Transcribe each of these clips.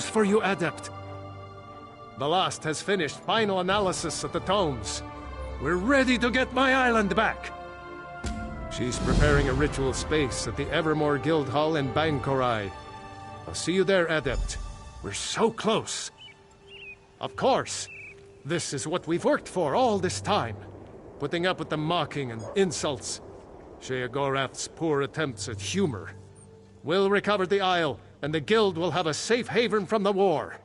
for you, Adept. Ballast has finished final analysis of the tomes. We're ready to get my island back. She's preparing a ritual space at the Evermore Guild Hall in Bangkorai. I'll see you there, Adept. We're so close. Of course. This is what we've worked for all this time. Putting up with the mocking and insults. Sheogorath's poor attempts at humor. We'll recover the Isle, and the Guild will have a safe haven from the war.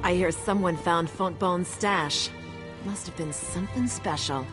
I hear someone found Fontbone's stash. Must have been something special.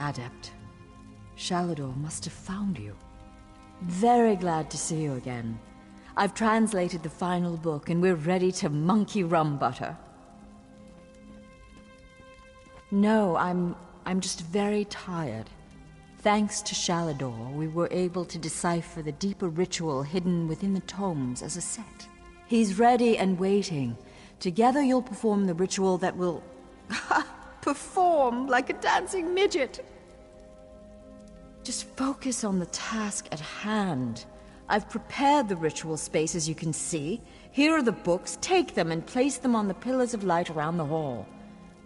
Adept. Shalador must have found you. Very glad to see you again. I've translated the final book, and we're ready to monkey rum butter. No, I'm just very tired. Thanks to Shalador, we were able to decipher the deeper ritual hidden within the tomes as a set. He's ready and waiting. Together you'll perform the ritual that will... perform like a dancing midget! Just focus on the task at hand. I've prepared the ritual space, as you can see. Here are the books. Take them and place them on the pillars of light around the hall.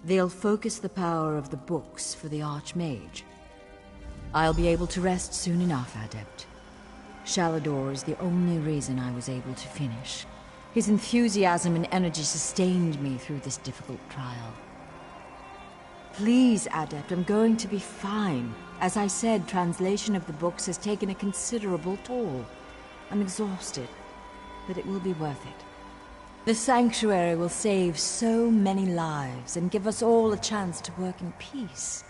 They'll focus the power of the books for the Archmage. I'll be able to rest soon enough, Adept. Shalador is the only reason I was able to finish. His enthusiasm and energy sustained me through this difficult trial. Please, Adept, I'm going to be fine. As I said, translation of the books has taken a considerable toll. I'm exhausted, but it will be worth it. The Sanctuary will save so many lives and give us all a chance to work in peace.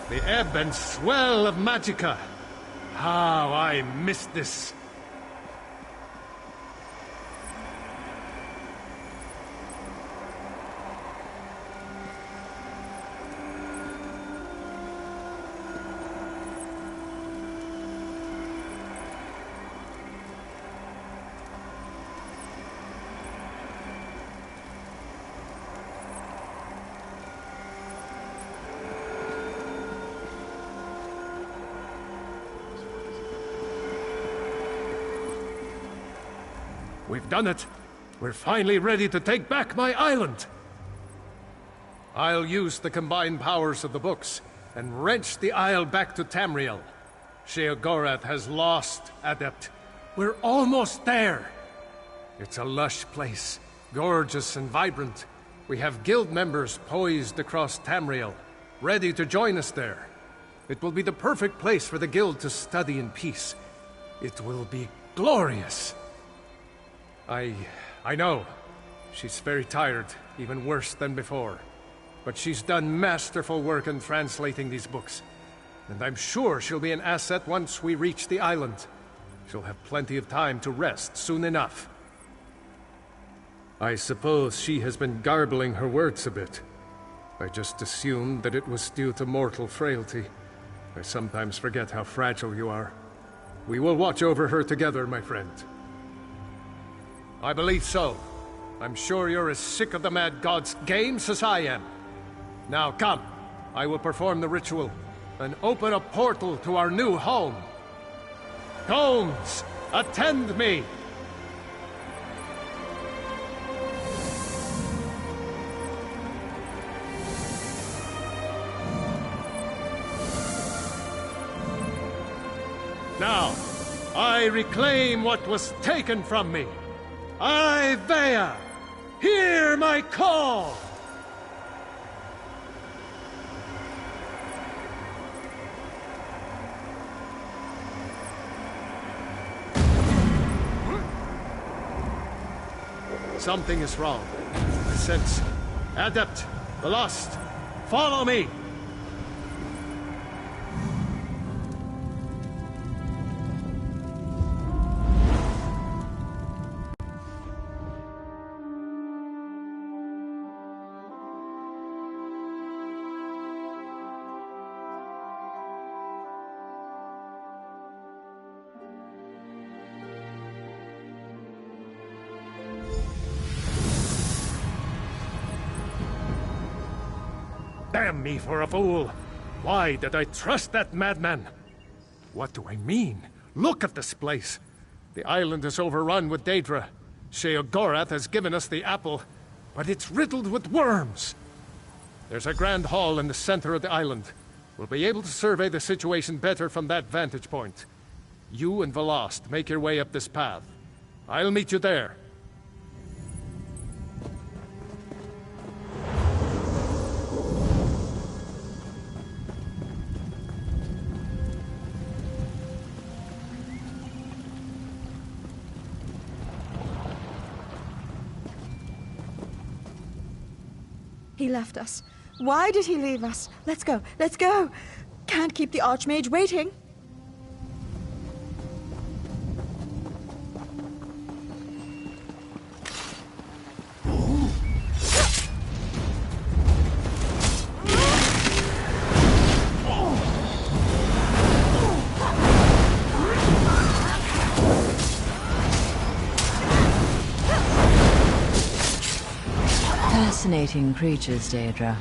The ebb and swell of Magicka. How I missed this. We've done it. We're finally ready to take back my island. I'll use the combined powers of the books and wrench the Isle back to Tamriel. Sheogorath has lost, Adept. We're almost there. It's a lush place, gorgeous and vibrant. We have guild members poised across Tamriel, ready to join us there. It will be the perfect place for the guild to study in peace. It will be glorious. I know. She's very tired, even worse than before. But she's done masterful work in translating these books. And I'm sure she'll be an asset once we reach the island. She'll have plenty of time to rest soon enough. I suppose she has been garbling her words a bit. I just assumed that it was due to mortal frailty. I sometimes forget how fragile you are. We will watch over her together, my friend. I believe so. I'm sure you're as sick of the Mad God's games as I am. Now come, I will perform the ritual and open a portal to our new home. Tomes, attend me! Now, I reclaim what was taken from me. I, Vea, hear my call! Something is wrong. I sense. Adept, the Lost, follow me! Damn me for a fool! Why did I trust that madman? What do I mean? Look at this place! The island is overrun with Daedra. Sheogorath has given us the apple, but it's riddled with worms! There's a grand hall in the center of the island. We'll be able to survey the situation better from that vantage point. You and Velost make your way up this path. I'll meet you there. He left us. Why did he leave us? Let's go. Let's go. Can't keep the Archmage waiting. Fascinating creatures, Daedra.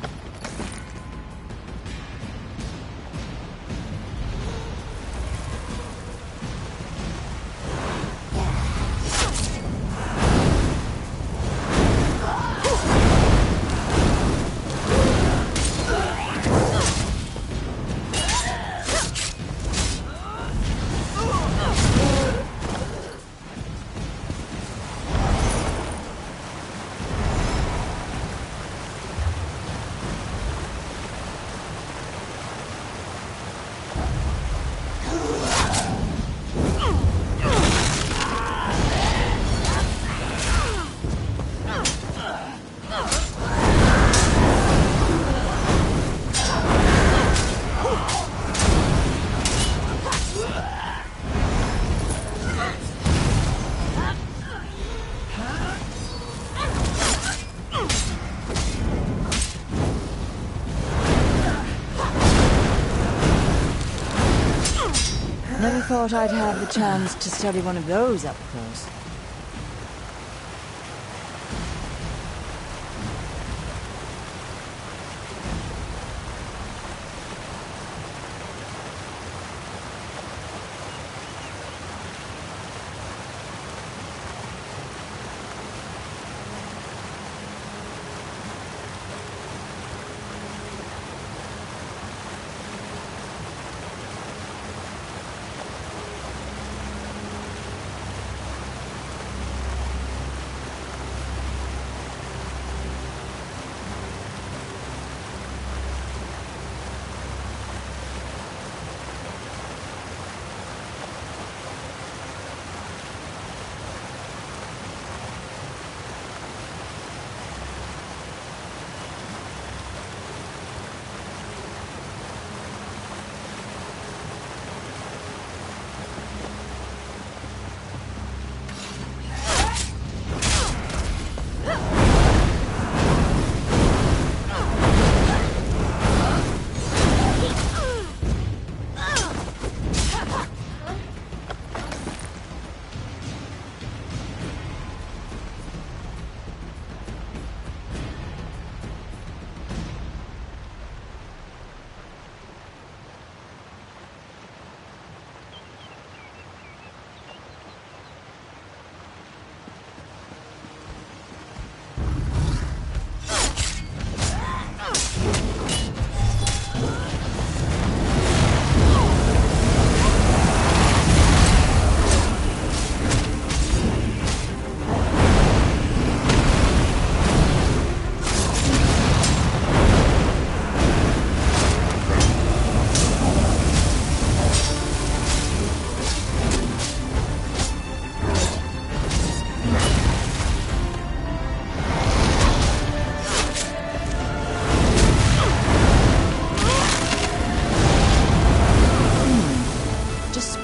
Never thought I'd have the chance to study one of those up close.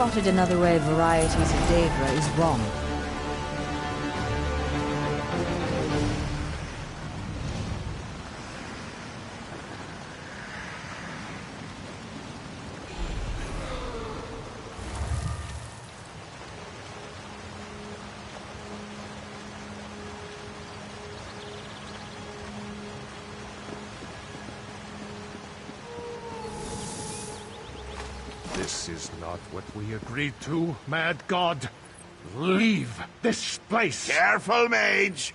Spotted another way varieties of Daedra is wrong. This is not what we agreed to, Mad God. Leave this place! Careful, mage!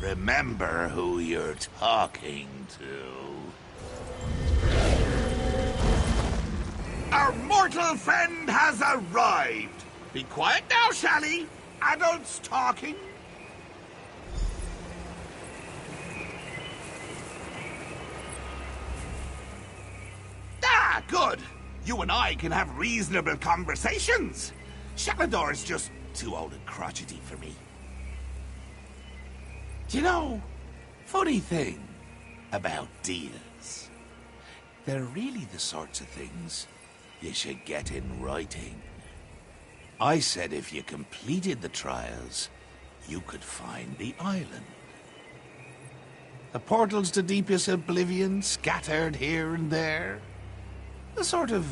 Remember who you're talking to. Our mortal friend has arrived! Be quiet now, Shally! Adults talking. Ah, good! You and I can have reasonable conversations. Shalador is just too old and crotchety for me. Do you know, funny thing about deals, they're really the sorts of things you should get in writing. I said if you completed the trials, you could find the island. The portals to deepest oblivion scattered here and there. A sort of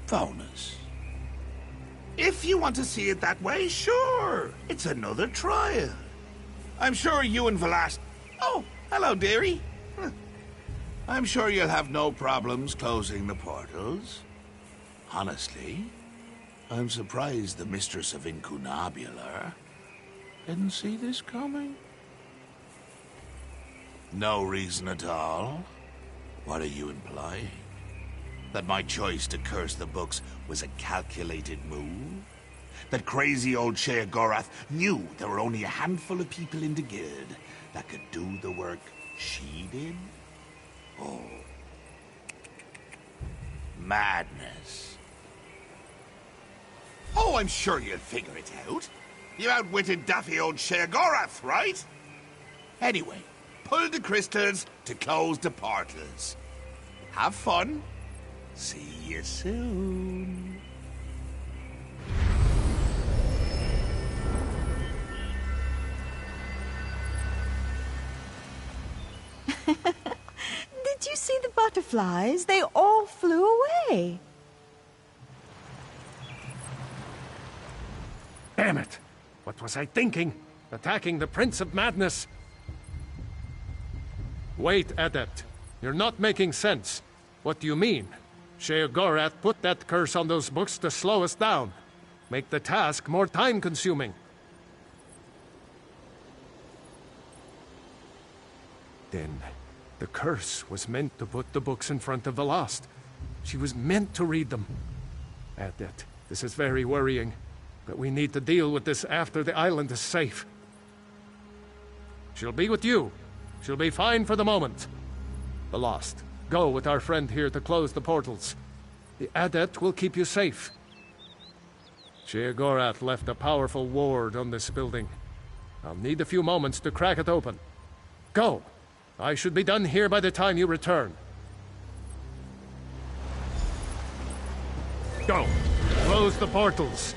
bonus. If you want to see it that way, sure. It's another trial. I'm sure you and Velast... Oh, hello, dearie. I'm sure you'll have no problems closing the portals. Honestly, I'm surprised the Mistress of Incunabular didn't see this coming. No reason at all? What are you implying? That my choice to curse the books was a calculated move? That crazy old Sheogorath knew there were only a handful of people in the guild that could do the work she did? Oh. Madness. Oh, I'm sure you'll figure it out. You outwitted daffy old Sheogorath, right? Anyway, pull the crystals to close the portals. Have fun. See you soon. Did you see the butterflies? They all flew away. Damn it! What was I thinking? Attacking the Prince of Madness? Wait, Adept. You're not making sense. What do you mean? Sheogorath put that curse on those books to slow us down. Make the task more time-consuming. Then, the curse was meant to put the books in front of Velast. She was meant to read them. Adept, this is very worrying. But we need to deal with this after the island is safe. She'll be with you. She'll be fine for the moment. Velast, go with our friend here to close the portals. The Adept will keep you safe. Sheogorath left a powerful ward on this building. I'll need a few moments to crack it open. Go! I should be done here by the time you return. Go! Close the portals.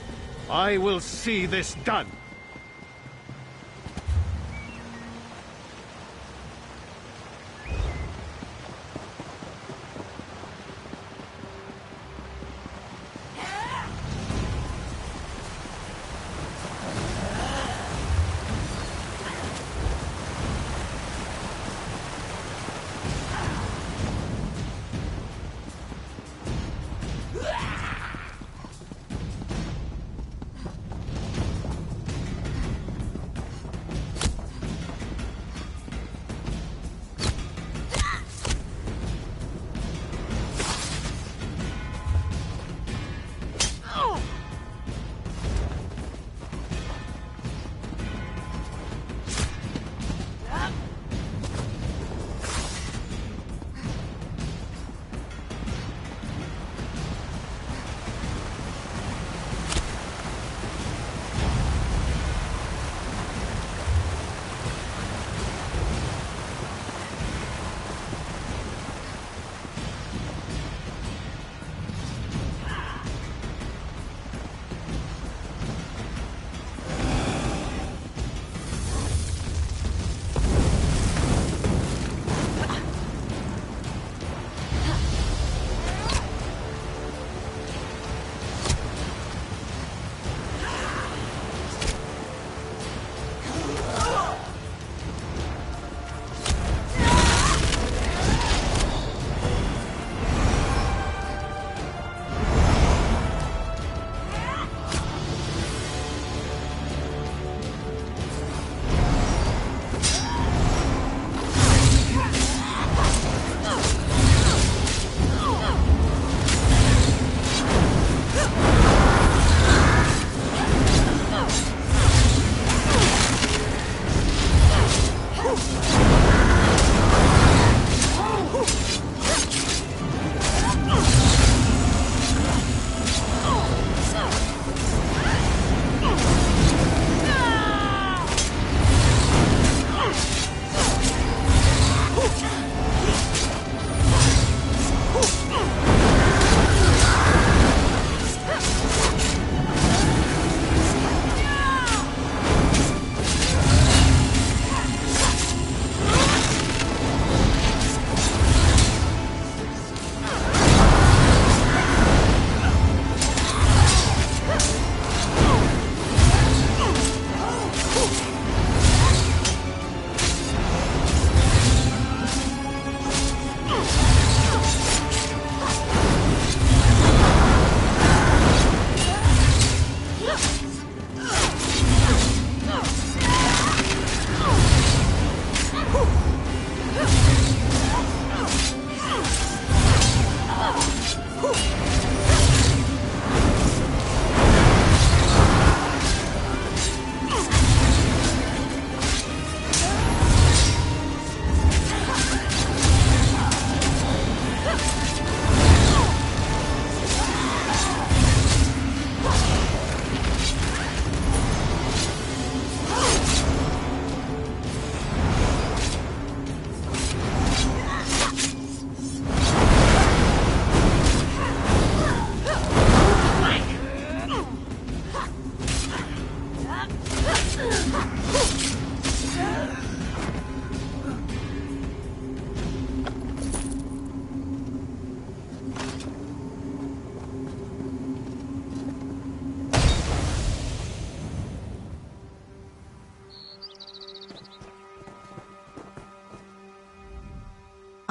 I will see this done.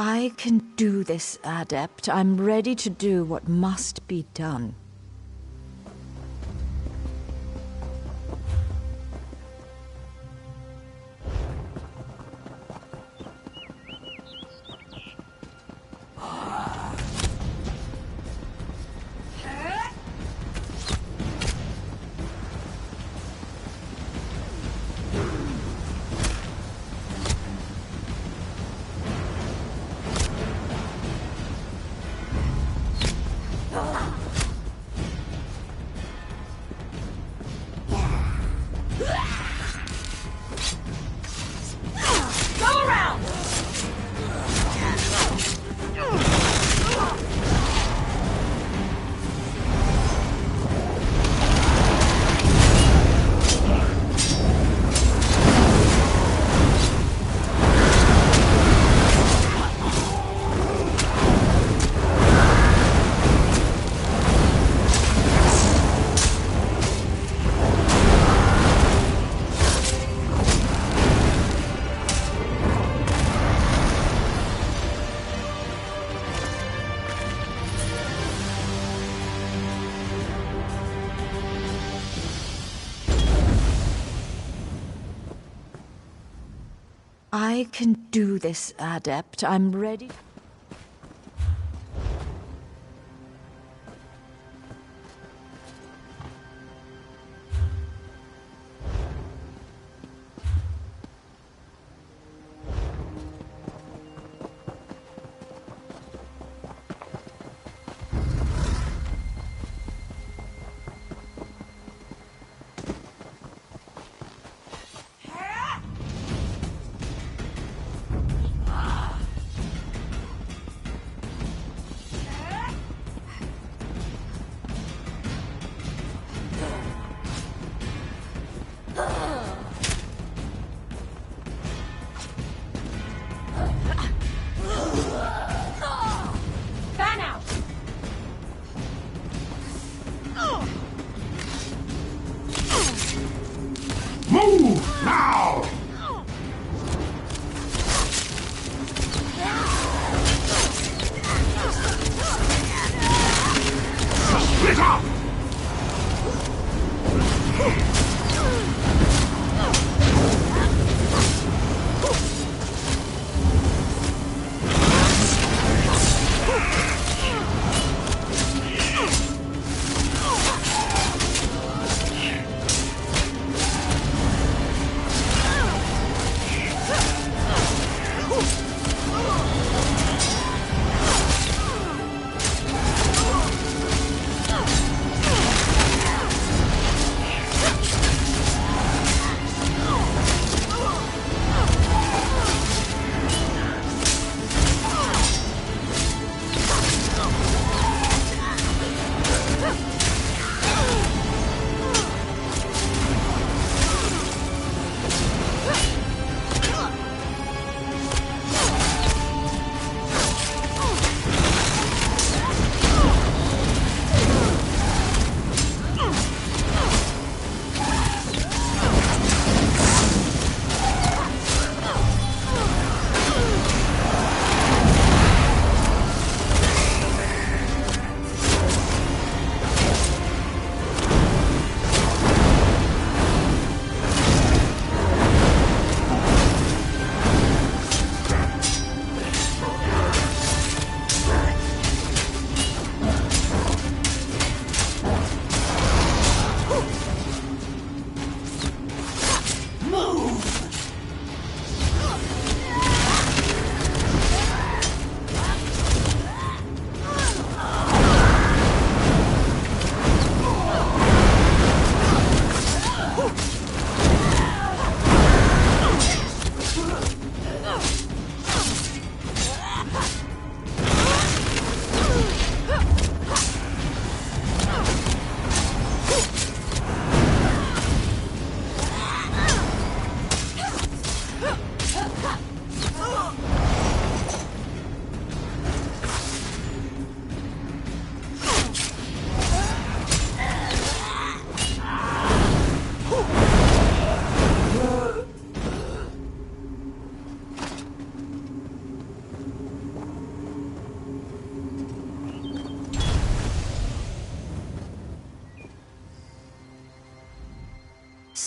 I can do this, Adept. I'm ready to do what must be done. I can do this, Adept. I'm ready.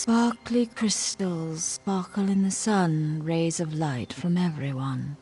Sparkly crystals sparkle in the sun, rays of light from everyone.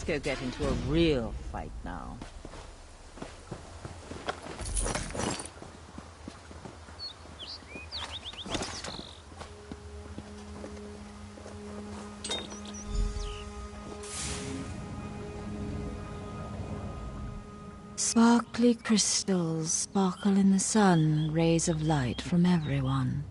Go get into a real fight now. Sparkly crystals sparkle in the sun, rays of light from everyone.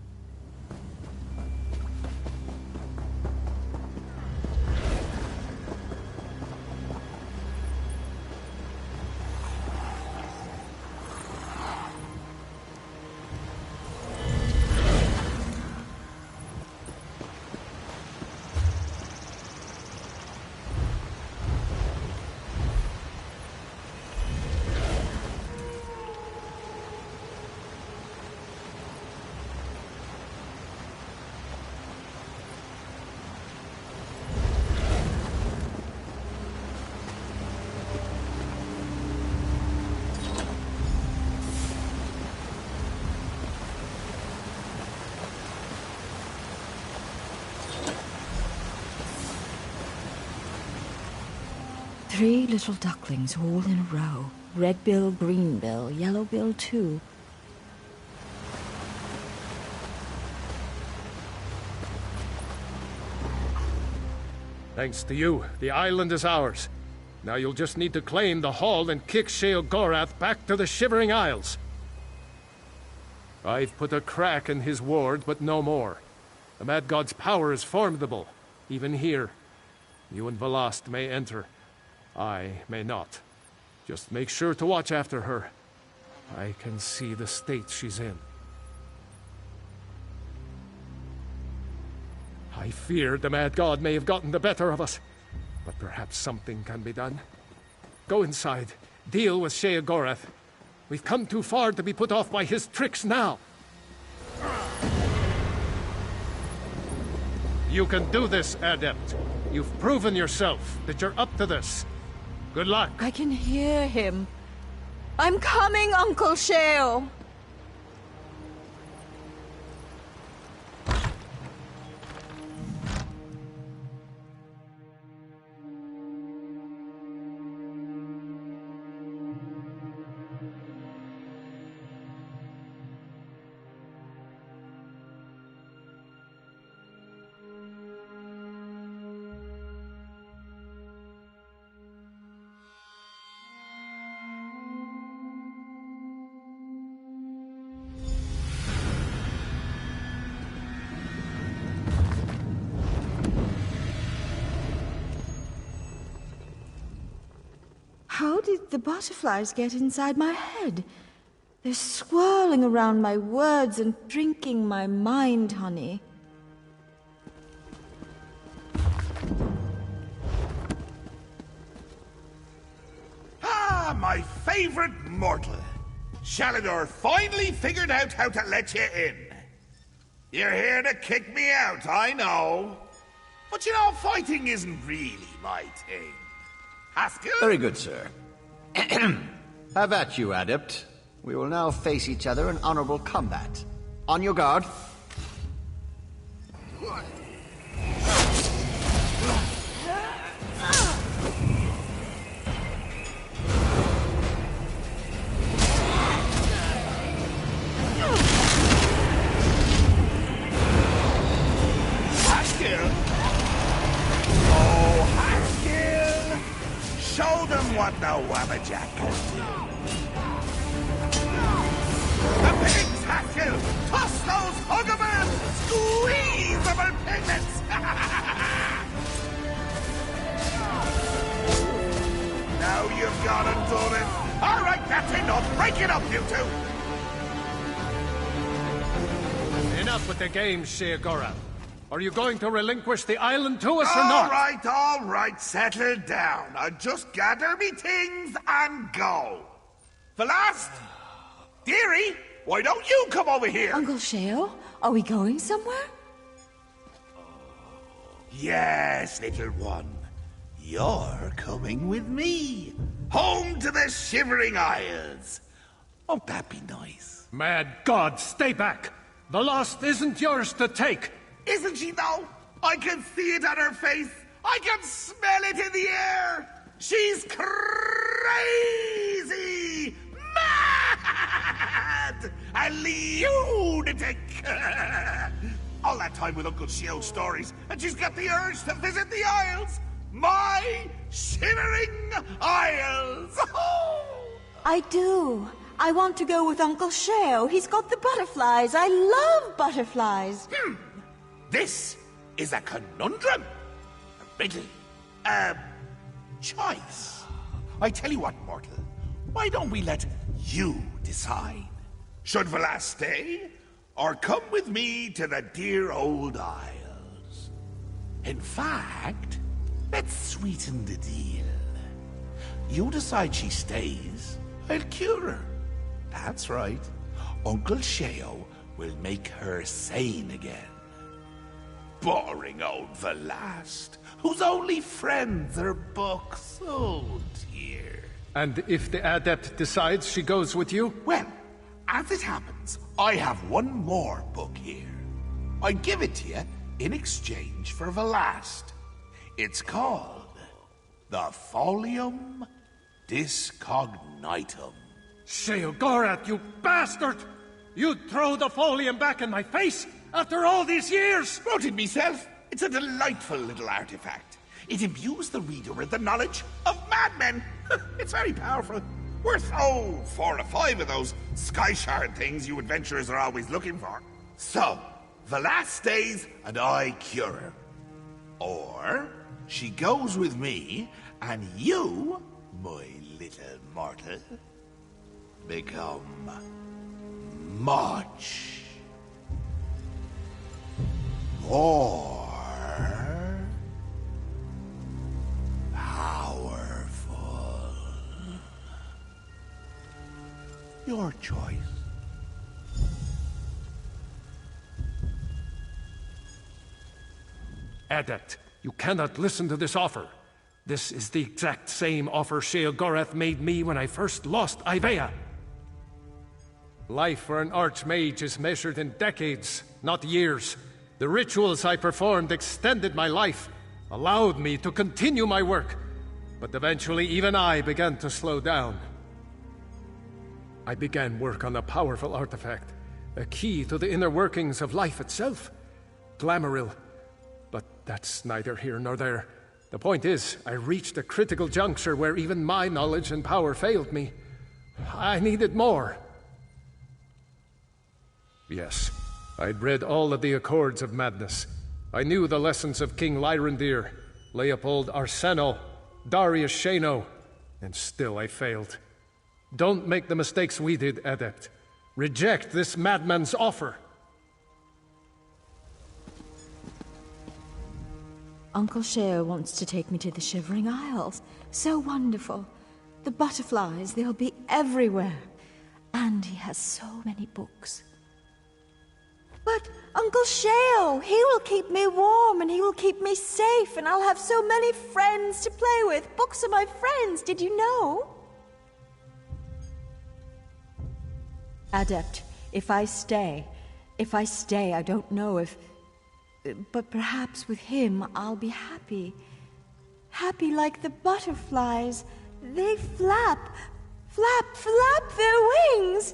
Three little ducklings all in a row. Red bill, green bill, yellow bill too. Thanks to you, the island is ours. Now you'll just need to claim the hall and kick Sheogorath back to the Shivering Isles. I've put a crack in his ward, but no more. The Mad God's power is formidable, even here. You and Velast may enter. I may not. Just make sure to watch after her. I can see the state she's in. I feared the Mad God may have gotten the better of us, but perhaps something can be done. Go inside. Deal with Sheogorath. We've come too far to be put off by his tricks now. You can do this, Adept. You've proven yourself that you're up to this. Good luck. I can hear him. I'm coming, Uncle Sheo. did the butterflies get inside my head? They're swirling around my words and drinking my mind, honey. Ah, my favorite mortal. Shalador finally figured out how to let you in. You're here to kick me out, I know. But you know, fighting isn't really my thing. Haskell? Very good, sir. Have at you, Adept. We will now face each other in honorable combat. On your guard. Haskell? Oh, Haskell! Show them what the Wabbajack can do. The pigs, Haskell! Toss those huggermen! Squeeze them and pigments! Now you've gone and done it. All right, that's enough. Break it up, you two. Enough with the games, Sheogorath. Are you going to relinquish the island to us or not? All right, settle down. I'll just gather me things and go. The last... Dearie, why don't you come over here? Uncle Sheo, are we going somewhere? Yes, little one. You're coming with me. Home to the Shivering Isles. Won't that be nice? Mad God, stay back! The lost isn't yours to take! Isn't she, though? I can see it on her face. I can smell it in the air. She's crazy! Mad! A lunatic! All that time with Uncle Shio's stories, and she's got the urge to visit the Isles! My Shivering Isles! I do. I want to go with Uncle Sheo. He's got the butterflies. I love butterflies. This is a conundrum. A riddle. A choice. I tell you what, mortal. Why don't we let you decide? Should Velas stay, or come with me to the dear old Isles? In fact, let's sweeten the deal. You decide she stays, I'll cure her. That's right. Uncle Sheo will make her sane again. Boring old Velast, whose only friends are books. Oh, dear. And if the Adept decides she goes with you? Well, as it happens, I have one more book here. I give it to you in exchange for Velast. It's called the Folium Discognitum. Sheogorath, you bastard! You'd throw the folium back in my face after all these years! Wrote it myself. It's a delightful little artifact. It imbues the reader with the knowledge of madmen. It's very powerful. Worth, 4 or 5 of those sky shard things you adventurers are always looking for. So, Velas stays and I cure her. Or, she goes with me and you, my little mortal, become much more powerful. Your choice. Adept, you cannot listen to this offer. This is the exact same offer Sheogorath made me when I first lost Ivea. Life for an archmage is measured in decades, not years. The rituals I performed extended my life, allowed me to continue my work. But eventually even I began to slow down. I began work on a powerful artifact, a key to the inner workings of life itself. Glamouril. But that's neither here nor there. The point is, I reached a critical juncture where even my knowledge and power failed me. I needed more. Yes, I'd read all of the Accords of Madness. I knew the lessons of King Lyrandir, Leopold Arseno, Darius Shano, And still I failed. Don't make the mistakes we did, Adept. Reject this madman's offer. Uncle Sheo wants to take me to the Shivering Isles. So wonderful. The butterflies, they'll be everywhere. And he has so many books. But Uncle Sheo, he will keep me warm and he will keep me safe and I'll have so many friends to play with. Books are my friends, did you know? Adept, if I stay, I don't know if... But perhaps with him I'll be happy. Happy like the butterflies. They flap, flap their wings.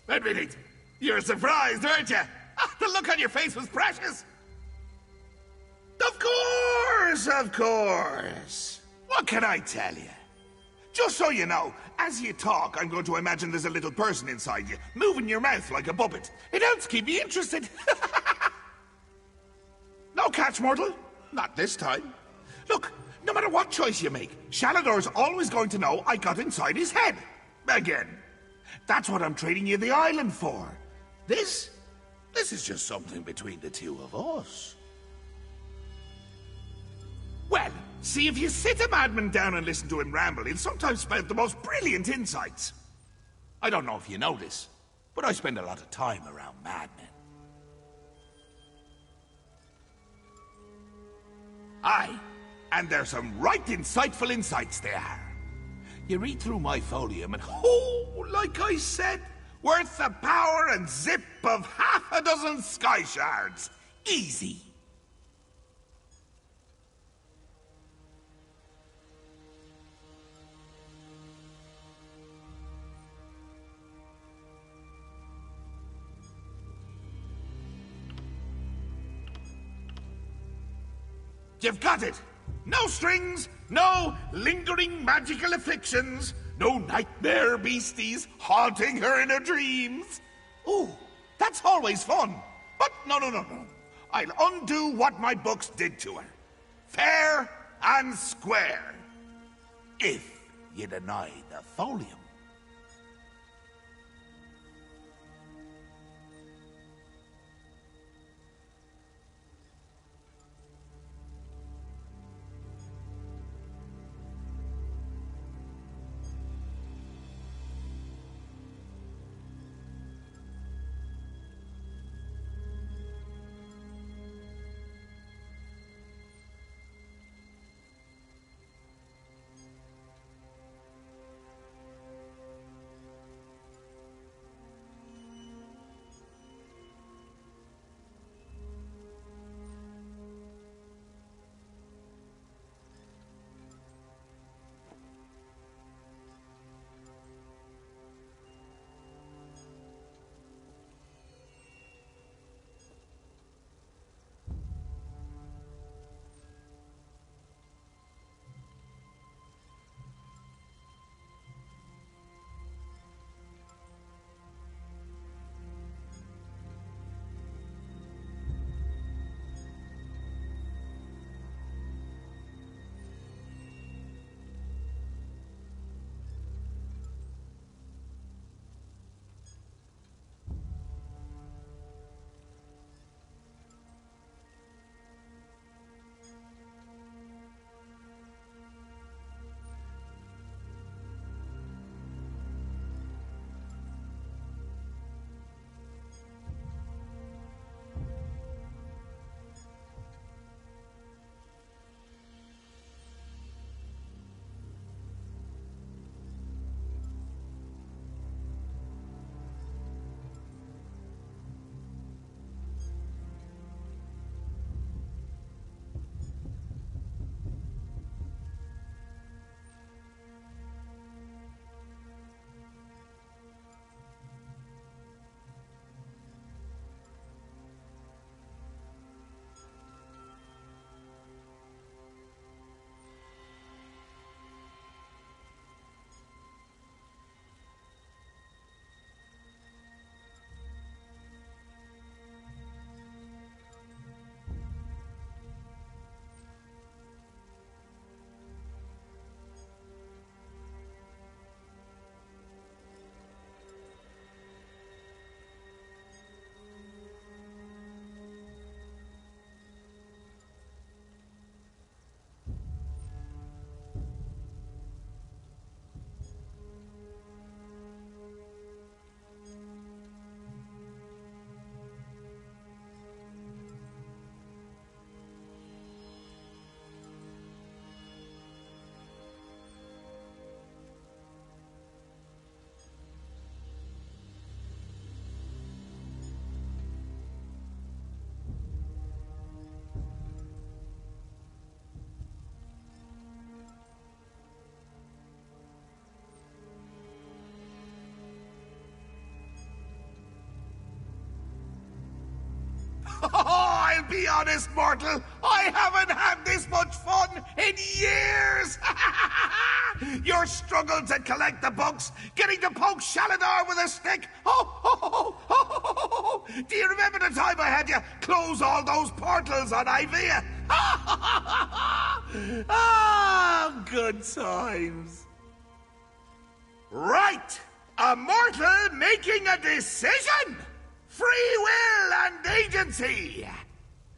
Admit it, you're surprised, aren't you? The look on your face was precious. Of course. What can I tell you? Just so you know, as you talk, I'm going to imagine there's a little person inside you, moving your mouth like a puppet. It helps keep me interested. No catch, mortal. Not this time. Look, no matter what choice you make, Shalador's always going to know I got inside his head. Again. That's what I'm trading you the island for. This is just something between the two of us. Well, see, if you sit a madman down and listen to him ramble, he'll sometimes spout the most brilliant insights. I don't know if you know this, but I spend a lot of time around madmen. Aye, and there's some right insightful insights they are. You read through my folium and, oh, like I said, worth the power and zip of half a dozen sky shards. Easy. You've got it! No strings, no lingering magical afflictions, no nightmare beasties haunting her in her dreams. Ooh, that's always fun. But no. I'll undo what my books did to her. Fair and square. If you deny the folium. be honest, mortal. I haven't had this much fun in years. Your struggle to collect the books, getting to poke Shaladar with a stick. Oh. Do you remember the time I had you close all those portals on Ivea? Ah, good times. Right. A mortal making a decision. Free will and agency.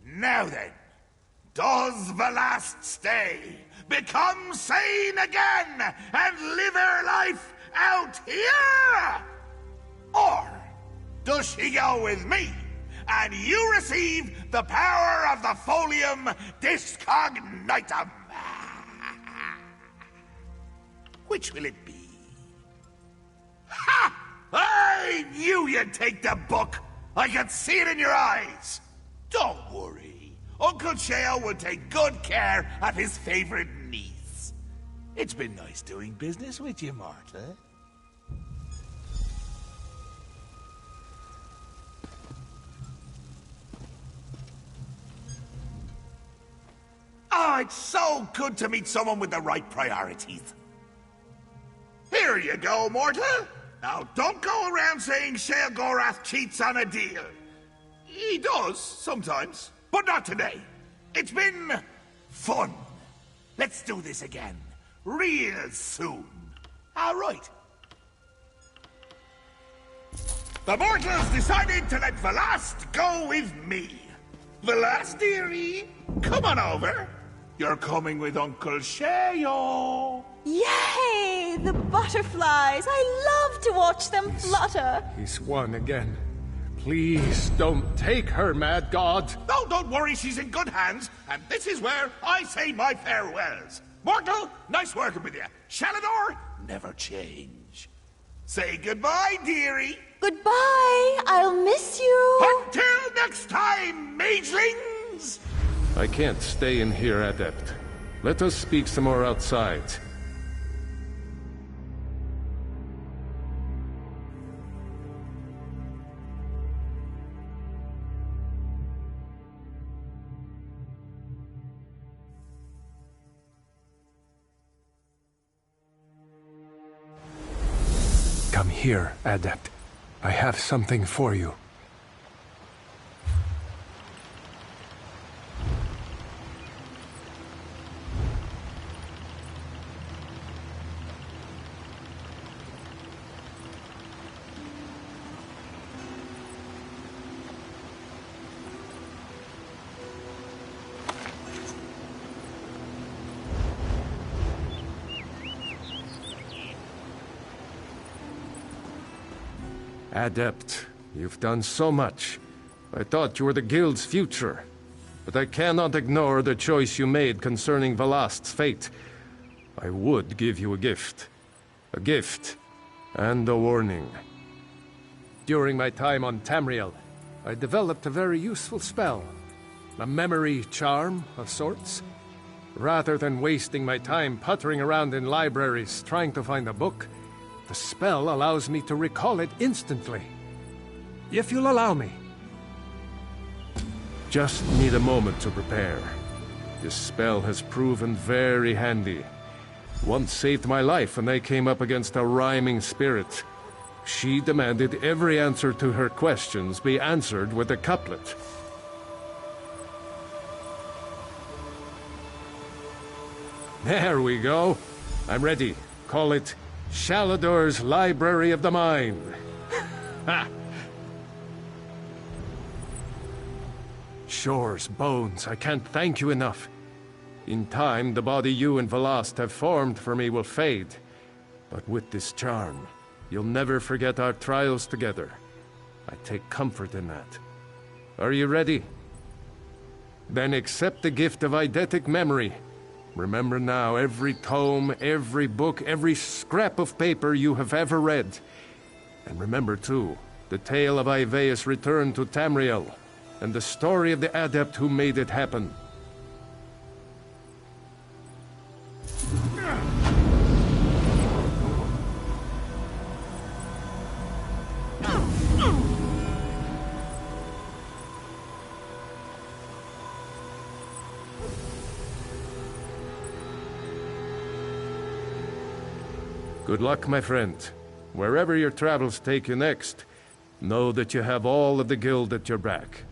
Now then, does Valast stay, become sane again, and live her life out here? Or does she go with me, and you receive the power of the Folium Discognitum? Which will it be? Ha! I knew you'd take the book. I could see it in your eyes. Don't worry. Uncle Cheo will take good care of his favorite niece. It's been nice doing business with you, Martha. Oh, it's so good to meet someone with the right priorities. Here you go, mortal. Now, don't go around saying Sheogorath cheats on a deal. He does, sometimes, but not today. It's been fun. Let's do this again, real soon. All right. The mortals decided to let Valast go with me. Valast, dearie, come on over. You're coming with Uncle Sheo. Yay! The butterflies! I love to watch them flutter. He's won again. Please don't take her, mad god. No, don't worry, she's in good hands, and this is where I say my farewells. Mortal, nice working with you. Shalador, never change. Say goodbye, dearie. Goodbye! I'll miss you! Until next time, magelings! I can't stay in here, Adept. Let us speak some more outside. Come here, Adept. I have something for you. Adept, you've done so much. I thought you were the Guild's future. But I cannot ignore the choice you made concerning Valast's fate. I would give you a gift. A gift. And a warning. During my time on Tamriel, I developed a very useful spell. A memory charm of sorts. Rather than wasting my time puttering around in libraries trying to find a book, the spell allows me to recall it instantly. If you'll allow me. Just need a moment to prepare. This spell has proven very handy. Once saved my life when I came up against a rhyming spirit. She demanded every answer to her questions be answered with a couplet. There we go. I'm ready. Call it Shalador's Library of the Mind. Ha! Shores, Bones, I can't thank you enough. In time, the body you and Valast have formed for me will fade. But with this charm, you'll never forget our trials together. I take comfort in that. Are you ready? Then accept the gift of eidetic memory. Remember now every tome, every book, every scrap of paper you have ever read. And remember, too, the tale of Ivaeus' return to Tamriel, and the story of the adept who made it happen. Good luck, my friend. Wherever your travels take you next, know that you have all of the guild at your back.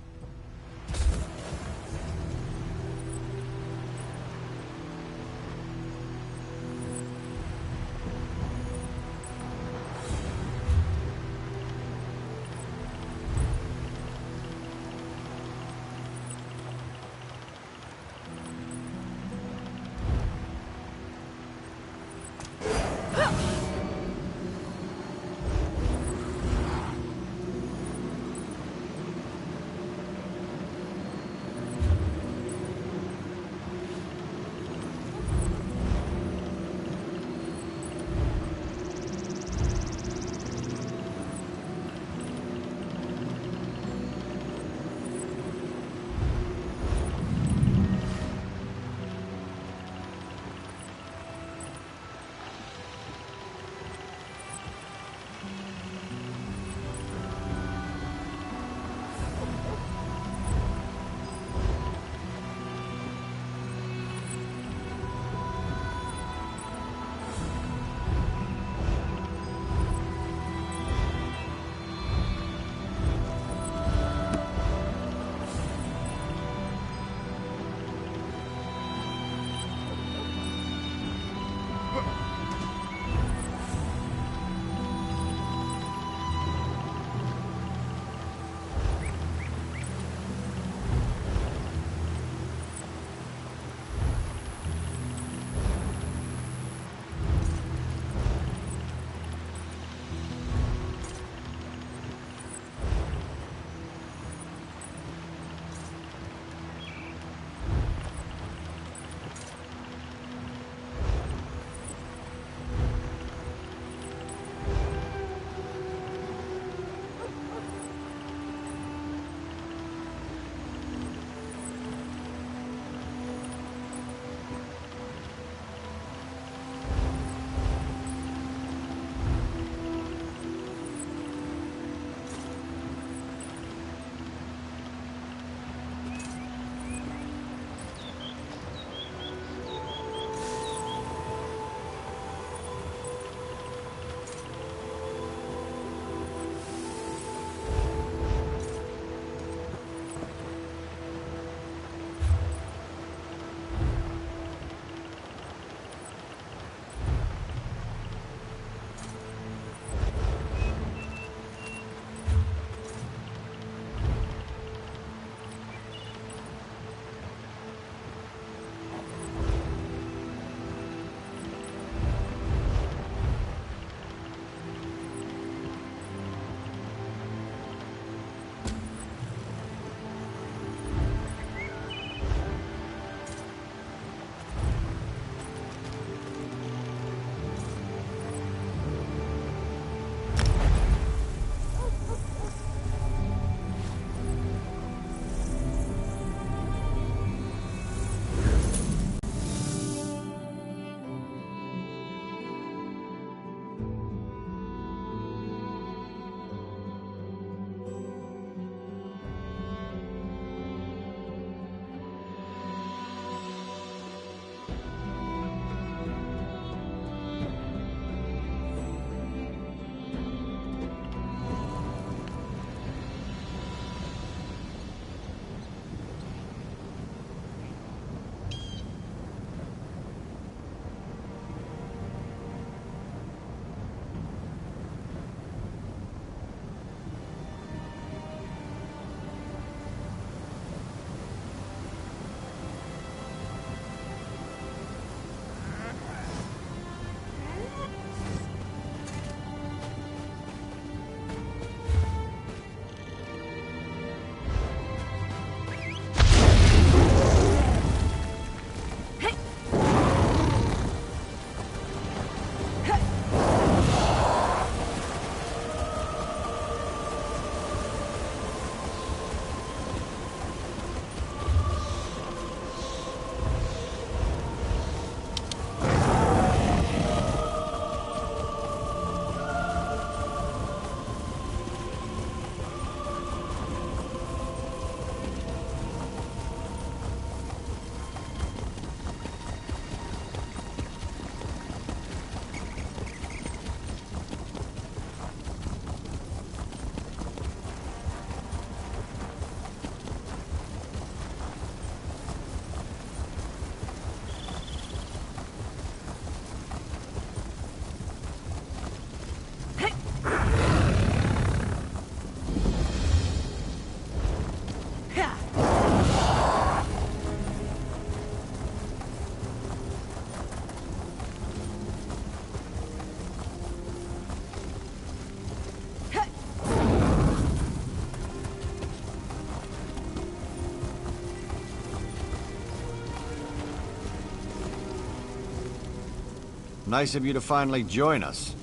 Nice of you to finally join us.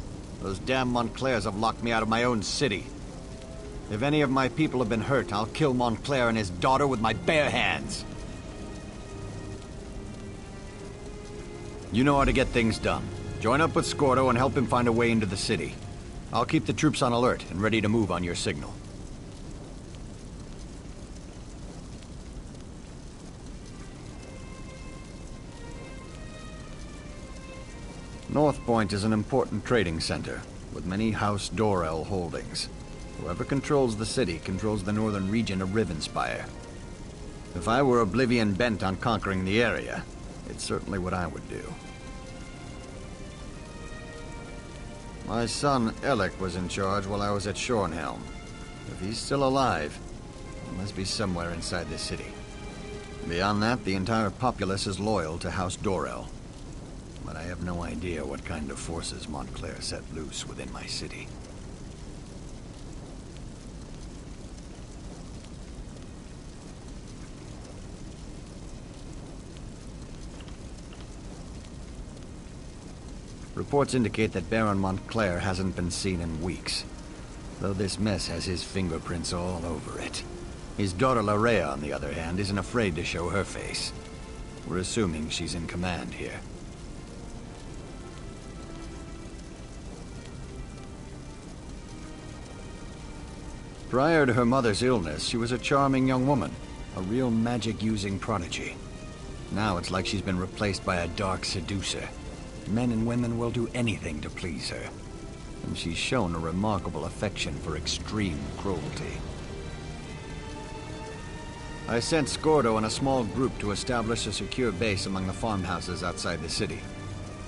Those damn Montclairs have locked me out of my own city. If any of my people have been hurt, I'll kill Montclair and his daughter with my bare hands. You know how to get things done. Join up with Scordo and help him find a way into the city. I'll keep the troops on alert and ready to move on your signal. North Point is an important trading center, with many House Dorell holdings. Whoever controls the city controls the northern region of Rivenspire. If I were Oblivion bent on conquering the area, it's certainly what I would do. My son, Alec, was in charge while I was at Shornhelm. If he's still alive, he must be somewhere inside the city. Beyond that, the entire populace is loyal to House Dorell. But I have no idea what kind of forces Montclair set loose within my city. Reports indicate that Baron Montclair hasn't been seen in weeks, though this mess has his fingerprints all over it. His daughter Larea, on the other hand, isn't afraid to show her face. We're assuming she's in command here. Prior to her mother's illness, she was a charming young woman, a real magic-using prodigy. Now it's like she's been replaced by a dark seducer. Men and women will do anything to please her. And she's shown a remarkable affection for extreme cruelty. I sent Scordo and a small group to establish a secure base among the farmhouses outside the city.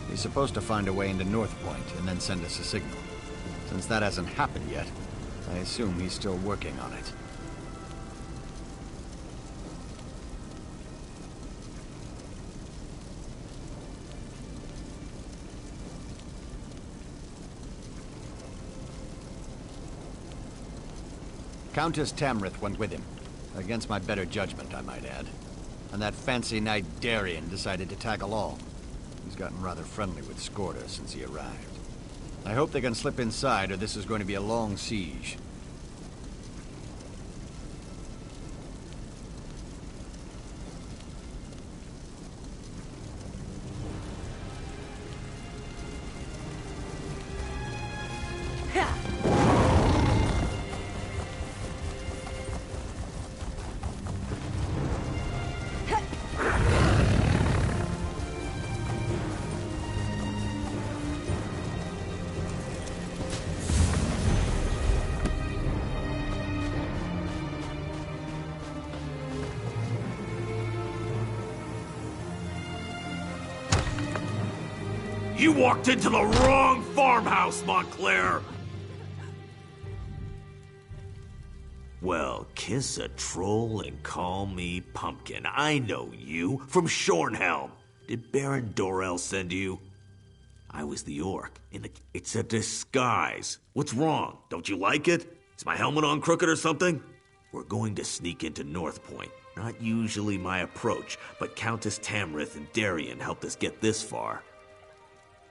He's supposed to find a way into North Point and then send us a signal. Since that hasn't happened yet, I assume he's still working on it. Countess Tamrith went with him. Against my better judgment, I might add. And that fancy knight Darien decided to tag along. He's gotten rather friendly with Scordo since he arrived. I hope they can slip inside, or this is going to be a long siege. You walked into the wrong farmhouse, Montclair! Well, kiss a troll and call me Pumpkin. I know you, from Shornhelm. Did Baron Dorell send you? I was the orc. It's a disguise. What's wrong? Don't you like it? Is my helmet on crooked or something? We're going to sneak into North Point. Not usually my approach, but Countess Tamrith and Darien helped us get this far.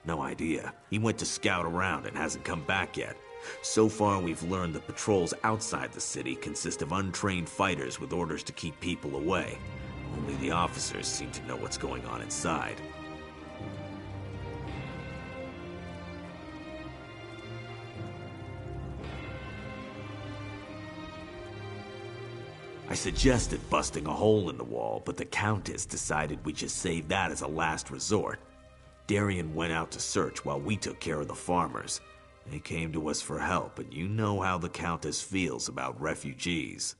No idea. He went to scout around and hasn't come back yet. So far, we've learned the patrols outside the city consist of untrained fighters with orders to keep people away. Only the officers seem to know what's going on inside. I suggested busting a hole in the wall, but the Countess decided we should save that as a last resort. Darien went out to search while we took care of the farmers. They came to us for help, and you know how the Countess feels about refugees.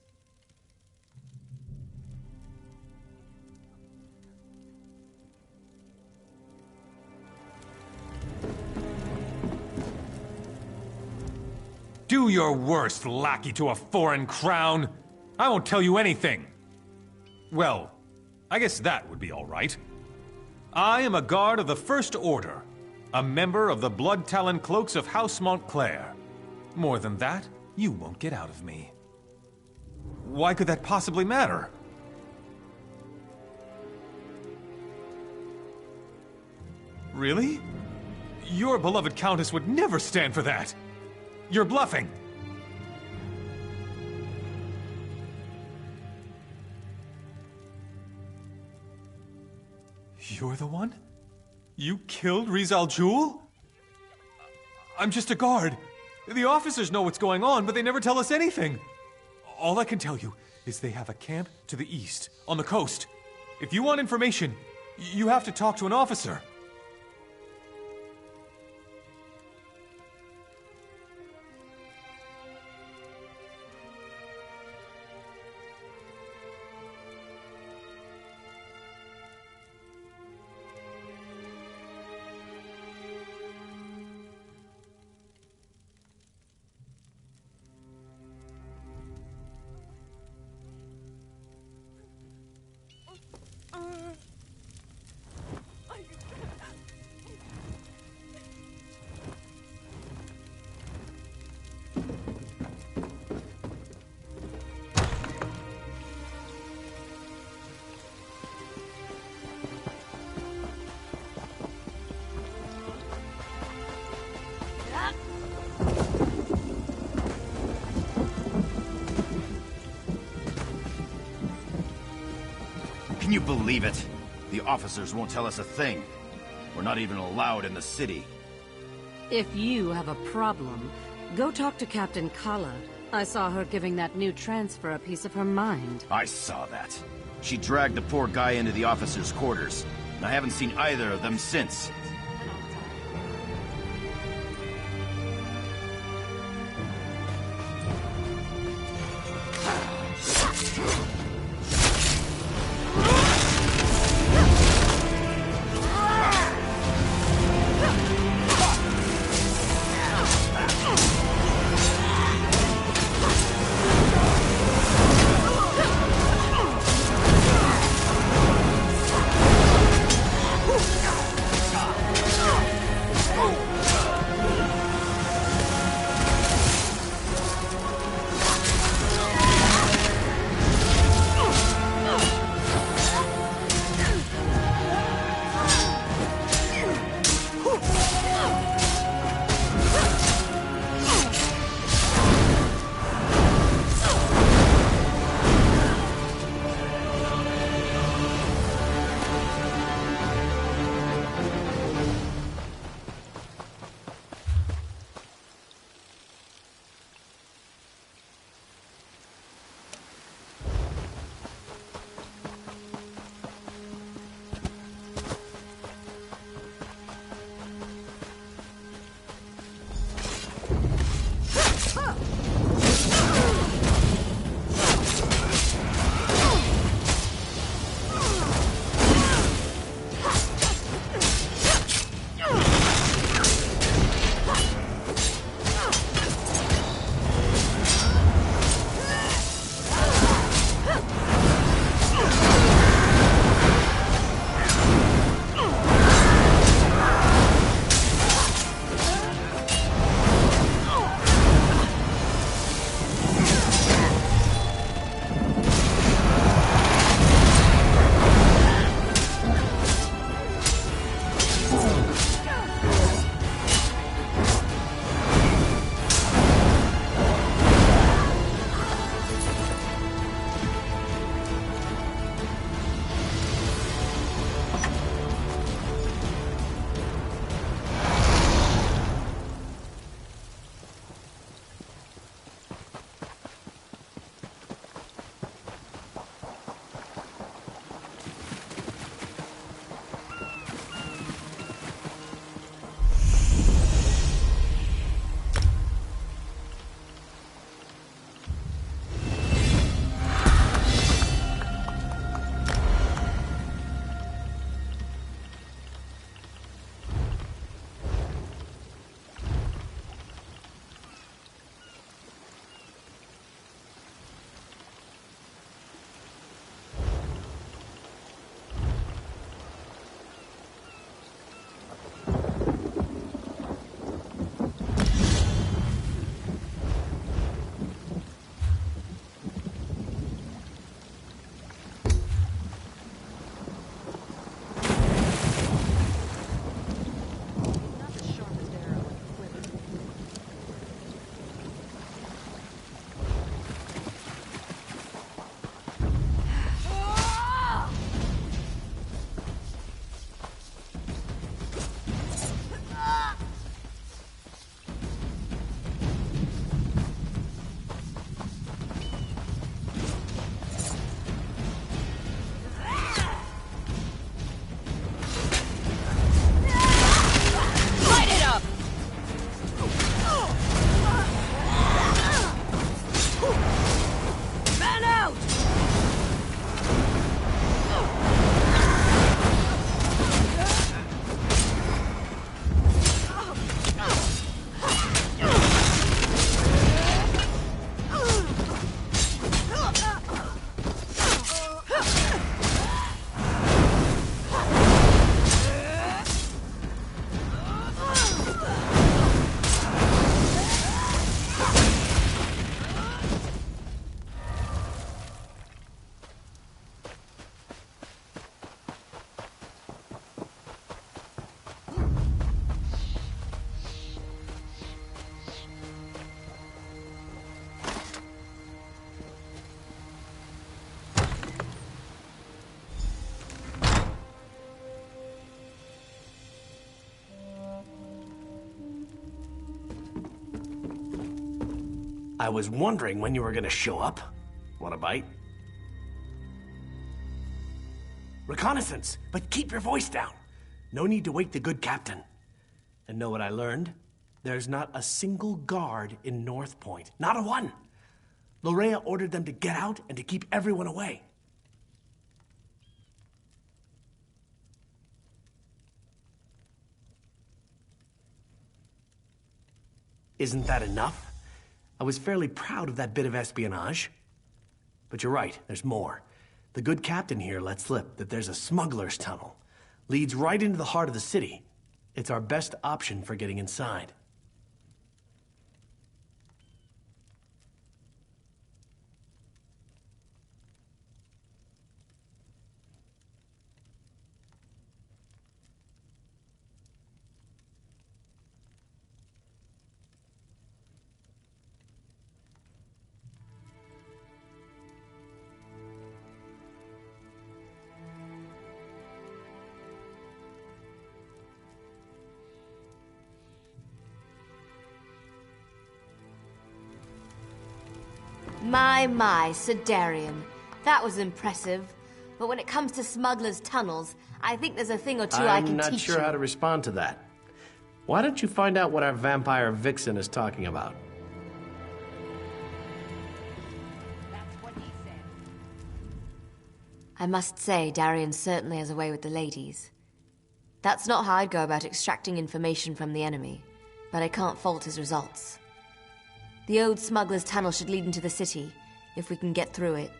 Do your worst, lackey to a foreign crown. I won't tell you anything. Well, I guess that would be all right. I am a guard of the First Order, a member of the Blood Talon Cloaks of House Montclair. More than that, you won't get out of me. Why could that possibly matter? Really? Your beloved Countess would never stand for that. You're bluffing. You're the one? You killed Riz Al Jul? I'm just a guard. The officers know what's going on, but they never tell us anything. All I can tell you is they have a camp to the east, on the coast. If you want information, you have to talk to an officer. Can you believe it? The officers won't tell us a thing. We're not even allowed in the city. If you have a problem, go talk to Captain Kala. I saw her giving that new transfer a piece of her mind. I saw that. She dragged the poor guy into the officers' quarters, and I haven't seen either of them since. I was wondering when you were gonna show up. Want a bite? Reconnaissance, but keep your voice down. No need to wake the good captain. And know what I learned? There's not a single guard in North Point. Not a one. Lorrea ordered them to get out and to keep everyone away. Isn't that enough? I was fairly proud of that bit of espionage. But you're right, there's more. The good captain here let slip that there's a smuggler's tunnel. Leads right into the heart of the city. It's our best option for getting inside. My, Sir Darian. That was impressive. But when it comes to smugglers' tunnels, I think there's a thing or two I can teach you. I'm not sure how to respond to that. Why don't you find out what our vampire vixen is talking about? That's what he said. I must say, Darian certainly has a way with the ladies. That's not how I'd go about extracting information from the enemy, but I can't fault his results. The old smuggler's tunnel should lead into the city, if we can get through it.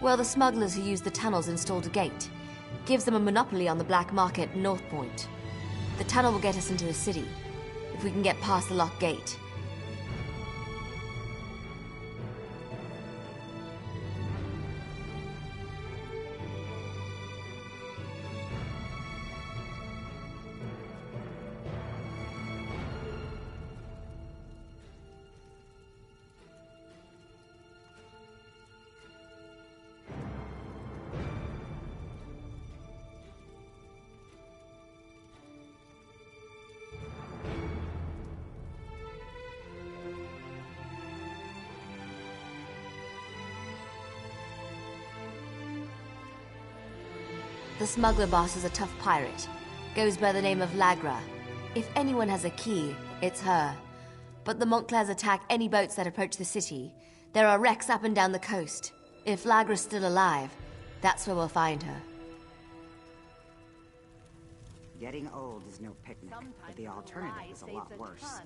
Well, the smugglers who use the tunnels installed a gate. Gives them a monopoly on the black market in North Point. The tunnel will get us into the city, if we can get past the locked gate. The smuggler boss is a tough pirate. Goes by the name of Lagra. If anyone has a key, it's her. But the Montclairs attack any boats that approach the city. There are wrecks up and down the coast. If Lagra's still alive, that's where we'll find her. Getting old is no picnic, but the alternative is a lot worse.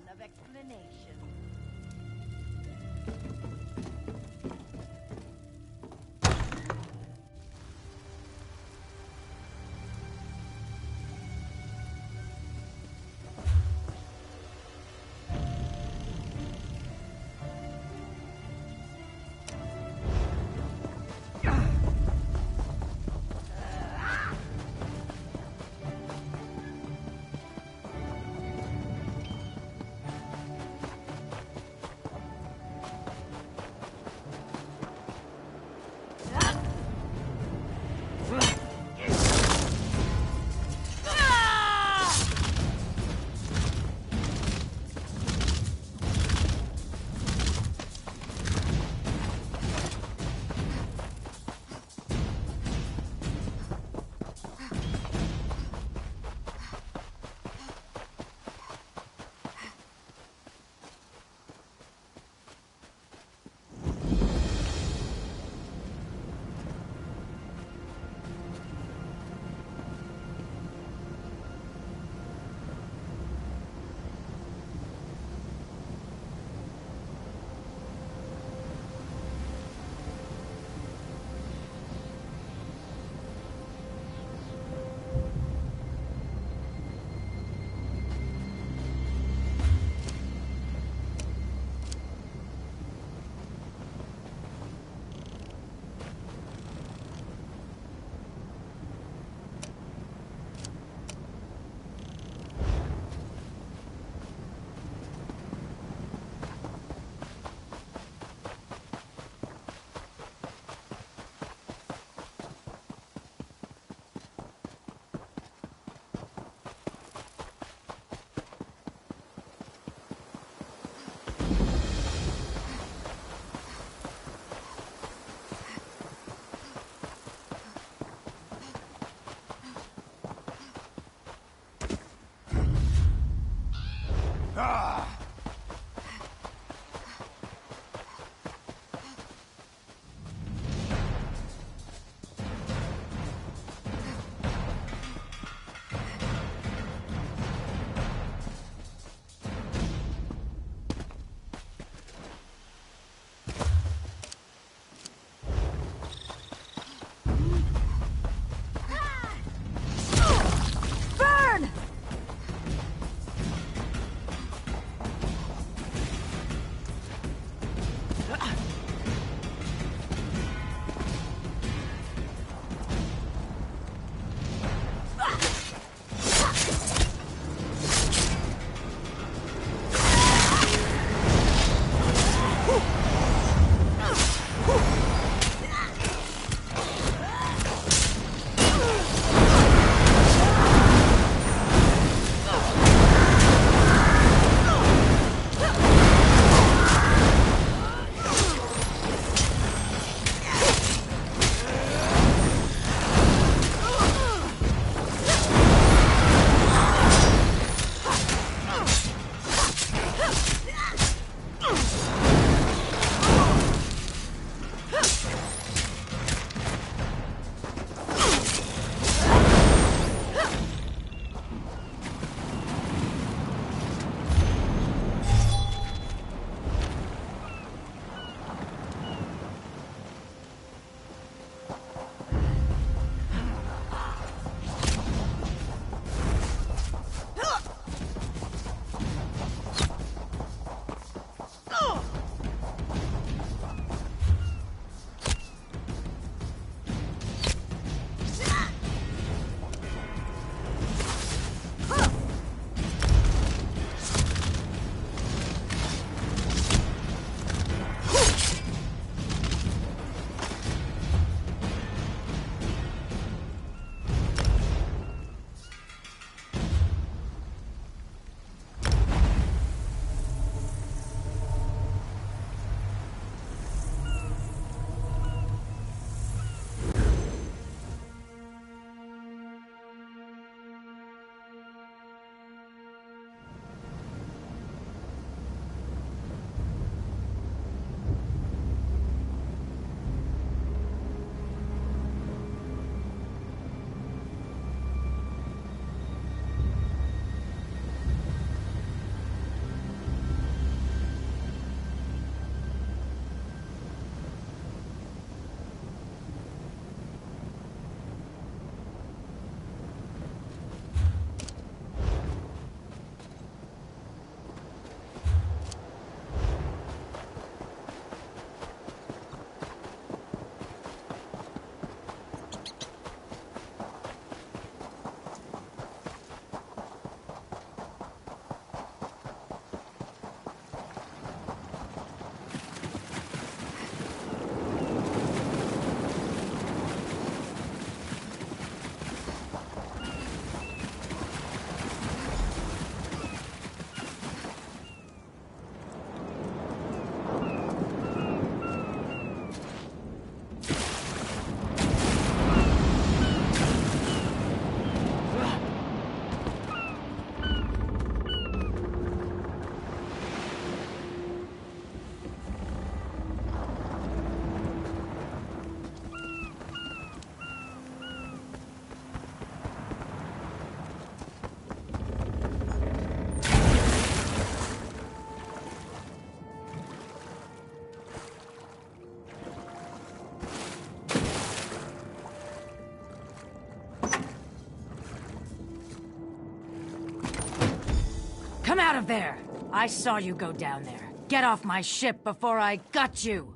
Come out of there! I saw you go down there. Get off my ship before I gut you!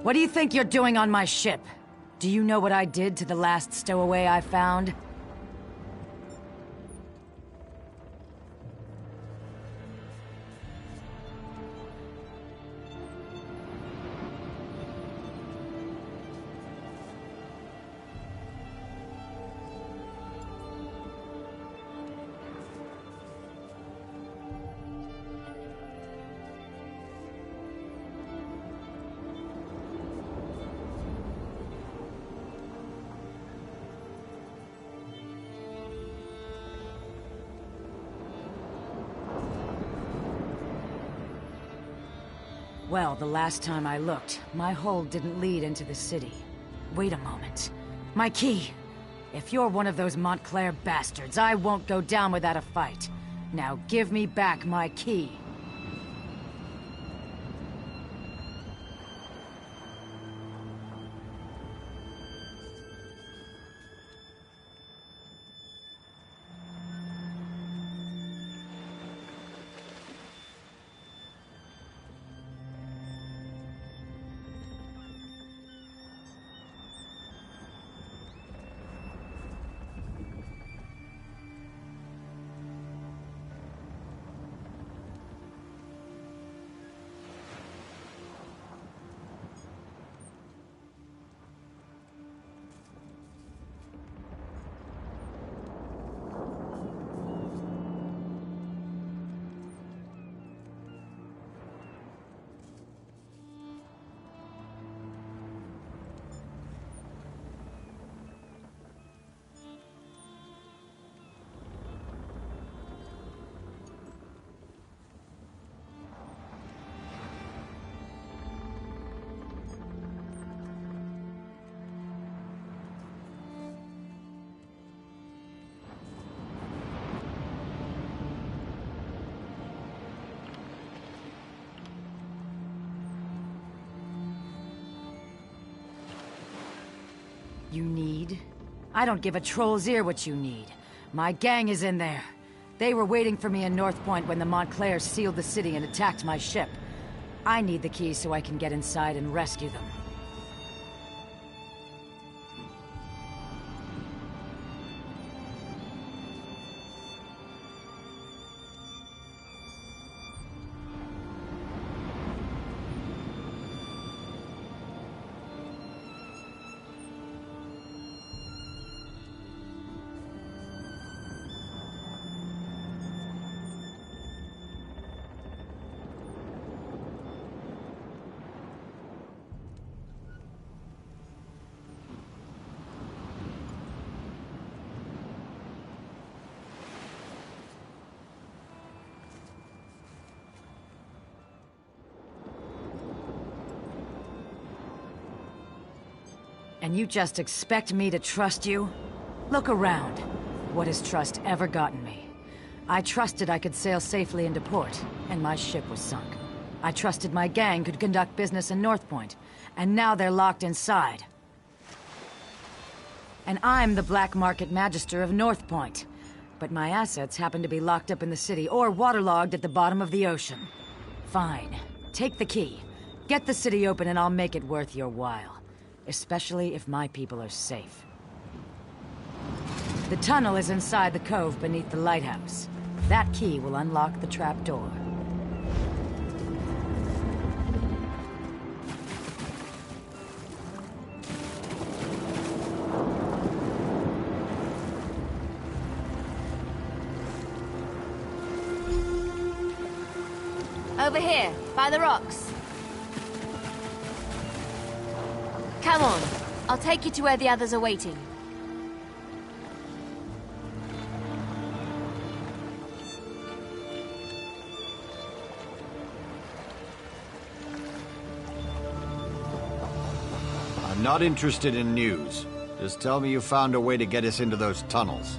What do you think you're doing on my ship? Do you know what I did to the last stowaway I found? Well, the last time I looked, my hold didn't lead into the city. Wait a moment. My key! If you're one of those Montclair bastards, I won't go down without a fight. Now give me back my key. You need? I don't give a troll's ear what you need. My gang is in there. They were waiting for me in North Point when the Montclairs sealed the city and attacked my ship. I need the key so I can get inside and rescue them. And you just expect me to trust you? Look around. What has trust ever gotten me? I trusted I could sail safely into port, and my ship was sunk. I trusted my gang could conduct business in North Point, and now they're locked inside. And I'm the Black Market Magister of North Point. But my assets happen to be locked up in the city or waterlogged at the bottom of the ocean. Fine. Take the key. Get the city open and I'll make it worth your while. Especially if my people are safe. The tunnel is inside the cove beneath the lighthouse. That key will unlock the trap door. Over here, by the rocks. Come on, I'll take you to where the others are waiting. I'm not interested in news. Just tell me you found a way to get us into those tunnels.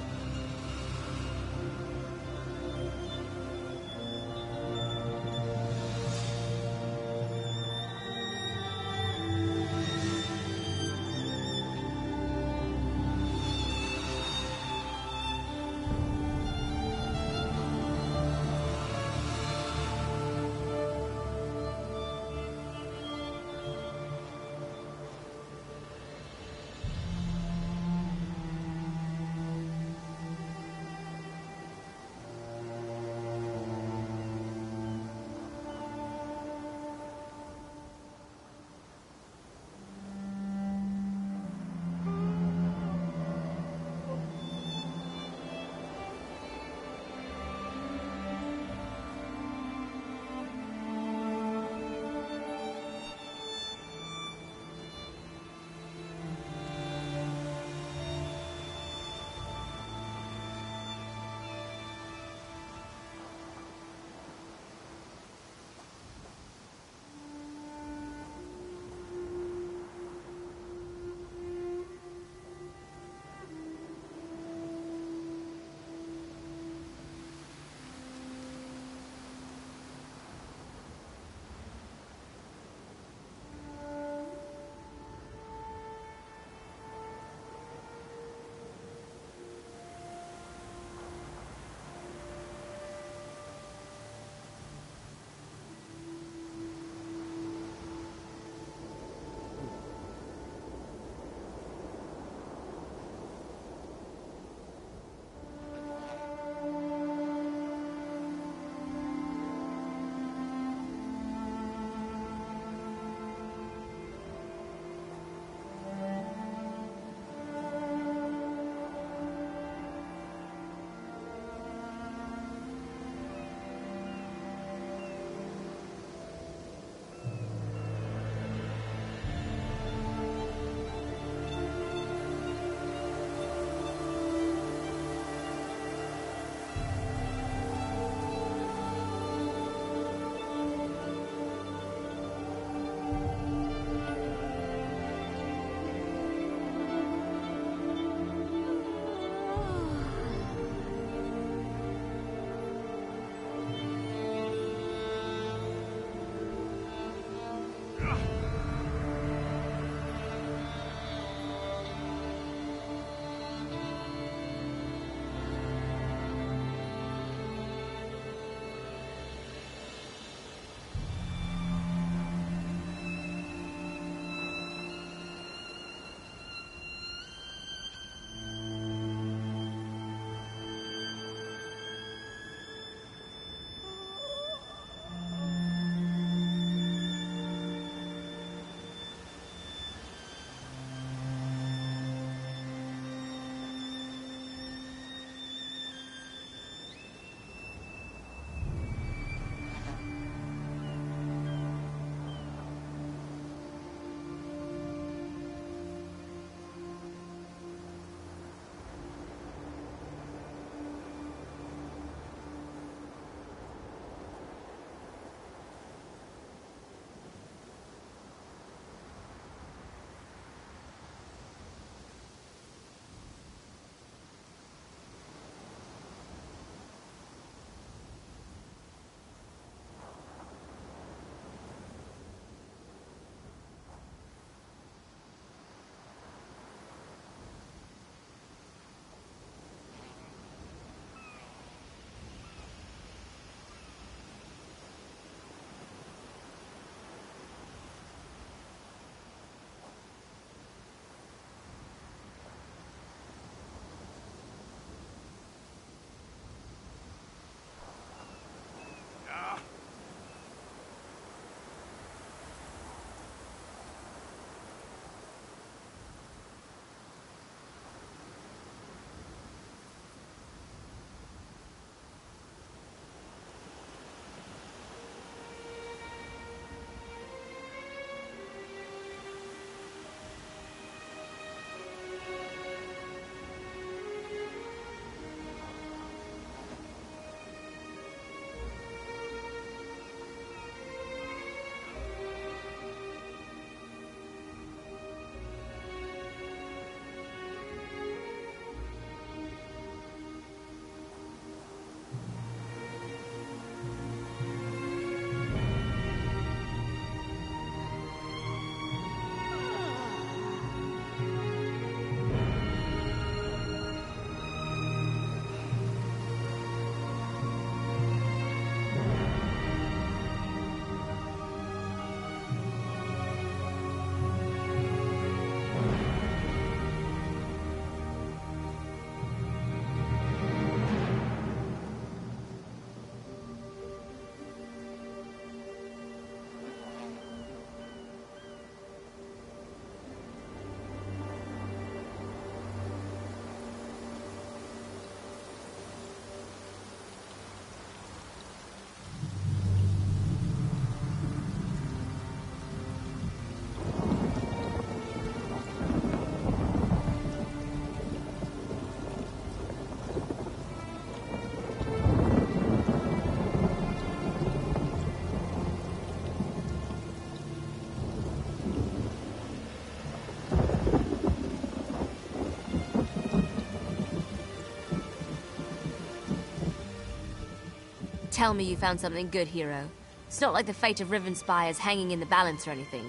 tell me you found something good, hero. It's not like the fate of Rivenspire is hanging in the balance or anything.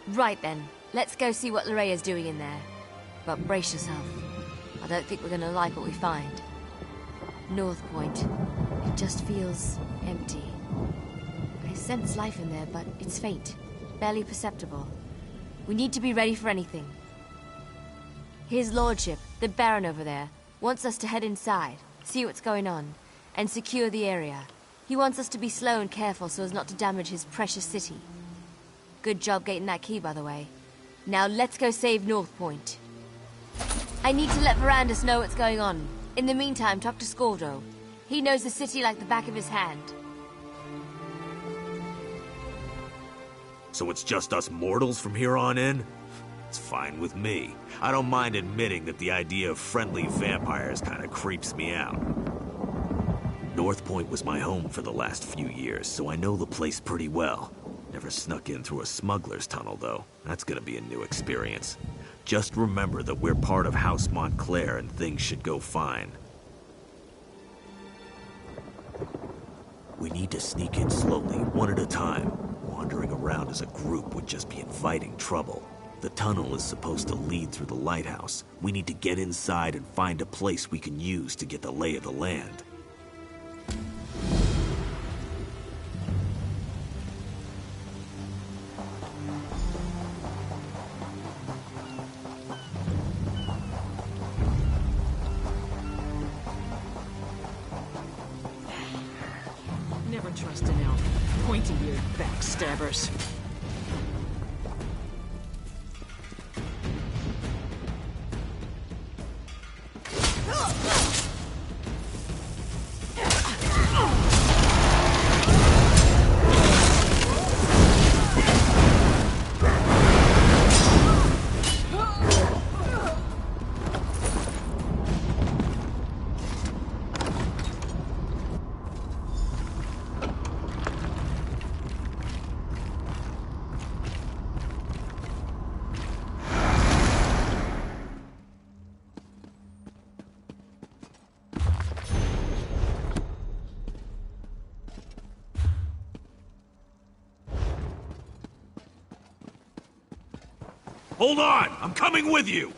Right then, let's go see what Llyraea's doing in there. But brace yourself. I don't think we're gonna like what we find. North Point. It just feels empty. I sense life in there, but it's faint. Barely perceptible. We need to be ready for anything. His lordship, the Baron over there, wants us to head inside, see what's going on, and secure the area. He wants us to be slow and careful so as not to damage his precious city. Good job getting that key, by the way. Now let's go save North Point. I need to let Verandus know what's going on. In the meantime, talk to Skordo. He knows the city like the back of his hand. So it's just us mortals from here on in? It's fine with me. I don't mind admitting that the idea of friendly vampires kind of creeps me out. North Point was my home for the last few years, so I know the place pretty well. Never snuck in through a smuggler's tunnel, though. That's gonna be a new experience. Just remember that we're part of House Montclair and things should go fine. We need to sneak in slowly, one at a time. Wandering around as a group would just be inviting trouble. The tunnel is supposed to lead through the lighthouse. We need to get inside and find a place we can use to get the lay of the land. Never trust an elf. Pointy-eared backstabbers. Hold on! I'm coming with you!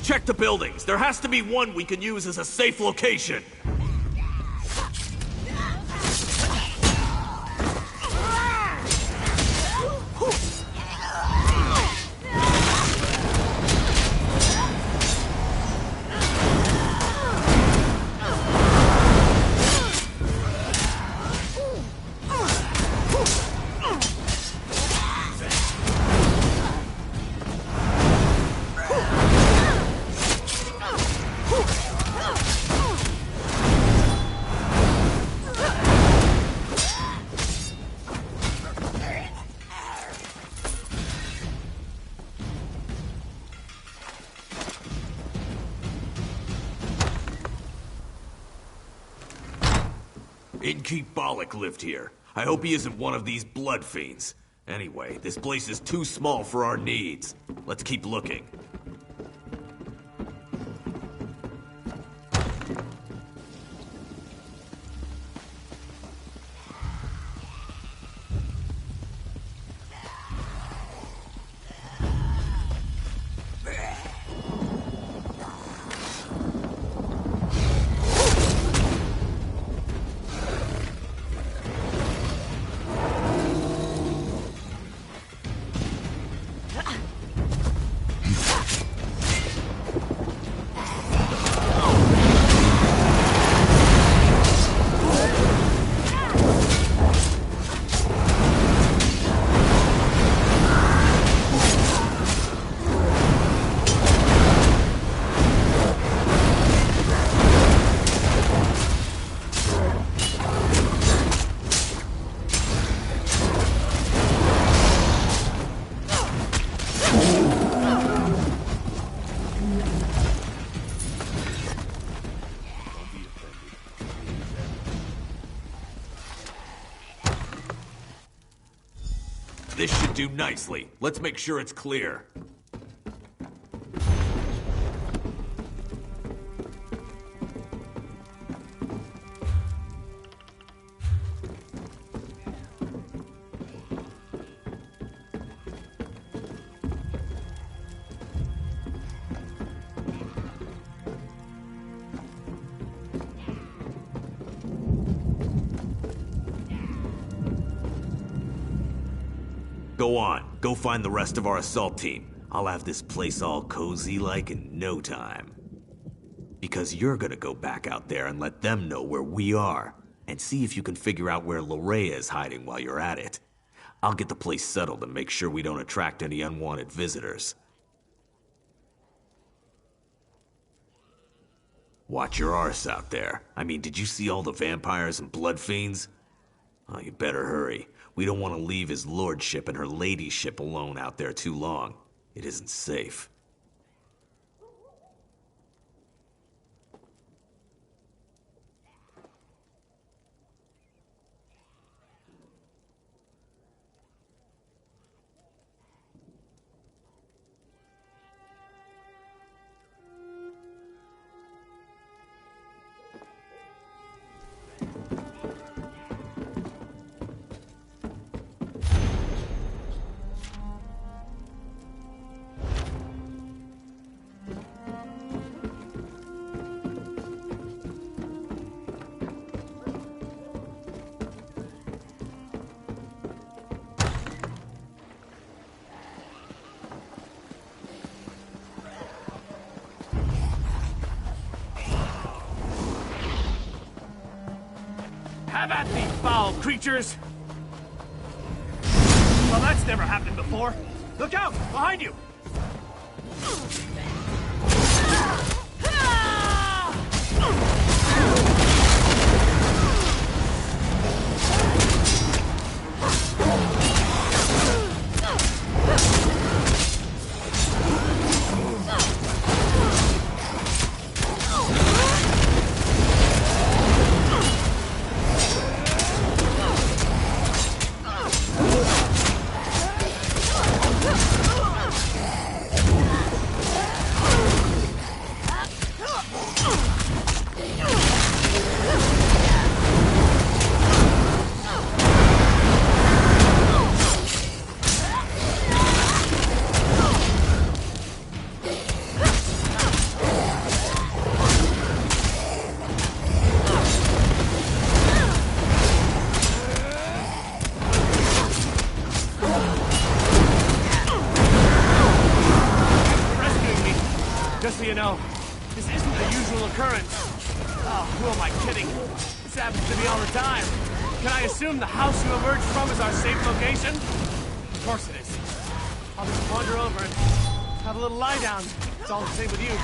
Check the buildings. There has to be one we can use as a safe location. Innkeep Bollock lived here. I hope he isn't one of these blood fiends. Anyway, this place is too small for our needs. Let's keep looking. This should do nicely. Let's make sure it's clear. Go on. Go find the rest of our assault team. I'll have this place all cozy like in no time. Because you're gonna go back out there and let them know where we are. And see if you can figure out where Lorrea is hiding while you're at it. I'll get the place settled and make sure we don't attract any unwanted visitors. Watch your arse out there. I mean, did you see all the vampires and blood fiends? Oh, you better hurry. We don't want to leave his lordship and her ladyship alone out there too long. It isn't safe. Have at thee, foul creatures! Well, that's never happened before. Look out! Behind you! Just so you know, this isn't a usual occurrence. Oh, who am I kidding? This happens to me all the time. Can I assume the house you emerged from is our safe location? Of course it is. I'll just wander over and have a little lie down. It's all the same with you.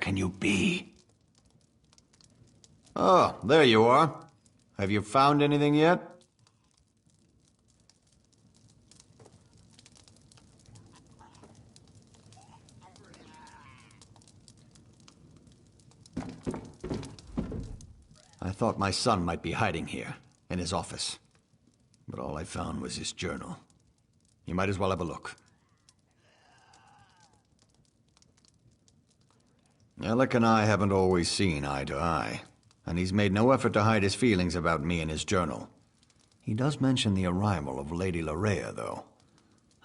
can you be? Oh, there you are. Have you found anything yet? I thought my son might be hiding here, in his office. But all I found was his journal. You might as well have a look. Alec and I haven't always seen eye to eye, and he's made no effort to hide his feelings about me in his journal. He does mention the arrival of Lady Larea, though.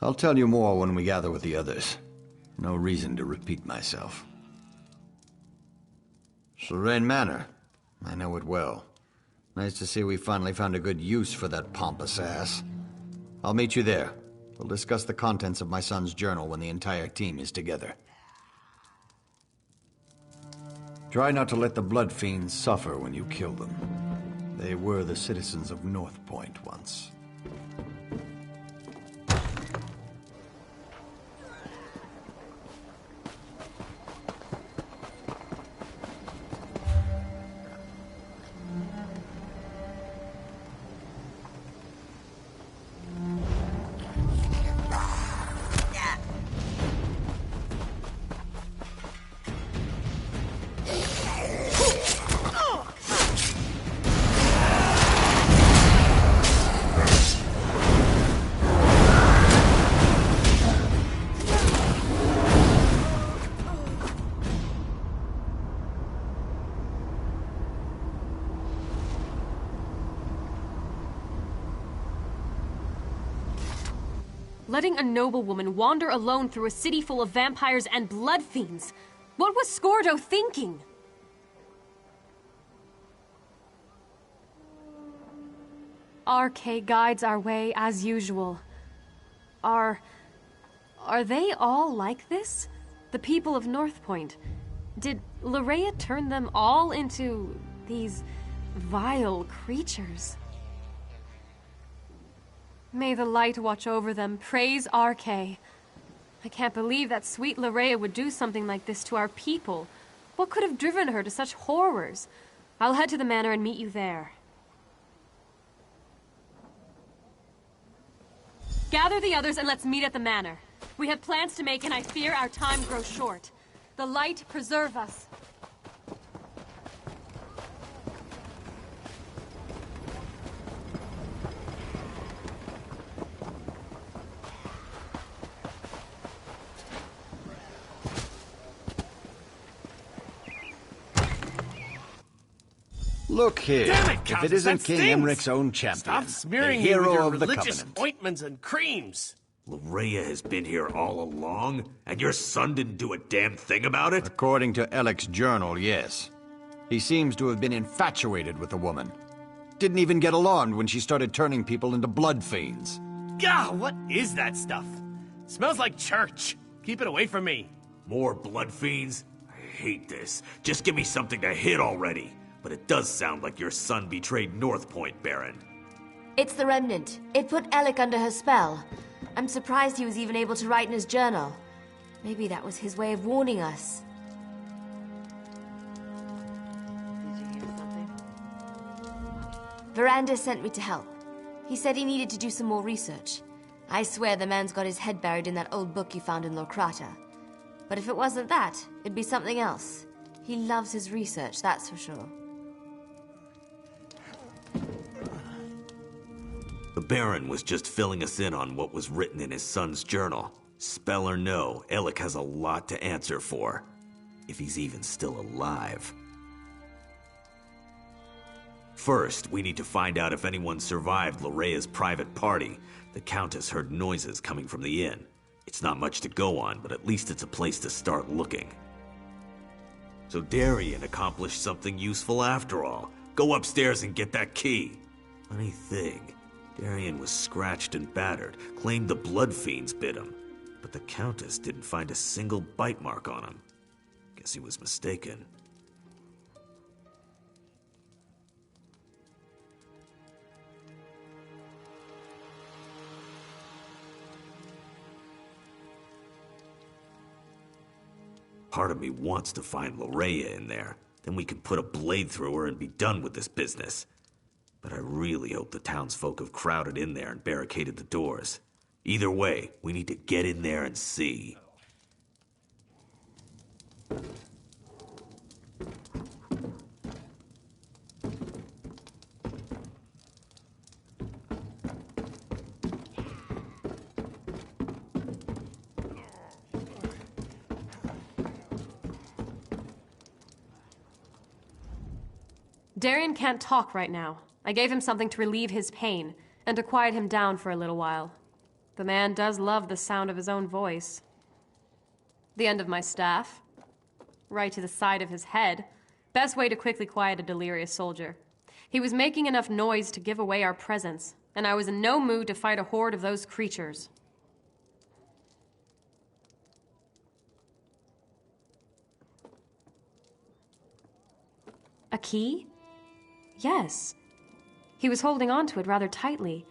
I'll tell you more when we gather with the others. No reason to repeat myself. Serene Manor. I know it well. Nice to see we finally found a good use for that pompous ass. I'll meet you there. We'll discuss the contents of my son's journal when the entire team is together. Try not to let the Blood Fiends suffer when you kill them. They were the citizens of North Point once. Letting a noblewoman wander alone through a city full of vampires and blood fiends. What was Scordo thinking? RK guides our way as usual. Are they all like this? The people of North Point? Did Larea turn them all into these vile creatures? May the light watch over them. Praise RK. I can't believe that sweet Larea would do something like this to our people. What could have driven her to such horrors? I'll head to the manor and meet you there. Gather the others and let's meet at the manor. We have plans to make and I fear our time grows short. The light preserve us. Look here. Damn it, if Countess, it isn't that King stings. Emmeric's own champion, Stop smearing the me with hero your of the religious Covenant. ointments and creams. Larea has been here all along, and your son didn't do a damn thing about it? According to Alec's journal, yes. He seems to have been infatuated with the woman. Didn't even get alarmed when she started turning people into blood fiends. Gah, what is that stuff? Smells like church. Keep it away from me. More blood fiends? I hate this. Just give me something to hit already. But it does sound like your son betrayed North Point, Baron. It's the Remnant. It put Alec under her spell. I'm surprised he was even able to write in his journal. Maybe that was his way of warning us. Did you hear something? Veranda sent me to help. He said he needed to do some more research. I swear the man's got his head buried in that old book you found in Lorkrata. But if it wasn't that, it'd be something else. He loves his research, that's for sure. The Baron was just filling us in on what was written in his son's journal. Spell or no, Alec has a lot to answer for. If he's even still alive. First, we need to find out if anyone survived Larea's private party. The Countess heard noises coming from the inn. It's not much to go on, but at least it's a place to start looking. So Darien accomplished something useful after all. Go upstairs and get that key. Funny thing, Darien was scratched and battered, claimed the blood fiends bit him. But the Countess didn't find a single bite mark on him. Guess he was mistaken. Part of me wants to find Loraya in there. Then we can put a blade through her and be done with this business. But I really hope the townsfolk have crowded in there and barricaded the doors. Either way, we need to get in there and see. Darian can't talk right now. I gave him something to relieve his pain, and to quiet him down for a little while. The man does love the sound of his own voice. The end of my staff. Right to the side of his head. Best way to quickly quiet a delirious soldier. He was making enough noise to give away our presence, and I was in no mood to fight a horde of those creatures. A key? Yes. He was holding on to it rather tightly.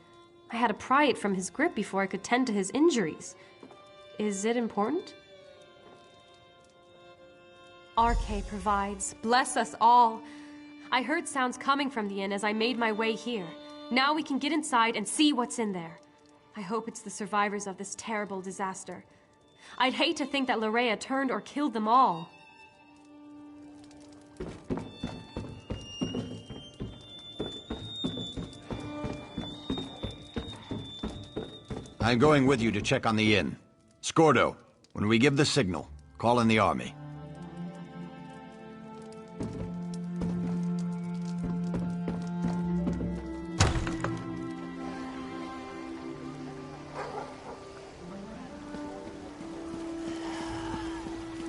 I had to pry it from his grip before I could tend to his injuries. Is it important? RK provides. Bless us all. I heard sounds coming from the inn as I made my way here. Now we can get inside and see what's in there. I hope it's the survivors of this terrible disaster. I'd hate to think that Loraya turned or killed them all. I'm going with you to check on the inn. Scordo, when we give the signal, call in the army.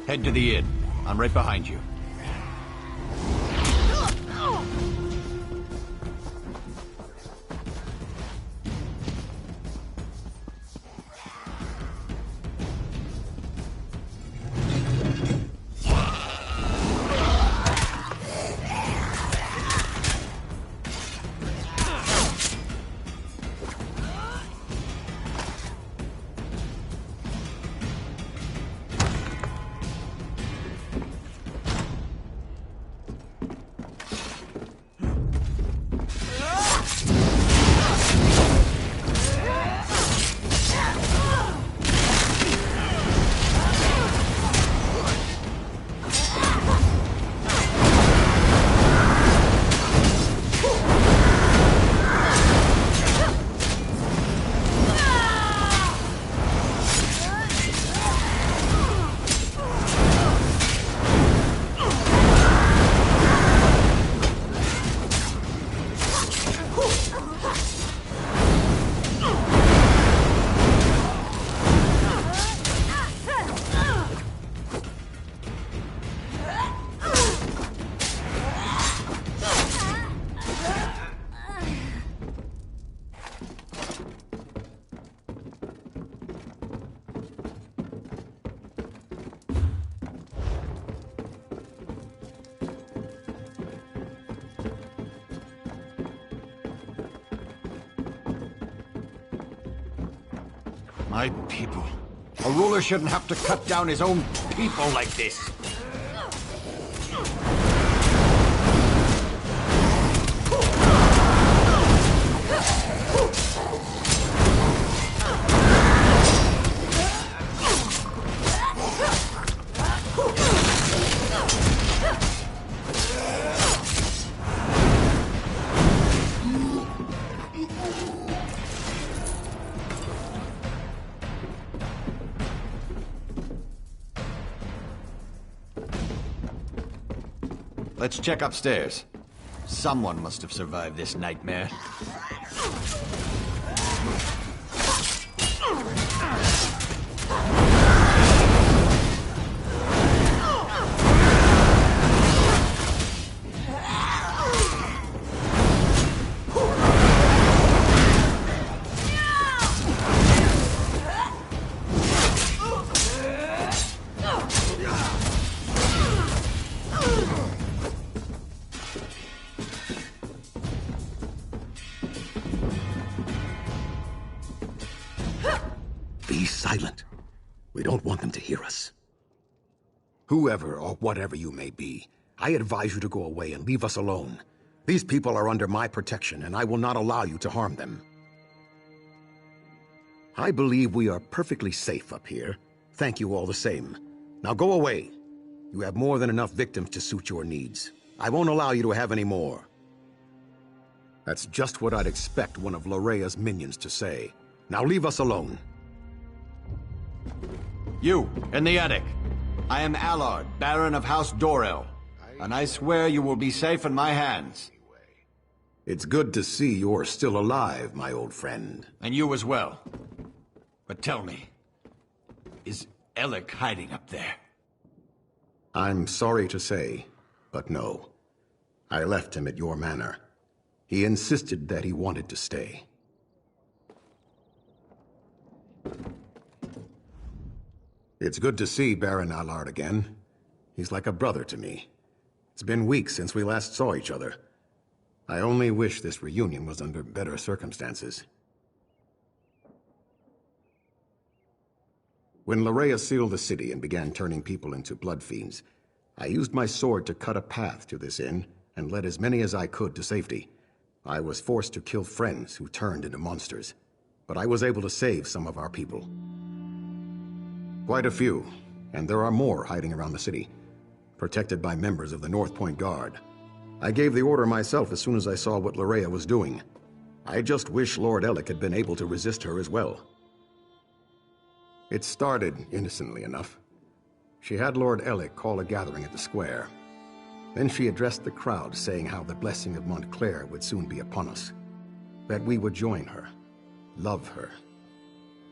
Head to the inn. I'm right behind you. My people. A ruler shouldn't have to cut down his own people like this. Let's check upstairs. Someone must have survived this nightmare. Be silent. We don't want them to hear us. Whoever or whatever you may be, I advise you to go away and leave us alone. These people are under my protection, and I will not allow you to harm them. I believe we are perfectly safe up here. Thank you all the same. Now go away. You have more than enough victims to suit your needs. I won't allow you to have any more. That's just what I'd expect one of Llorea's minions to say. Now leave us alone. You, in the attic. I am Allard, Baron of House Dorel, and I swear you will be safe in my hands. It's good to see you're still alive, my old friend. And you as well. But tell me, is Alec hiding up there? I'm sorry to say, but no. I left him at your manor. He insisted that he wanted to stay. It's good to see Baron Allard again. He's like a brother to me. It's been weeks since we last saw each other. I only wish this reunion was under better circumstances. When Llorea sealed the city and began turning people into blood fiends, I used my sword to cut a path to this inn and led as many as I could to safety. I was forced to kill friends who turned into monsters, but I was able to save some of our people. Quite a few, and there are more hiding around the city, protected by members of the North Point Guard. I gave the order myself as soon as I saw what Llorea was doing. I just wish Lord Alec had been able to resist her as well. It started innocently enough. She had Lord Alec call a gathering at the square. Then she addressed the crowd, saying how the blessing of Montclair would soon be upon us. That we would join her, love her.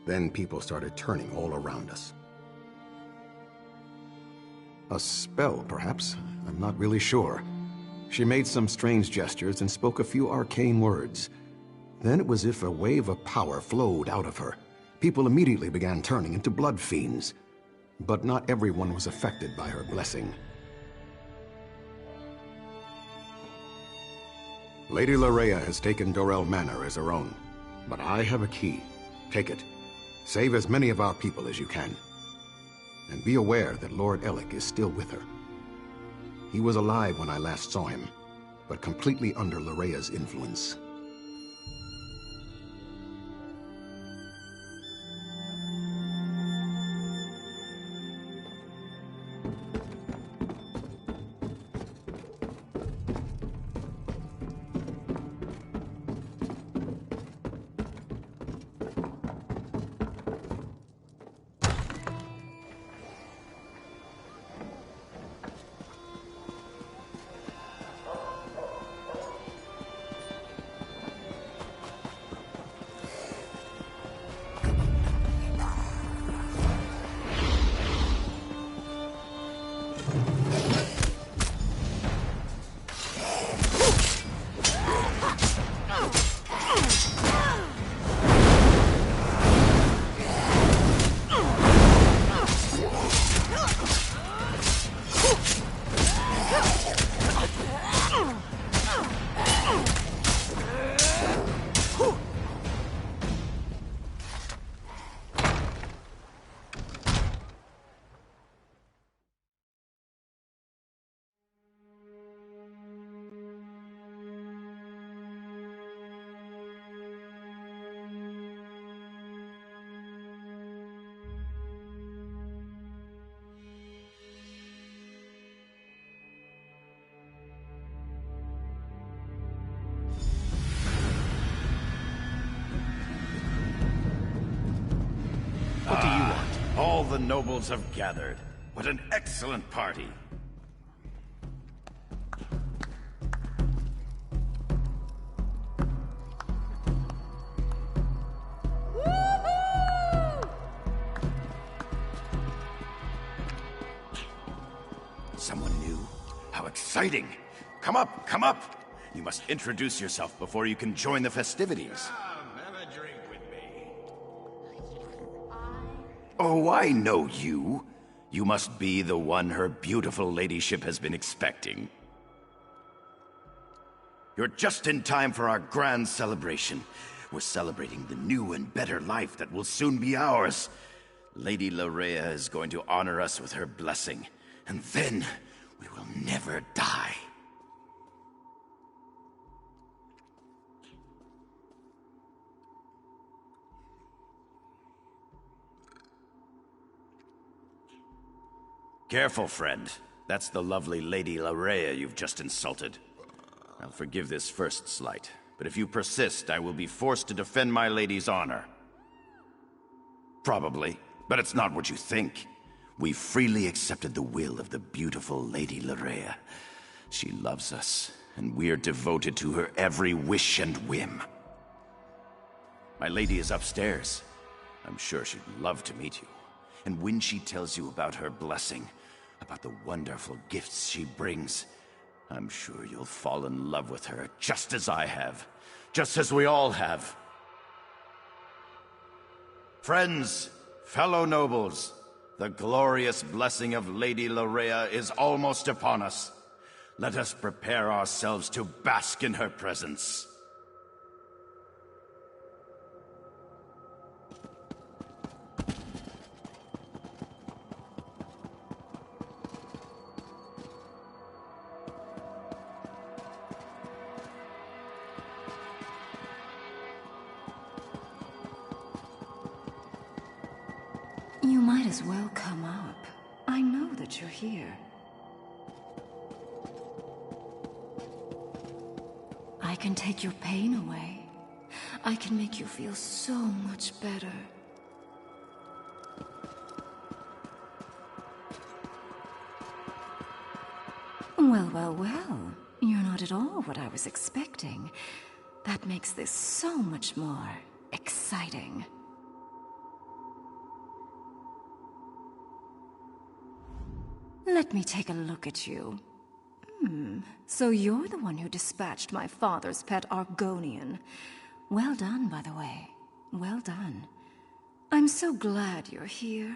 Then people started turning all around us. A spell, perhaps? I'm not really sure. She made some strange gestures and spoke a few arcane words. Then it was as if a wave of power flowed out of her. People immediately began turning into blood fiends. But not everyone was affected by her blessing. Lady Llorea has taken Dorel Manor as her own, but I have a key. Take it. Save as many of our people as you can. And be aware that Lord Alec is still with her. He was alive when I last saw him, but completely under Llorea's influence. What do you want? All the nobles have gathered. What an excellent party. Someone new? How exciting! Come up, come up! You must introduce yourself before you can join the festivities. Oh, I know you. You must be the one her beautiful ladyship has been expecting. You're just in time for our grand celebration. We're celebrating the new and better life that will soon be ours. Lady Llorea is going to honor us with her blessing. and then we will never die. Careful, friend. That's the lovely Lady Lareya you've just insulted. I'll forgive this first slight, but if you persist, I will be forced to defend my lady's honor. Probably, but it's not what you think. We freely accepted the will of the beautiful Lady Lareya. She loves us, and we're devoted to her every wish and whim. My lady is upstairs. I'm sure she'd love to meet you. And when she tells you about her blessing, about the wonderful gifts she brings, I'm sure you'll fall in love with her just as I have. Just as we all have. Friends, fellow nobles, the glorious blessing of Lady Lareya is almost upon us. Let us prepare ourselves to bask in her presence. You might as well come up. I know that you're here. I can take your pain away. I can make you feel so much better. Well, well, well. You're not at all what I was expecting. That makes this so much more exciting. Let me take a look at you. So you're the one who dispatched my father's pet Argonian. Well done, by the way. Well done. I'm so glad you're here.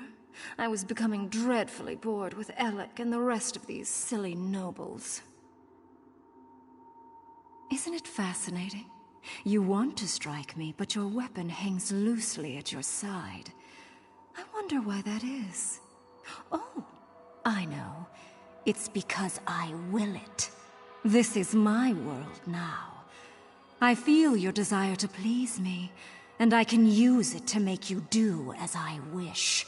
I was becoming dreadfully bored with Alec and the rest of these silly nobles. Isn't it fascinating? You want to strike me, but your weapon hangs loosely at your side. I wonder why that is. Oh, I know. It's because I will it. This is my world now. I feel your desire to please me, and I can use it to make you do as I wish.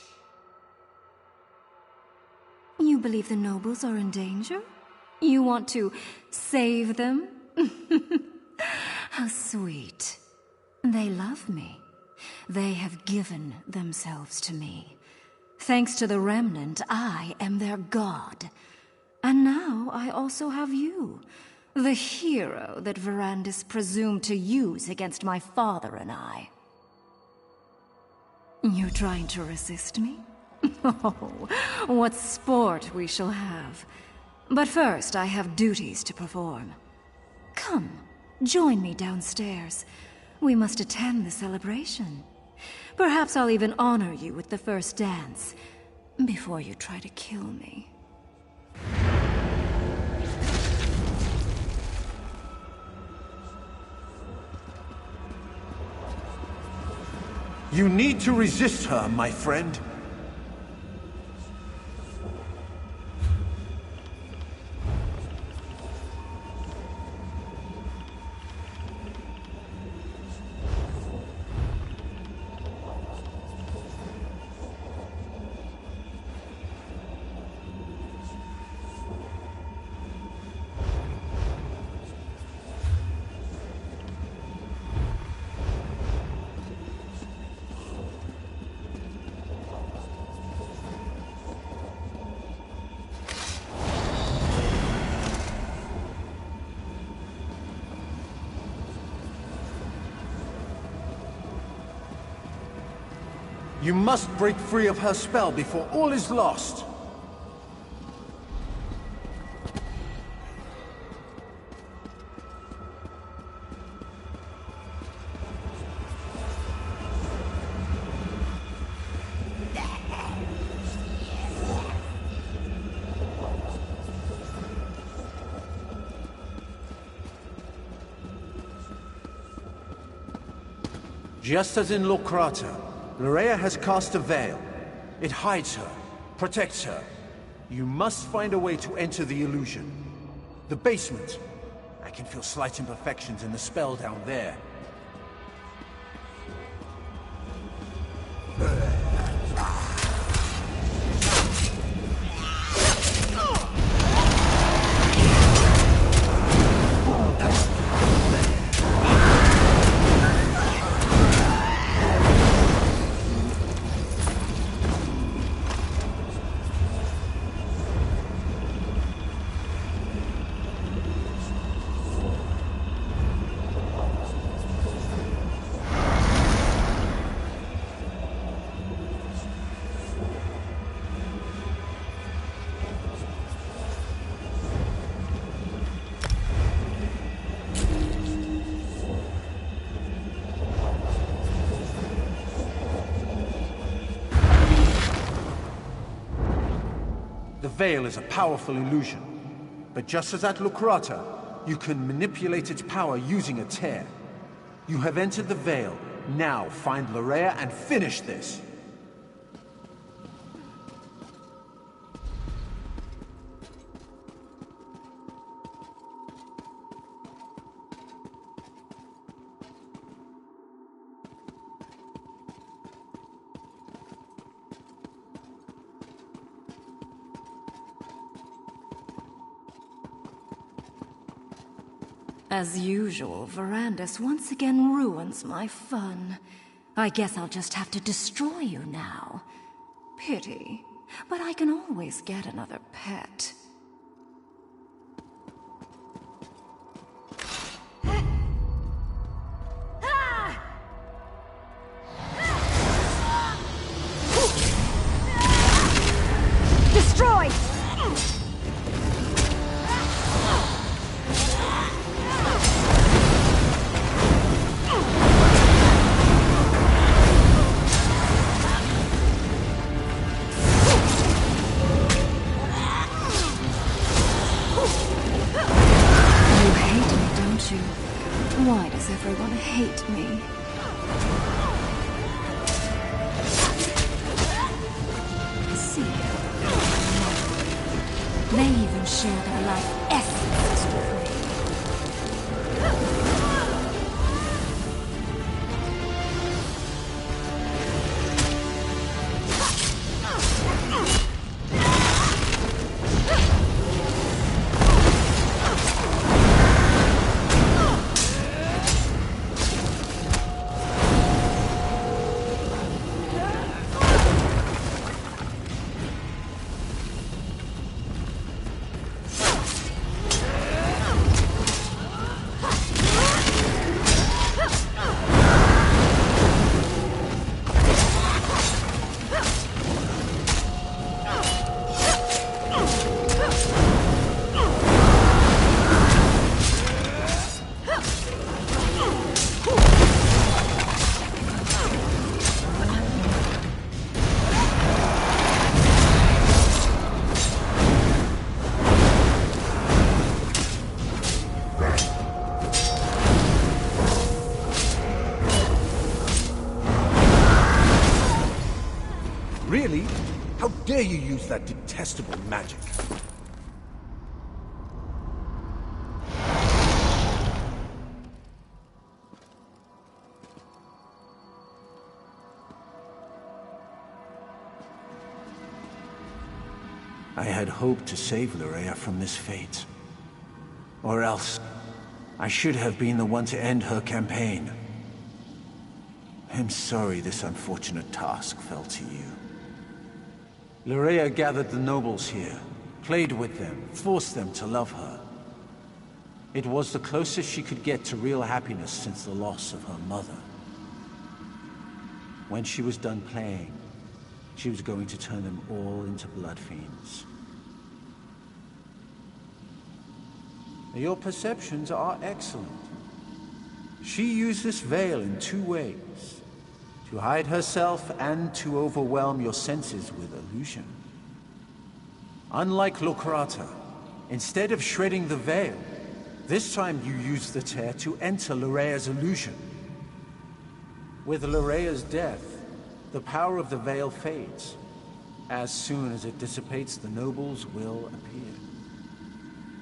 You believe the nobles are in danger? You want to save them? How sweet. They love me. They have given themselves to me. Thanks to the Remnant, I am their god. And now I also have you, the hero that Verandis presumed to use against my father and I. You're trying to resist me? Oh, what sport we shall have. But first, I have duties to perform. Come, join me downstairs. We must attend the celebration. Perhaps I'll even honor you with the first dance, before you try to kill me. You need to resist her, my friend. You must break free of her spell before all is lost. Just as in Locrata, Lareya has cast a veil. It hides her, protects her. You must find a way to enter the illusion. The basement. I can feel slight imperfections in the spell down there. The veil is a powerful illusion, but just as at Lukrata, you can manipulate its power using a tear. You have entered the veil. Now find Lleraya and finish this! As usual, Verandis once again ruins my fun. I guess I'll just have to destroy you now. Pity, but I can always get another pet. Destroy! Why does everyone hate me? See, they even share their life essence with me. Really? How dare you use that detestable magic? I had hoped to save Lleraya from this fate. Or else, I should have been the one to end her campaign. I'm sorry this unfortunate task fell to you. Lleraya gathered the nobles here, played with them, forced them to love her. It was the closest she could get to real happiness since the loss of her mother. When she was done playing, she was going to turn them all into blood fiends. Your perceptions are excellent. She used this veil in two ways. To hide herself and to overwhelm your senses with illusion. Unlike Lukrata, instead of shredding the veil, this time you used the tear to enter Lleraya's illusion. With Lleraya's death, the power of the veil fades. As soon as it dissipates, the nobles will appear.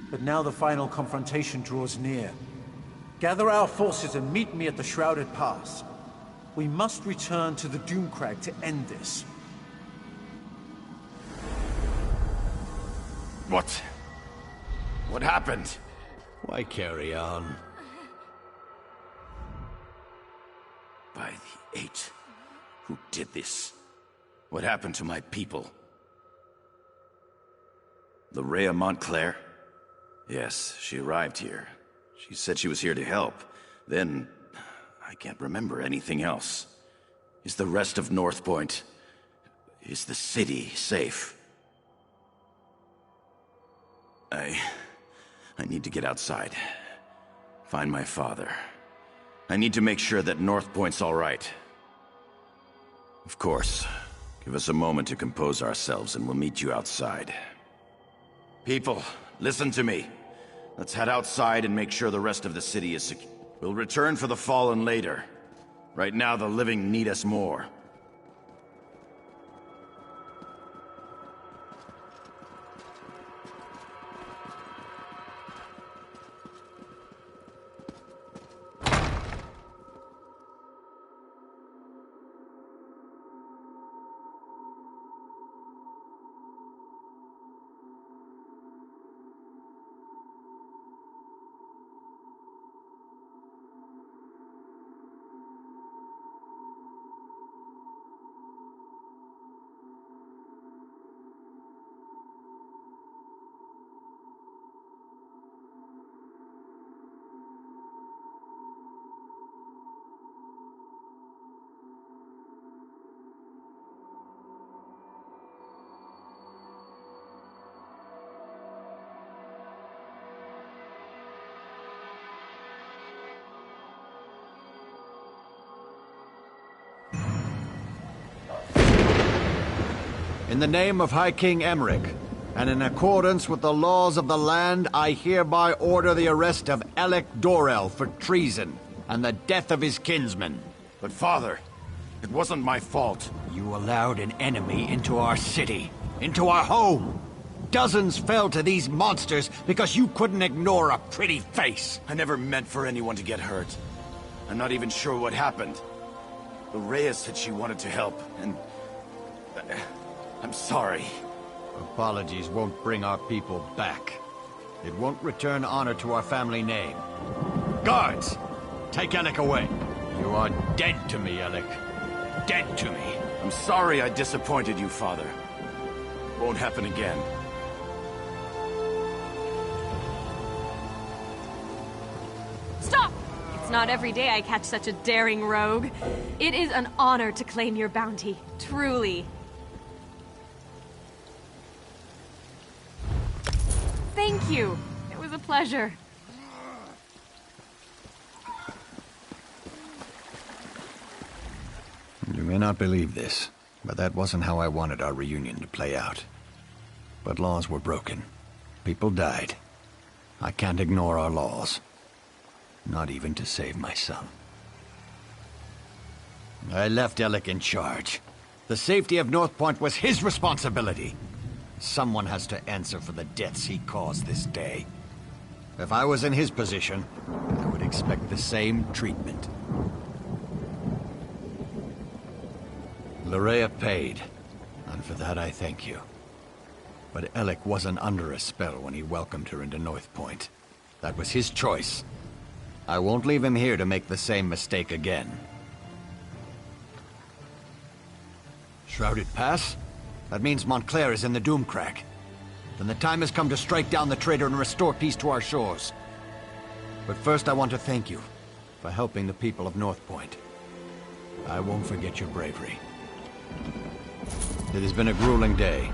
But now the final confrontation draws near. Gather our forces and meet me at the Shrouded Pass. We must return to the Doomcrag to end this. What? What happened? Why carry on? By the Eight. Who did this? What happened to my people? Lleraya Montclair? Yes, she arrived here. She said she was here to help. Then, I can't remember anything else. Is the rest of North Point... is the city safe? I need to get outside. Find my father. I need to make sure that North Point's all right. Of course. Give us a moment to compose ourselves and we'll meet you outside. People, listen to me. Let's head outside and make sure the rest of the city is secure. We'll return for the fallen later. Right now, the living need us more. In the name of High King Emeric, and in accordance with the laws of the land, I hereby order the arrest of Alec Dorell for treason and the death of his kinsman. But father, it wasn't my fault. You allowed an enemy into our city, into our home. Dozens fell to these monsters because you couldn't ignore a pretty face. I never meant for anyone to get hurt. I'm not even sure what happened. Lleraya said she wanted to help, and... I'm sorry. Apologies won't bring our people back. It won't return honor to our family name. Guards! Take Alec away. You are dead to me, Alec. Dead to me. I'm sorry I disappointed you, father. Won't happen again. Stop! It's not every day I catch such a daring rogue. It is an honor to claim your bounty, truly. Thank you. It was a pleasure. You may not believe this, but that wasn't how I wanted our reunion to play out. But laws were broken. People died. I can't ignore our laws. Not even to save my son. I left Alec in charge. The safety of North Point was his responsibility. Someone has to answer for the deaths he caused this day. If I was in his position, I would expect the same treatment. Lleraya paid, and for that I thank you. But Alec wasn't under a spell when he welcomed her into North Point. That was his choice. I won't leave him here to make the same mistake again. Shrouded Pass? That means Montclair is in the Doomcrag. Then the time has come to strike down the traitor and restore peace to our shores. But first I want to thank you for helping the people of North Point. I won't forget your bravery. It has been a grueling day.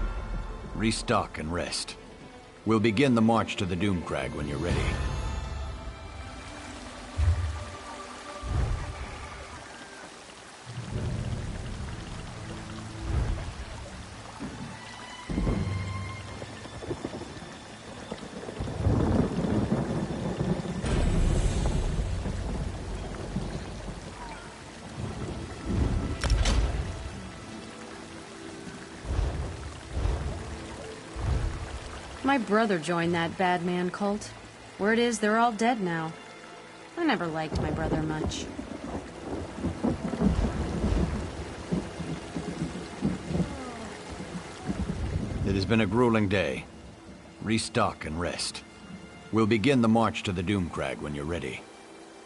Restock and rest. We'll begin the march to the Doomcrag when you're ready. My brother joined that bad man cult. Word is they're all dead now. I never liked my brother much. It has been a grueling day. Restock and rest. We'll begin the march to the Doomcrag when you're ready.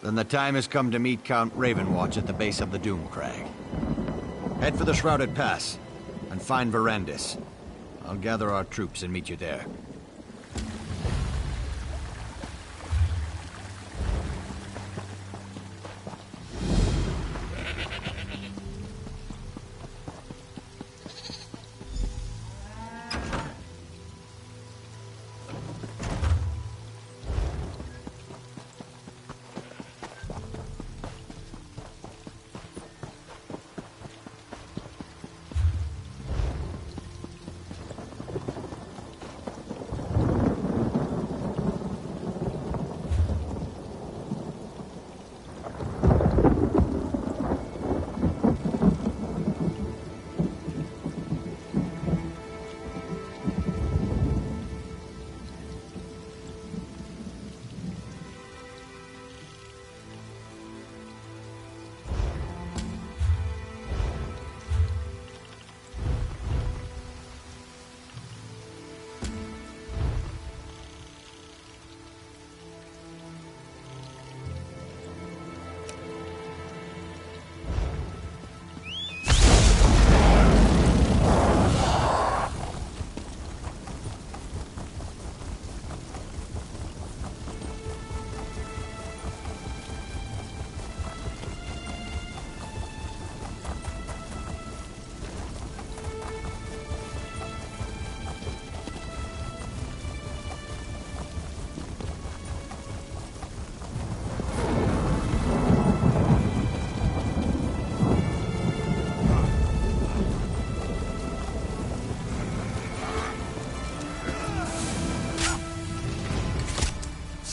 Then the time has come to meet Count Ravenwatch at the base of the Doomcrag. Head for the Shrouded Pass and find Verandis. I'll gather our troops and meet you there.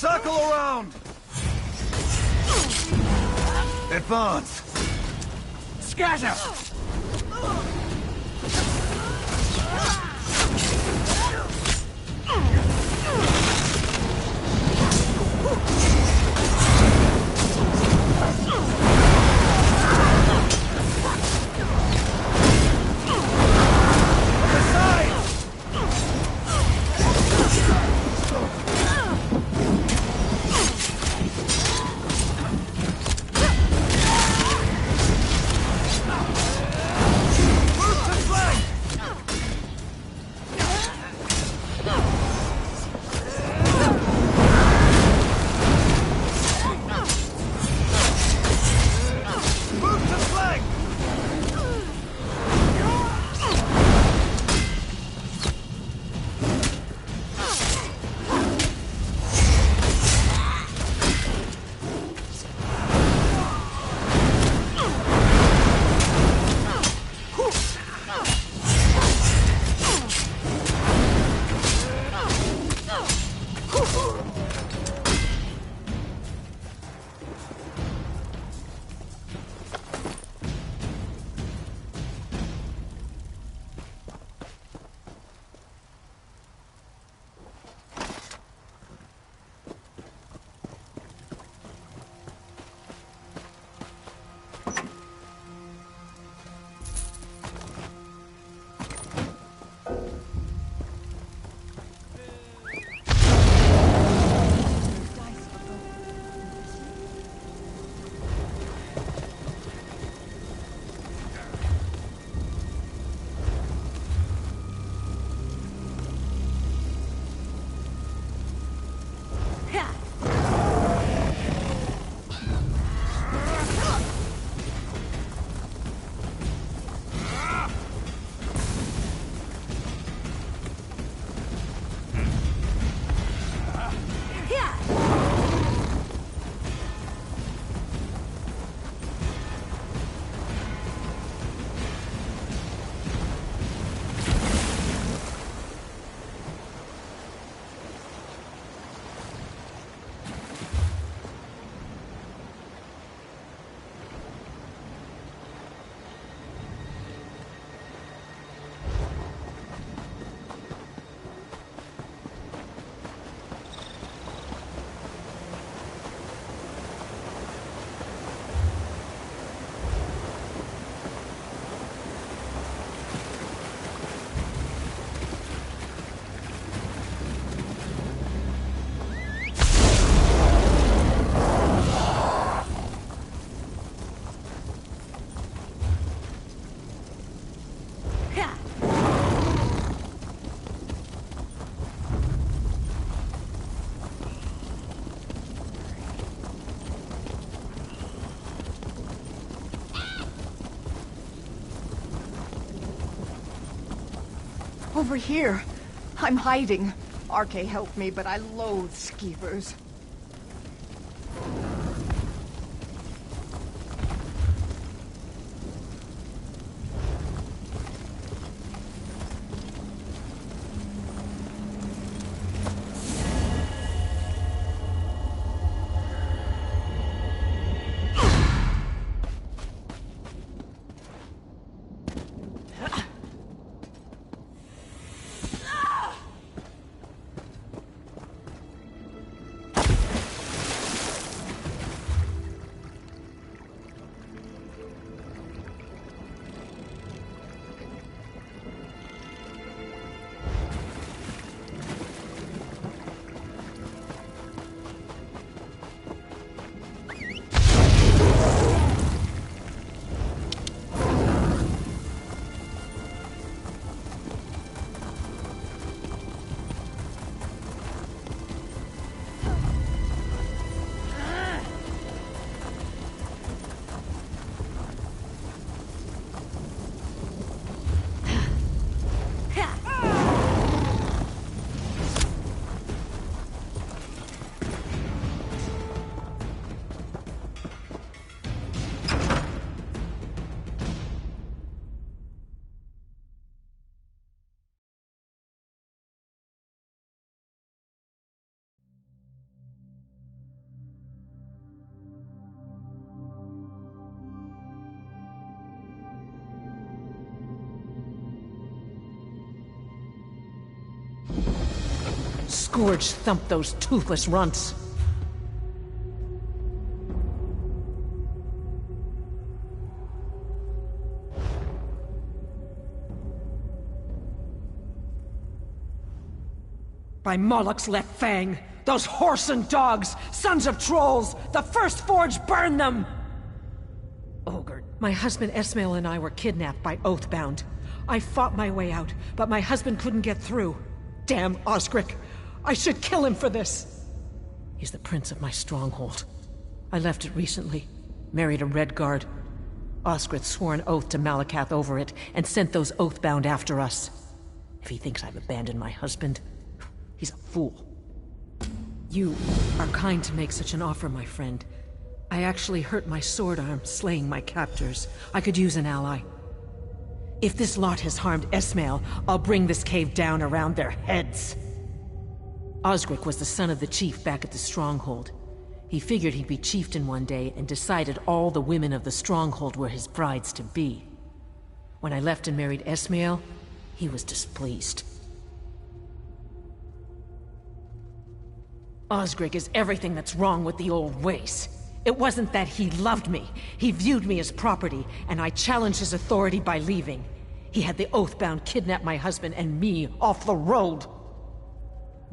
Circle around! Advance! Scatter! over here. I'm hiding. Arke helped me, but I loathe skeevers. Scourge thumped those toothless runts. By Moloch's left fang! Those whoreson dogs! Sons of trolls! The first forge burned them! Ogre, my husband Esmail and I were kidnapped by Oathbound. I fought my way out, but my husband couldn't get through. Damn Osric! I should kill him for this! He's the prince of my stronghold. I left it recently, married a Red Guard. Osric swore an oath to Malacath over it, and sent those Oathbound after us. If he thinks I've abandoned my husband, he's a fool. You are kind to make such an offer, my friend. I actually hurt my sword arm slaying my captors. I could use an ally. If this lot has harmed Esmail, I'll bring this cave down around their heads. Osric was the son of the chief back at the Stronghold. He figured he'd be chieftain one day and decided all the women of the Stronghold were his brides-to-be. When I left and married Esmail, he was displeased. Osric is everything that's wrong with the old ways. It wasn't that he loved me. He viewed me as property, and I challenged his authority by leaving. He had the Oathbound kidnap my husband and me off the road.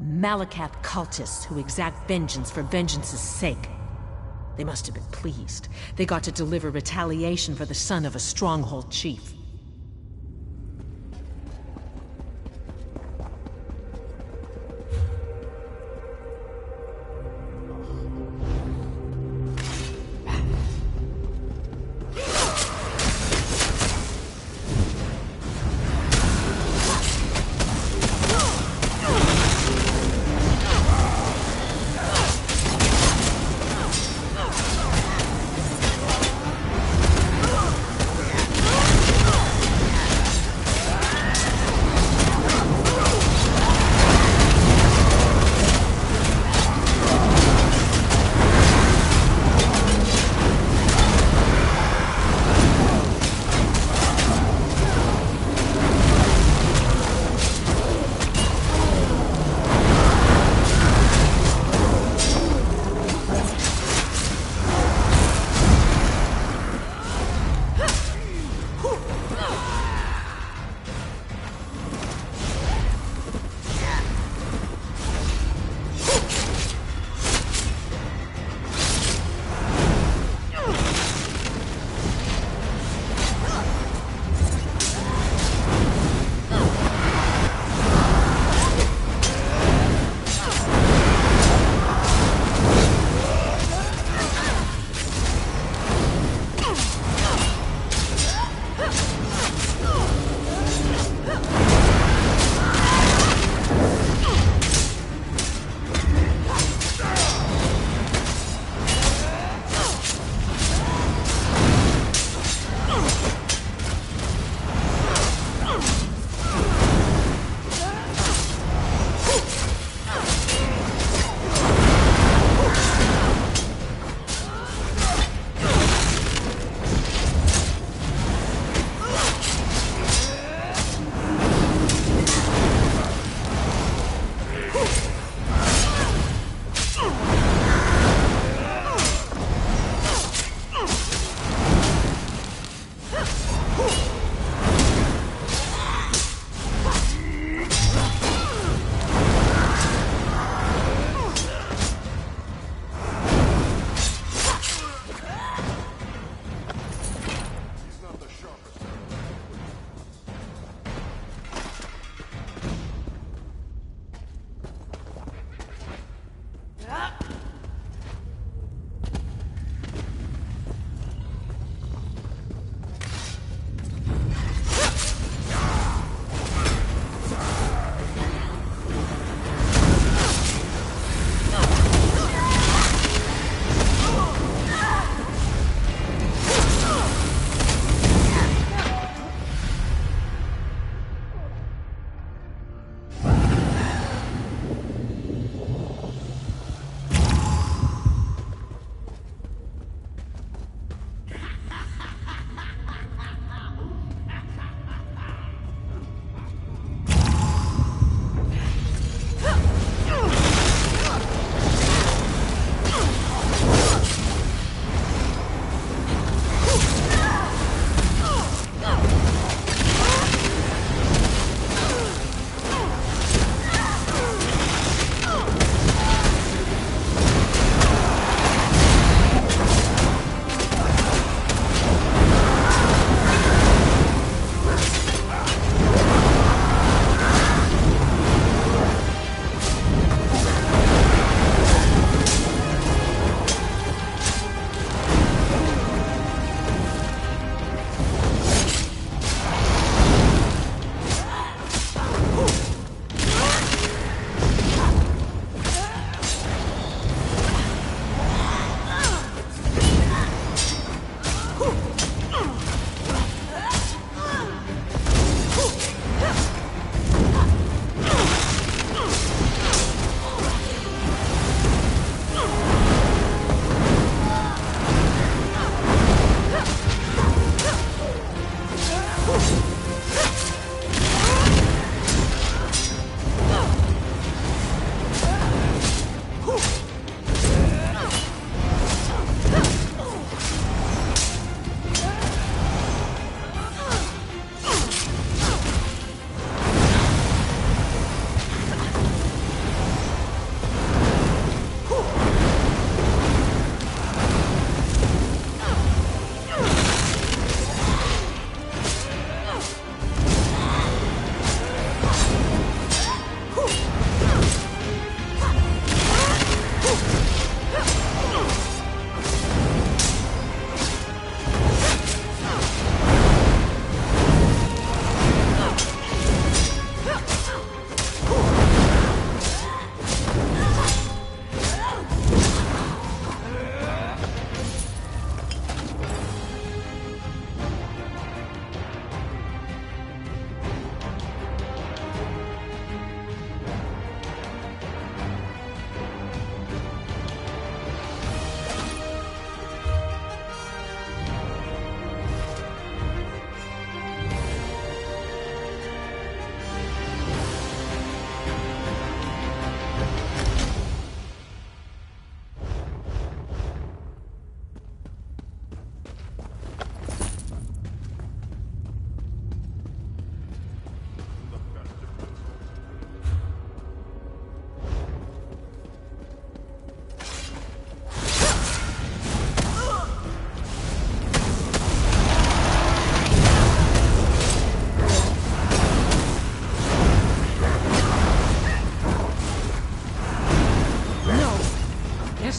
Malacath cultists who exact vengeance for vengeance's sake. They must have been pleased. They got to deliver retaliation for the son of a Stronghold chief.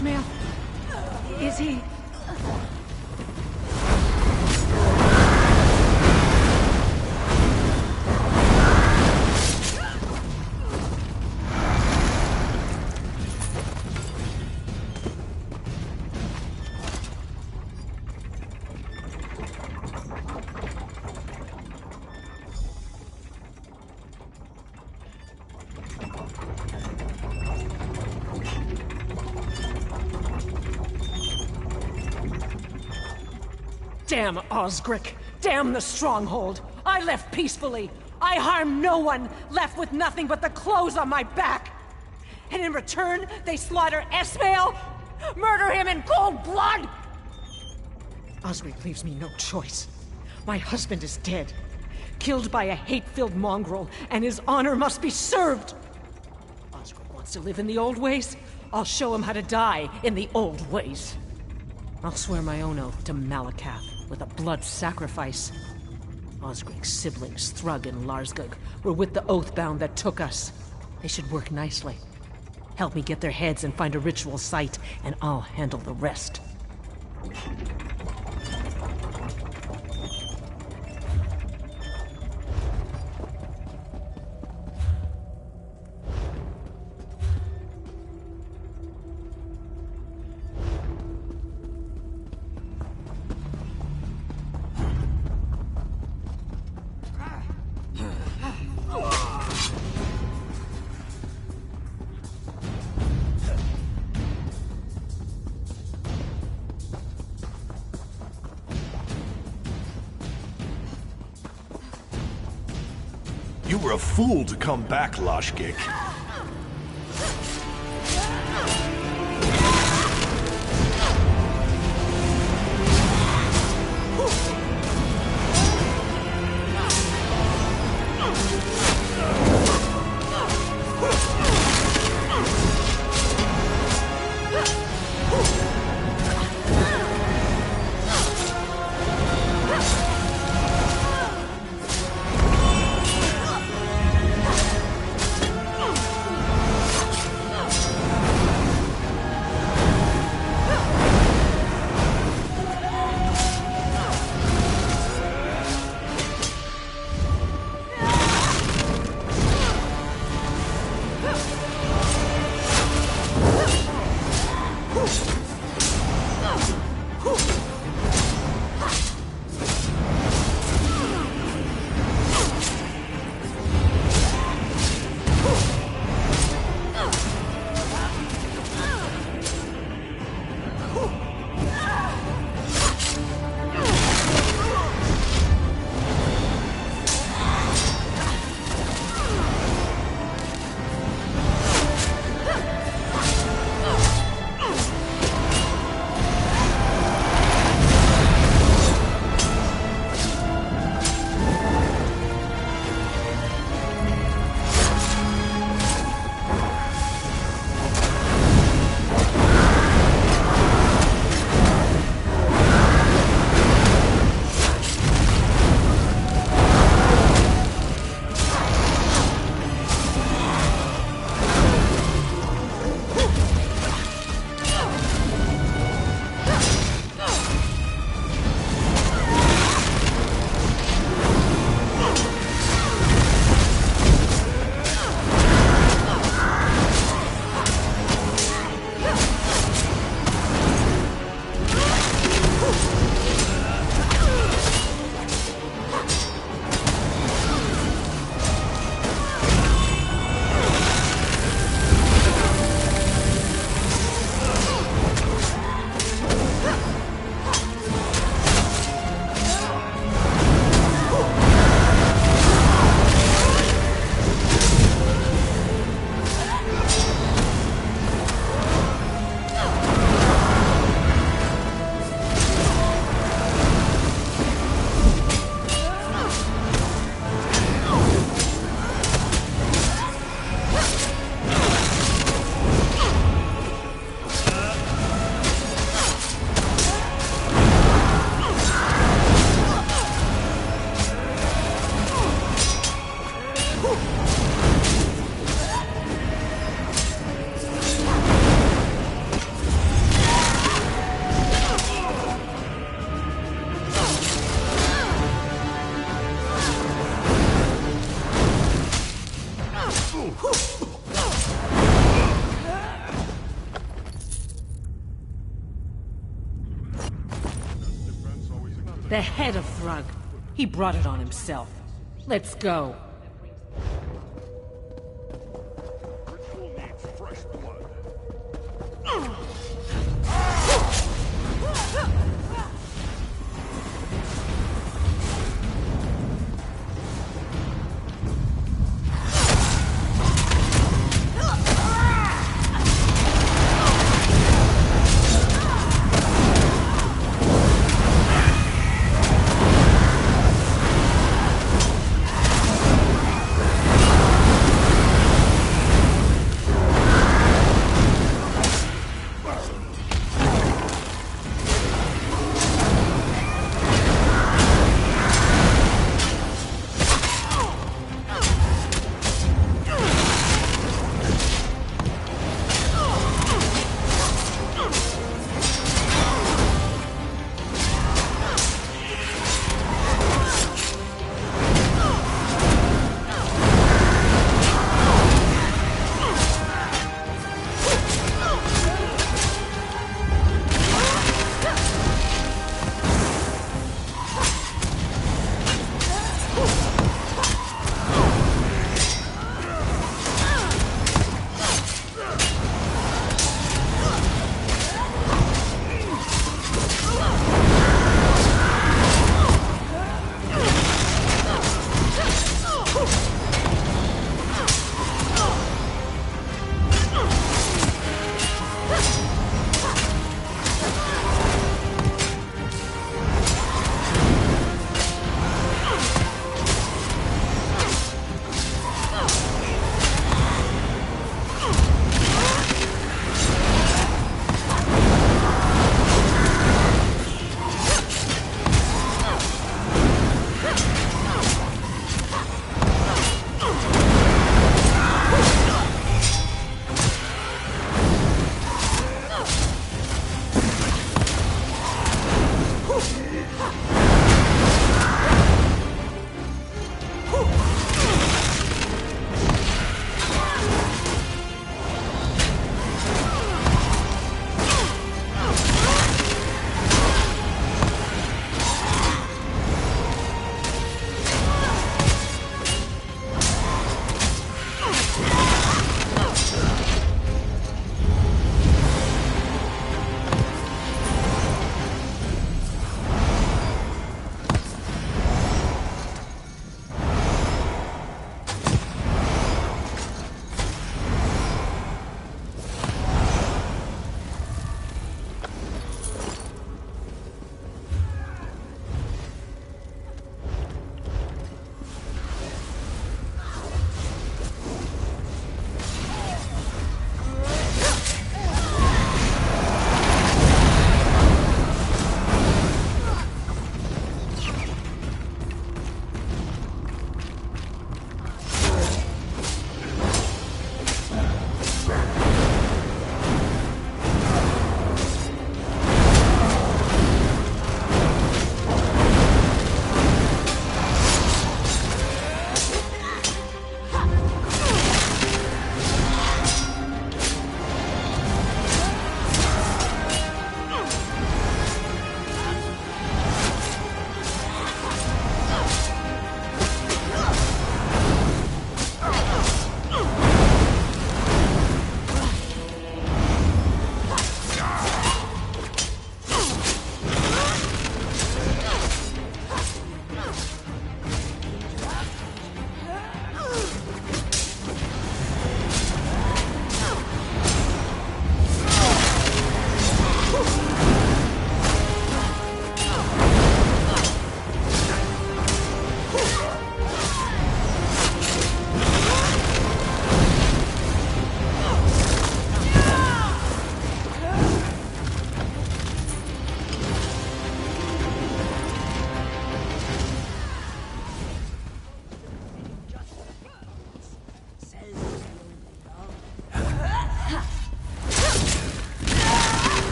Esmail? Is he... Damn Osric! Damn the stronghold! I left peacefully! I harmed no one, left with nothing but the clothes on my back! And in return, they slaughter Esmail? Murder him in cold blood? Osric leaves me no choice. My husband is dead, killed by a hate-filled mongrel, and his honor must be served! Osric wants to live in the old ways? I'll show him how to die in the old ways. I'll swear my own oath to Malakath with a blood sacrifice. Osric's siblings, Thrug and Larsgug, were with the Oathbound that took us. They should work nicely. Help me get their heads and find a ritual site, and I'll handle the rest. You were a fool to come back, Lashgik. The head of Thrug. He brought it on himself. Let's go.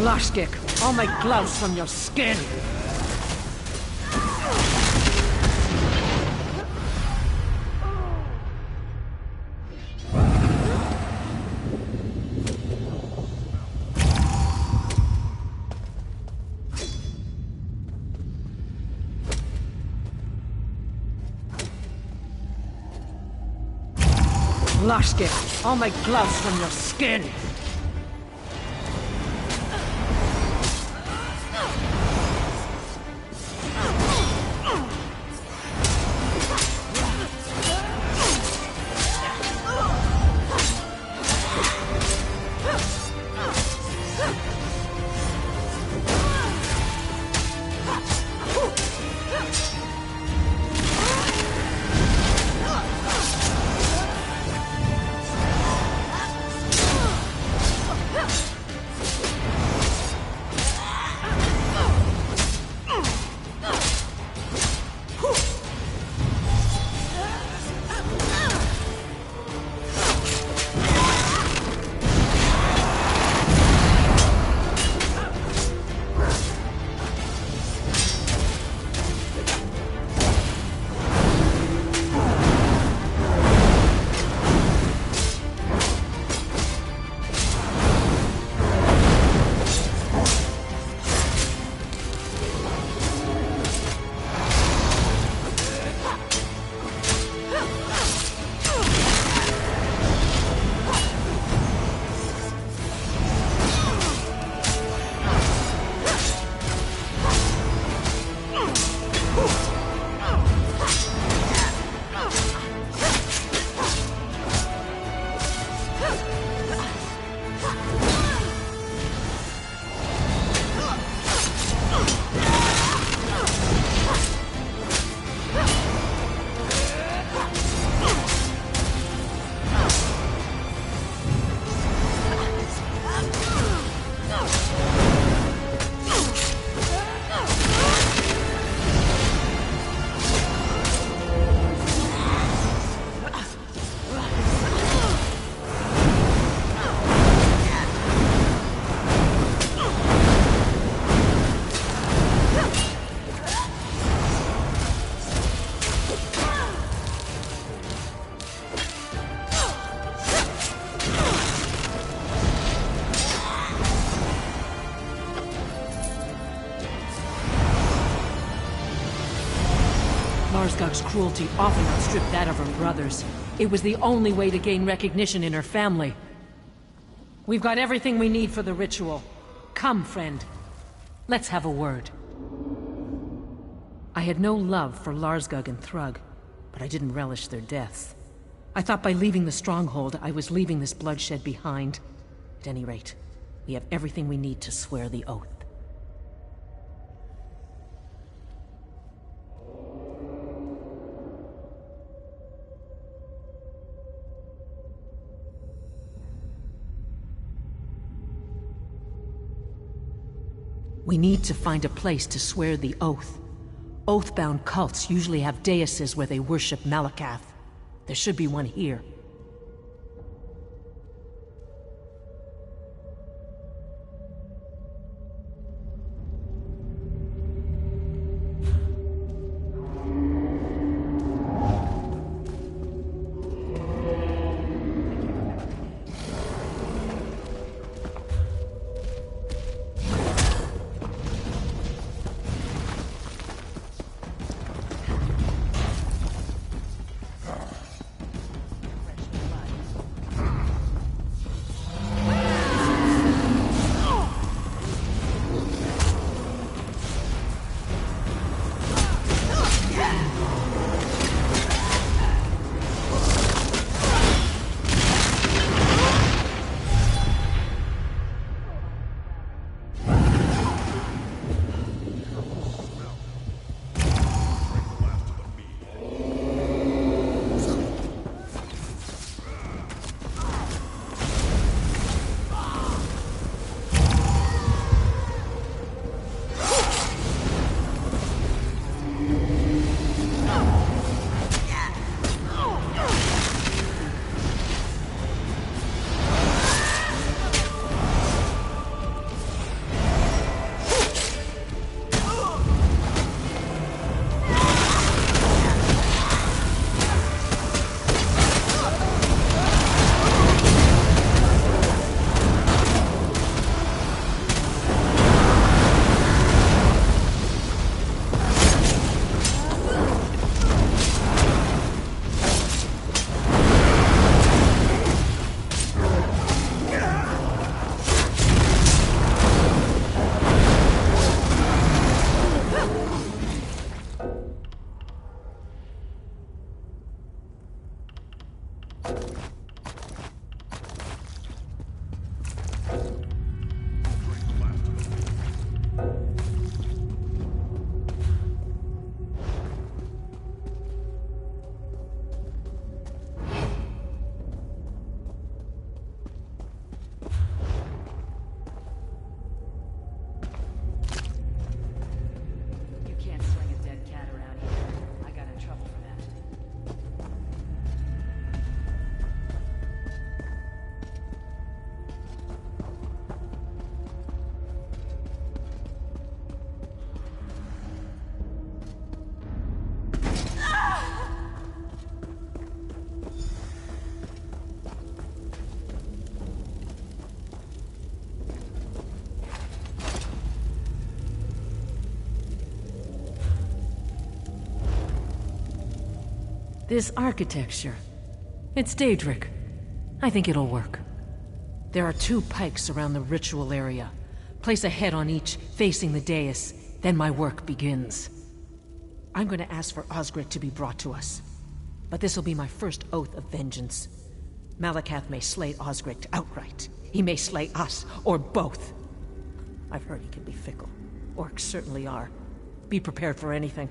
Lashgik, I'll make gloves from your skin! Lashgik, I'll make gloves from your skin! Larsgog's cruelty often outstripped that of her brothers. It was the only way to gain recognition in her family. We've got everything we need for the ritual. Come, friend. Let's have a word. I had no love for Larsgog and Thrug, but I didn't relish their deaths. I thought by leaving the stronghold, I was leaving this bloodshed behind. At any rate, we have everything we need to swear the oath. We need to find a place to swear the oath. Oath-bound cults usually have daises where they worship Malakath. There should be one here. This architecture. It's Daedric. I think it'll work. There are 2 pikes around the ritual area. Place a head on each, facing the dais. Then my work begins. I'm going to ask for Osgric to be brought to us. But this will be my first oath of vengeance. Malakath may slay Osgric outright. He may slay us, or both. I've heard he can be fickle. Orcs certainly are. Be prepared for anything.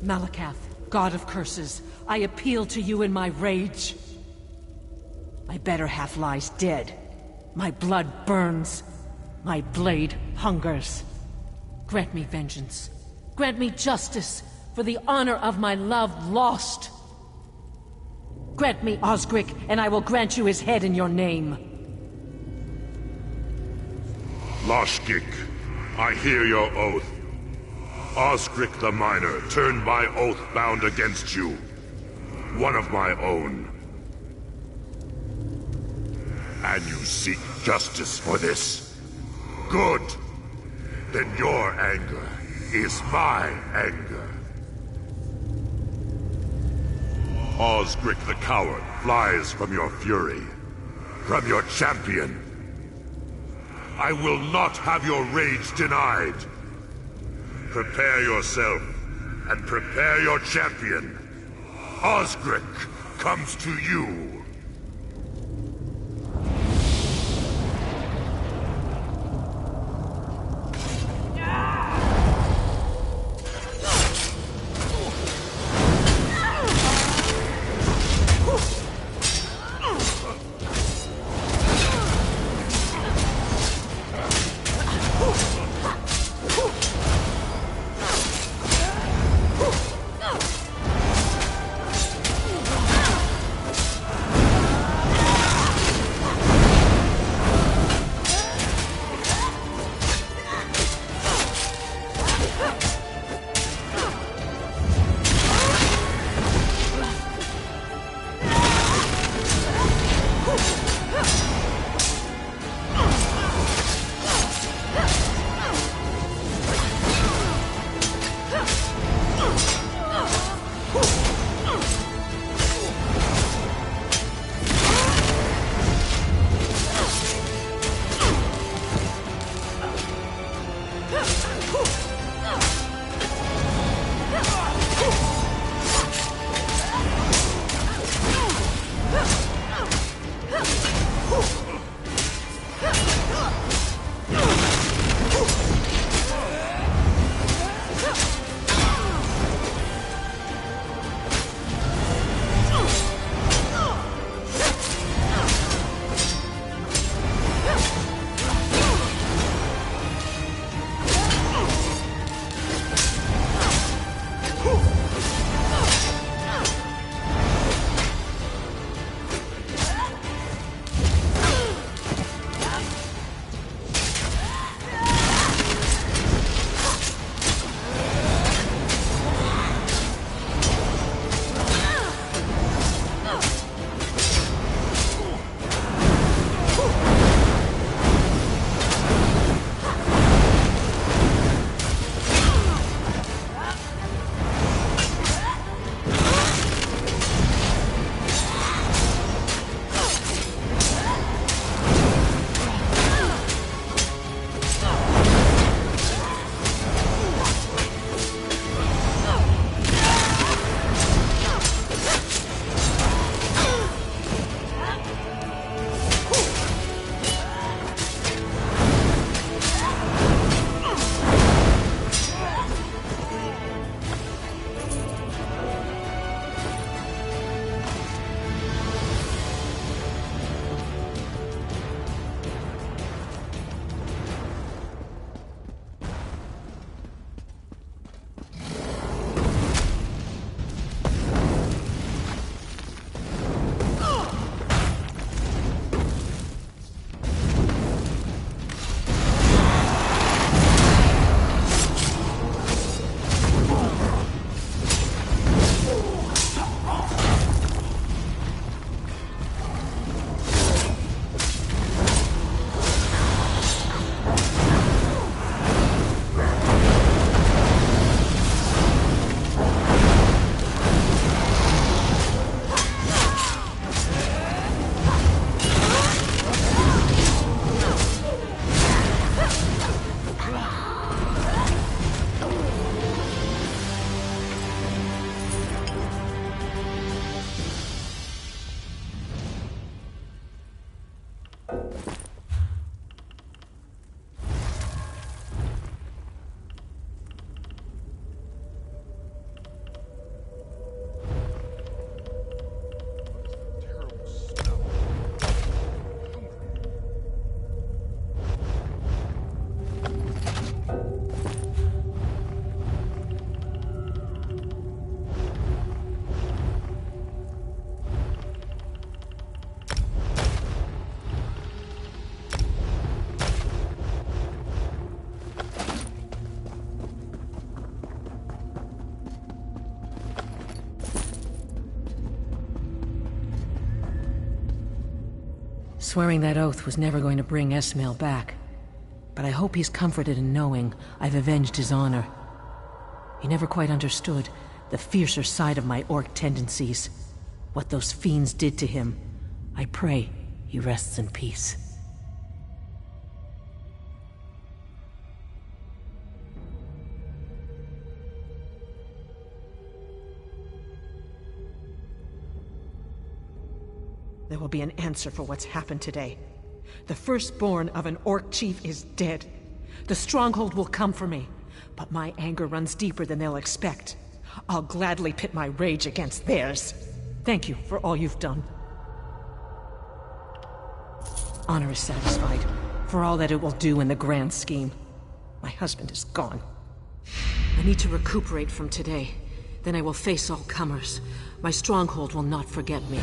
Malakath, God of curses, I appeal to you in my rage. My better half lies dead. My blood burns. My blade hungers. Grant me vengeance. Grant me justice for the honor of my love lost. Grant me Osgric, and I will grant you his head in your name. Loshgik, I hear your oath. Osgric the Miner turned by oath bound against you. One of my own. And you seek justice for this? Good. Then your anger is my anger. Osgric the Coward flies from your fury, from your champion. I will not have your rage denied. Prepare yourself, and prepare your champion. Osgric comes to you. Swearing that oath was never going to bring Esmail back. But I hope he's comforted in knowing I've avenged his honor. He never quite understood the fiercer side of my orc tendencies. What those fiends did to him. I pray he rests in peace. There will be an answer for what's happened today. The firstborn of an orc chief is dead. The stronghold will come for me, but my anger runs deeper than they'll expect. I'll gladly pit my rage against theirs. Thank you for all you've done. Honor is satisfied, for all that it will do in the grand scheme. My husband is gone. I need to recuperate from today. Then I will face all comers. My stronghold will not forget me.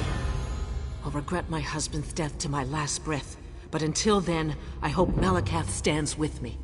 I'll regret my husband's death to my last breath, but until then, I hope Malakath stands with me.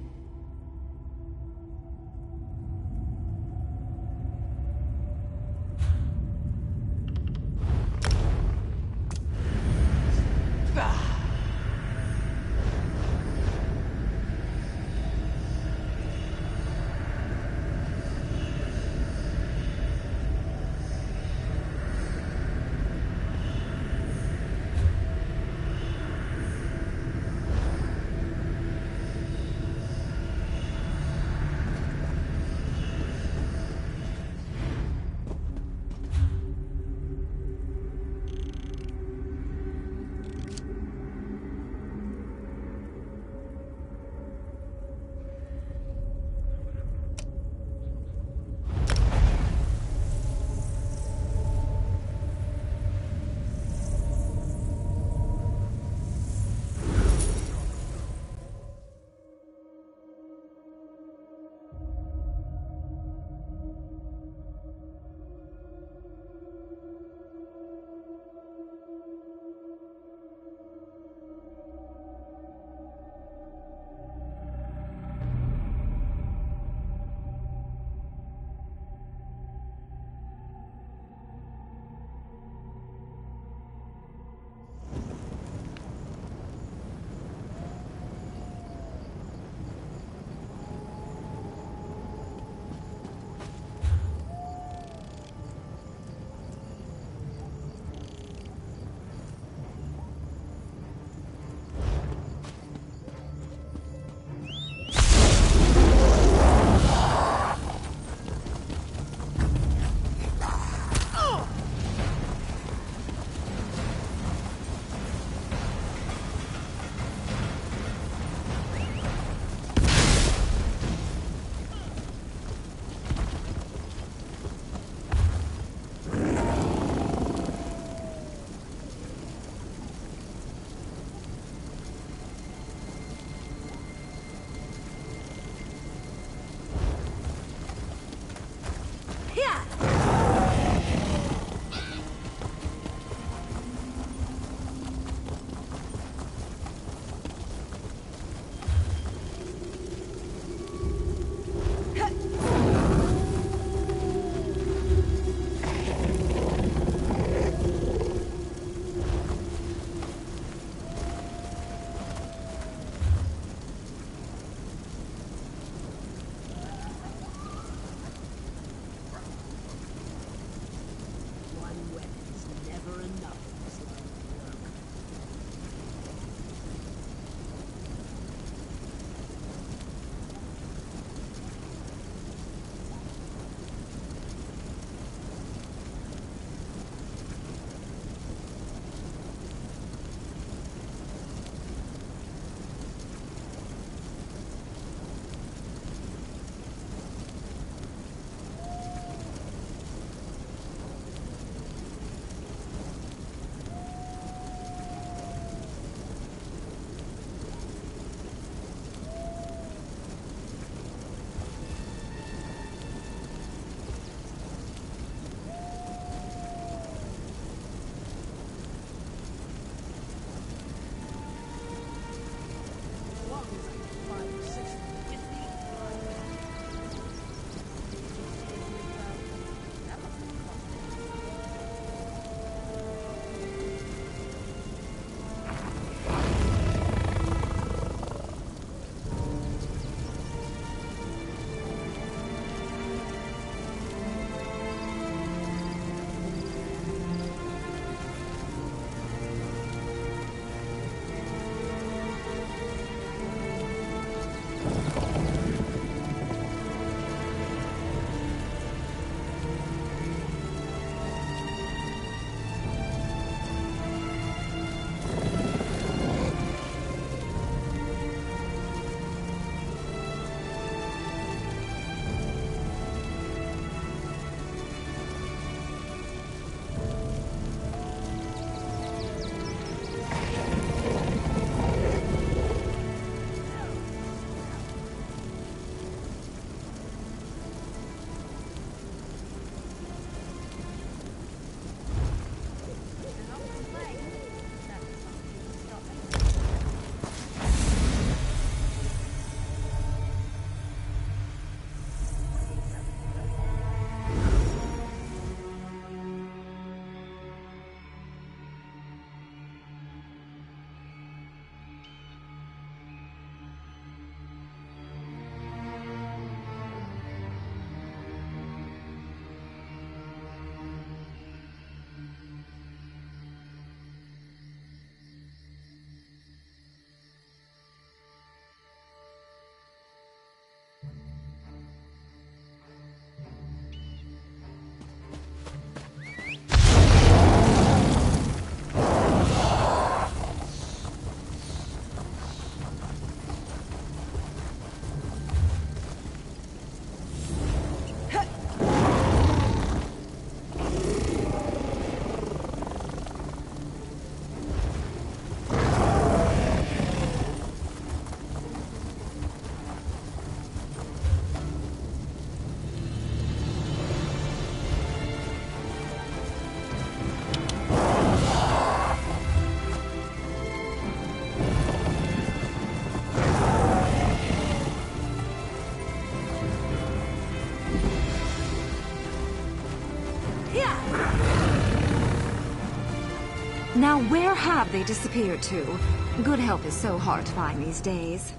Now where have they disappeared to? Good help is so hard to find these days.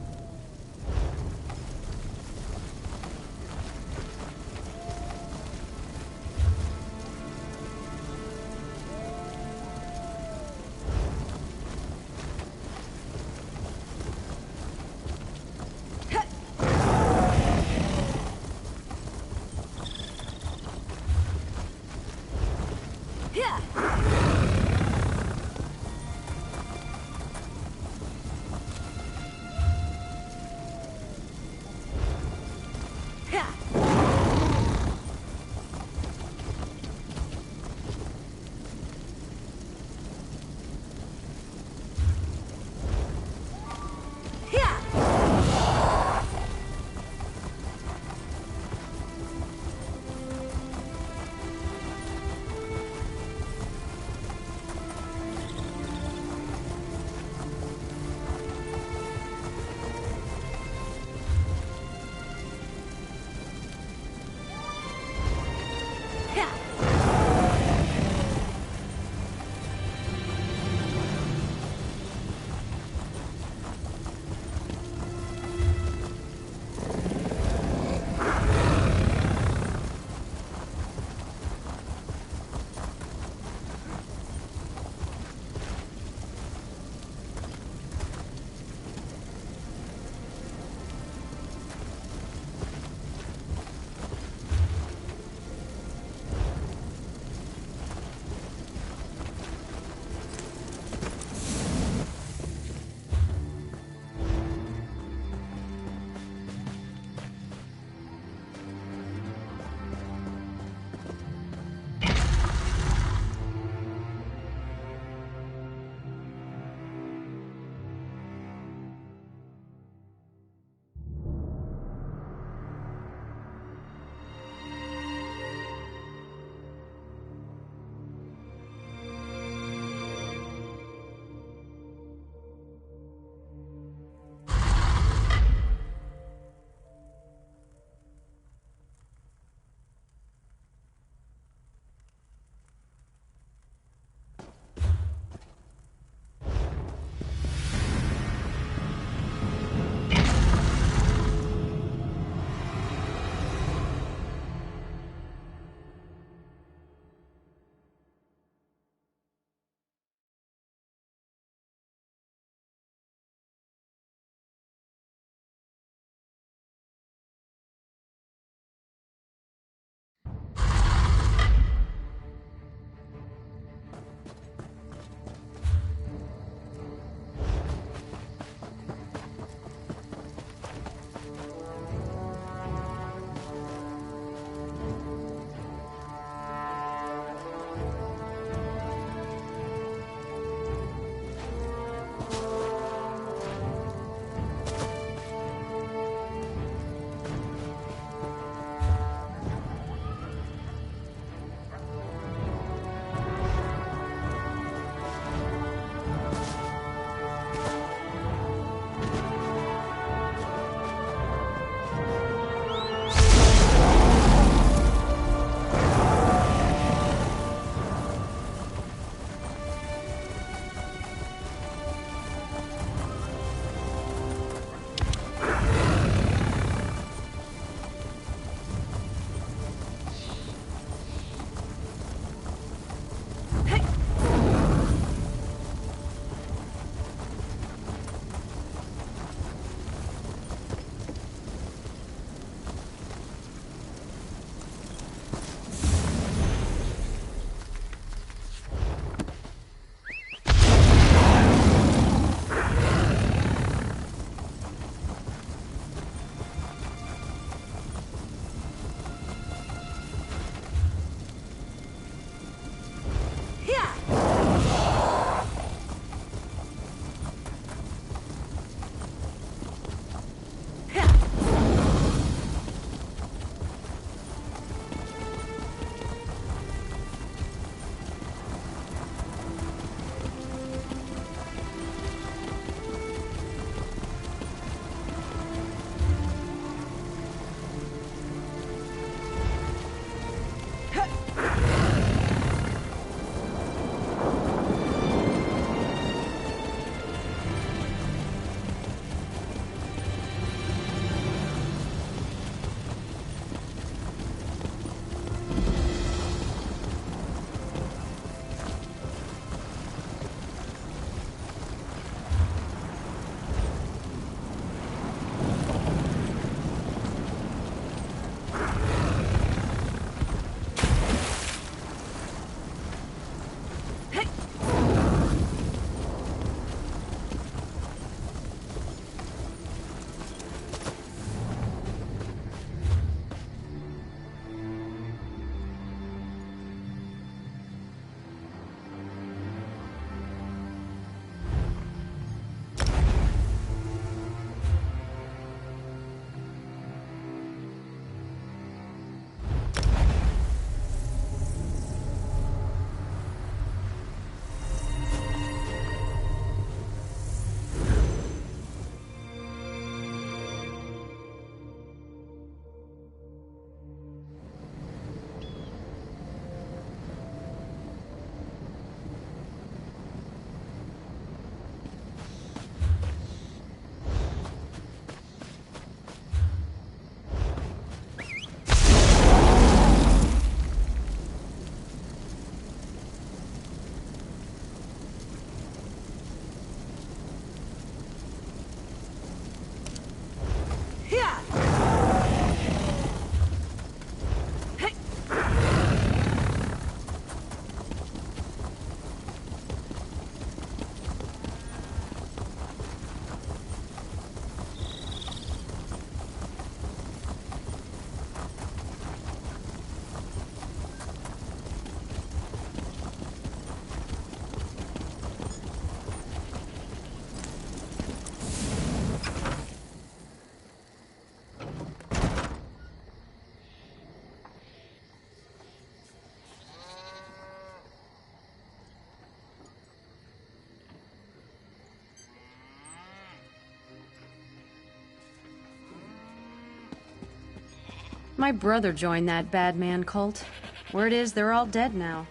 My brother joined that bad man cult. Word is they're all dead now.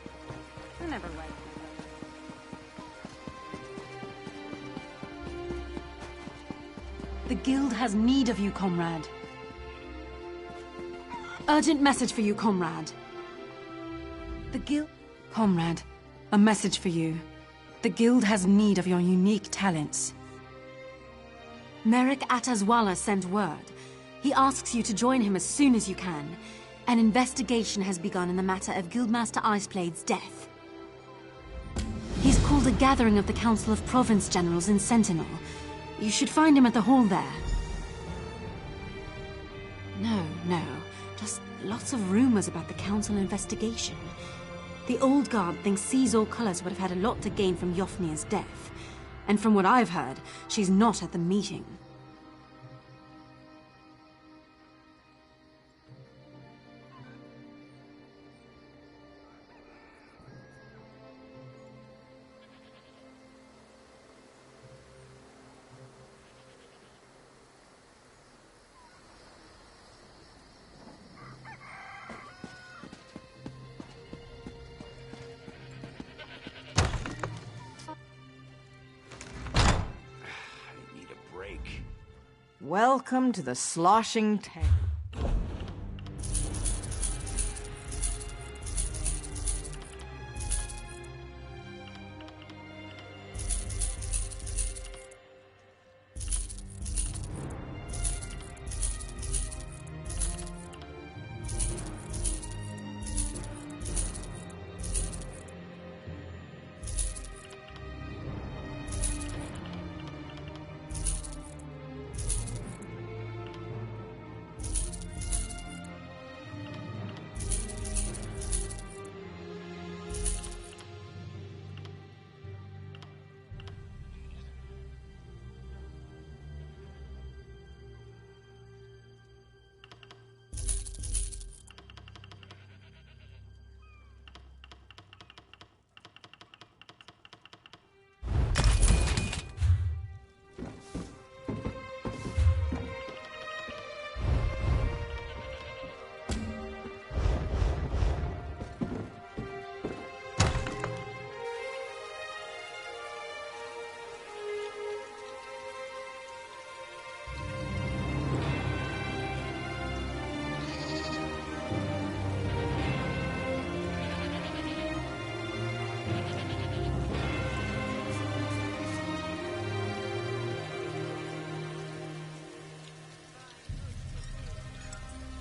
I never liked them. The guild has need of you, comrade. Urgent message for you, comrade. The guild... Comrade, a message for you. The guild has need of your unique talents. Merrick Atazwala sent word. He asks you to join him as soon as you can. An investigation has begun in the matter of Guildmaster Iceblade's death. He's called a gathering of the Council of Province Generals in Sentinel. You should find him at the hall there. No. Just lots of rumors about the Council investigation. The Old Guard thinks Caesar Colors would have had a lot to gain from Yofnir's death. And from what I've heard, she's not at the meeting. Welcome to the sloshing tank.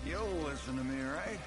You'll listen to me, right?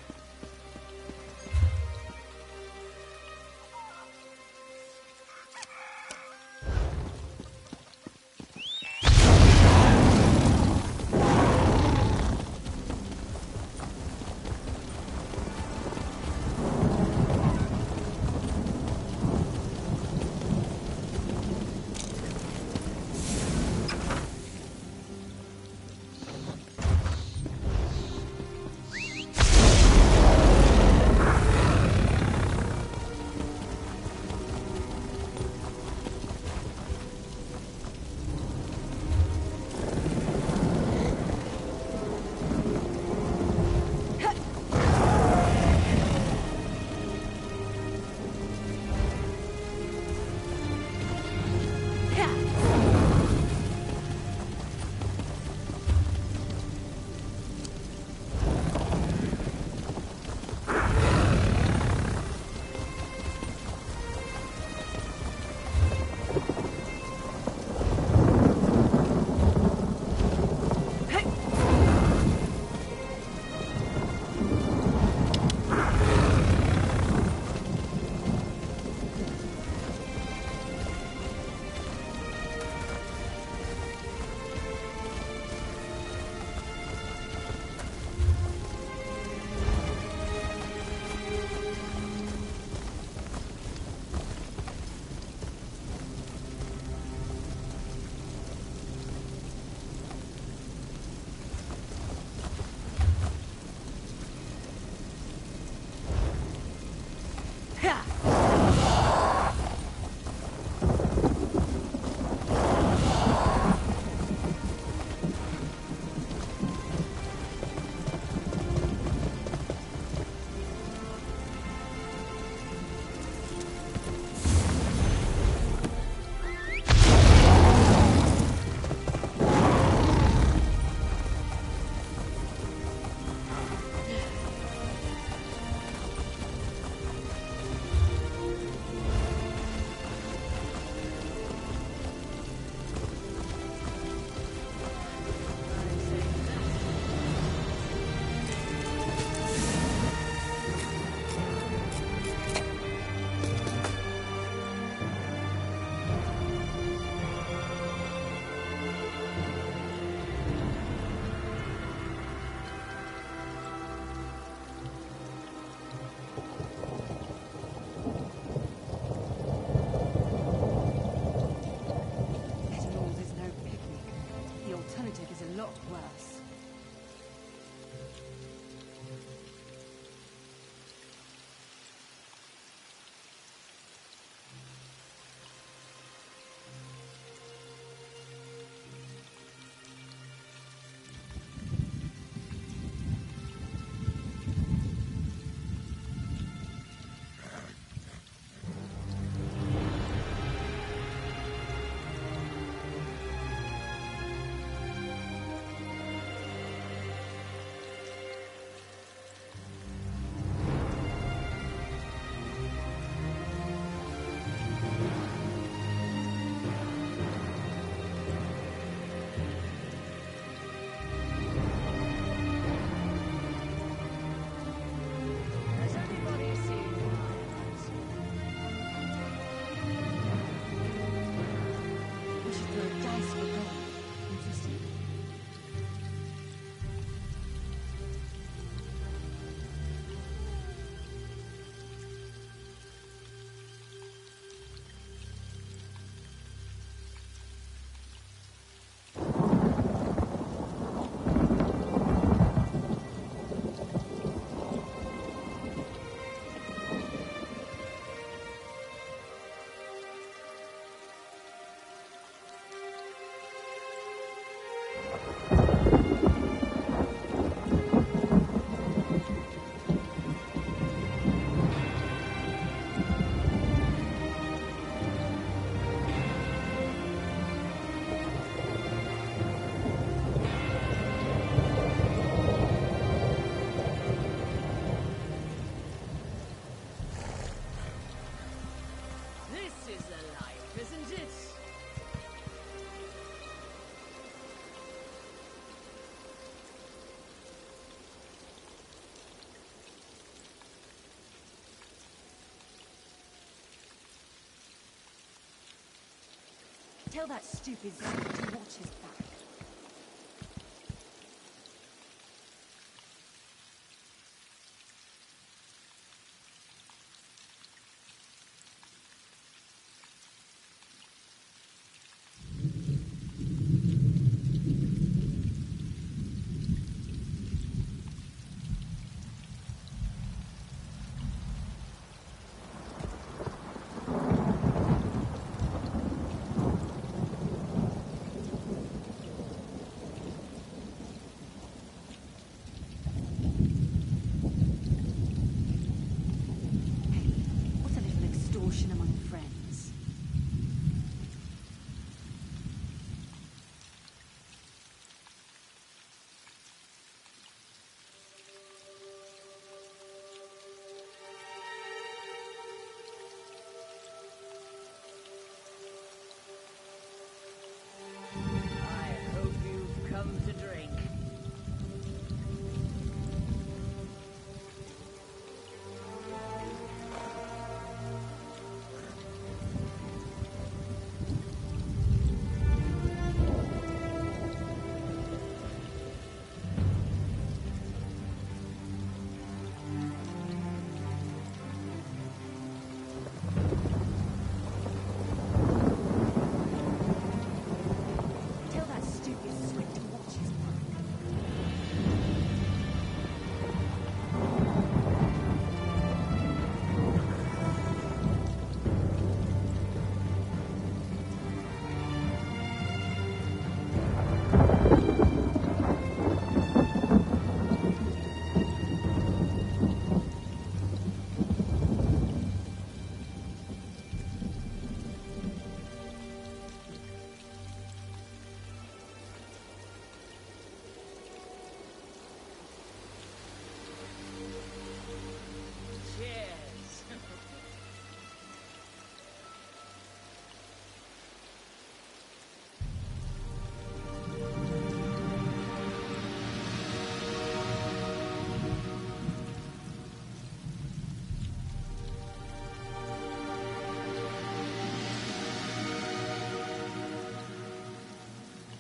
Tell that stupid Zach to watch his back.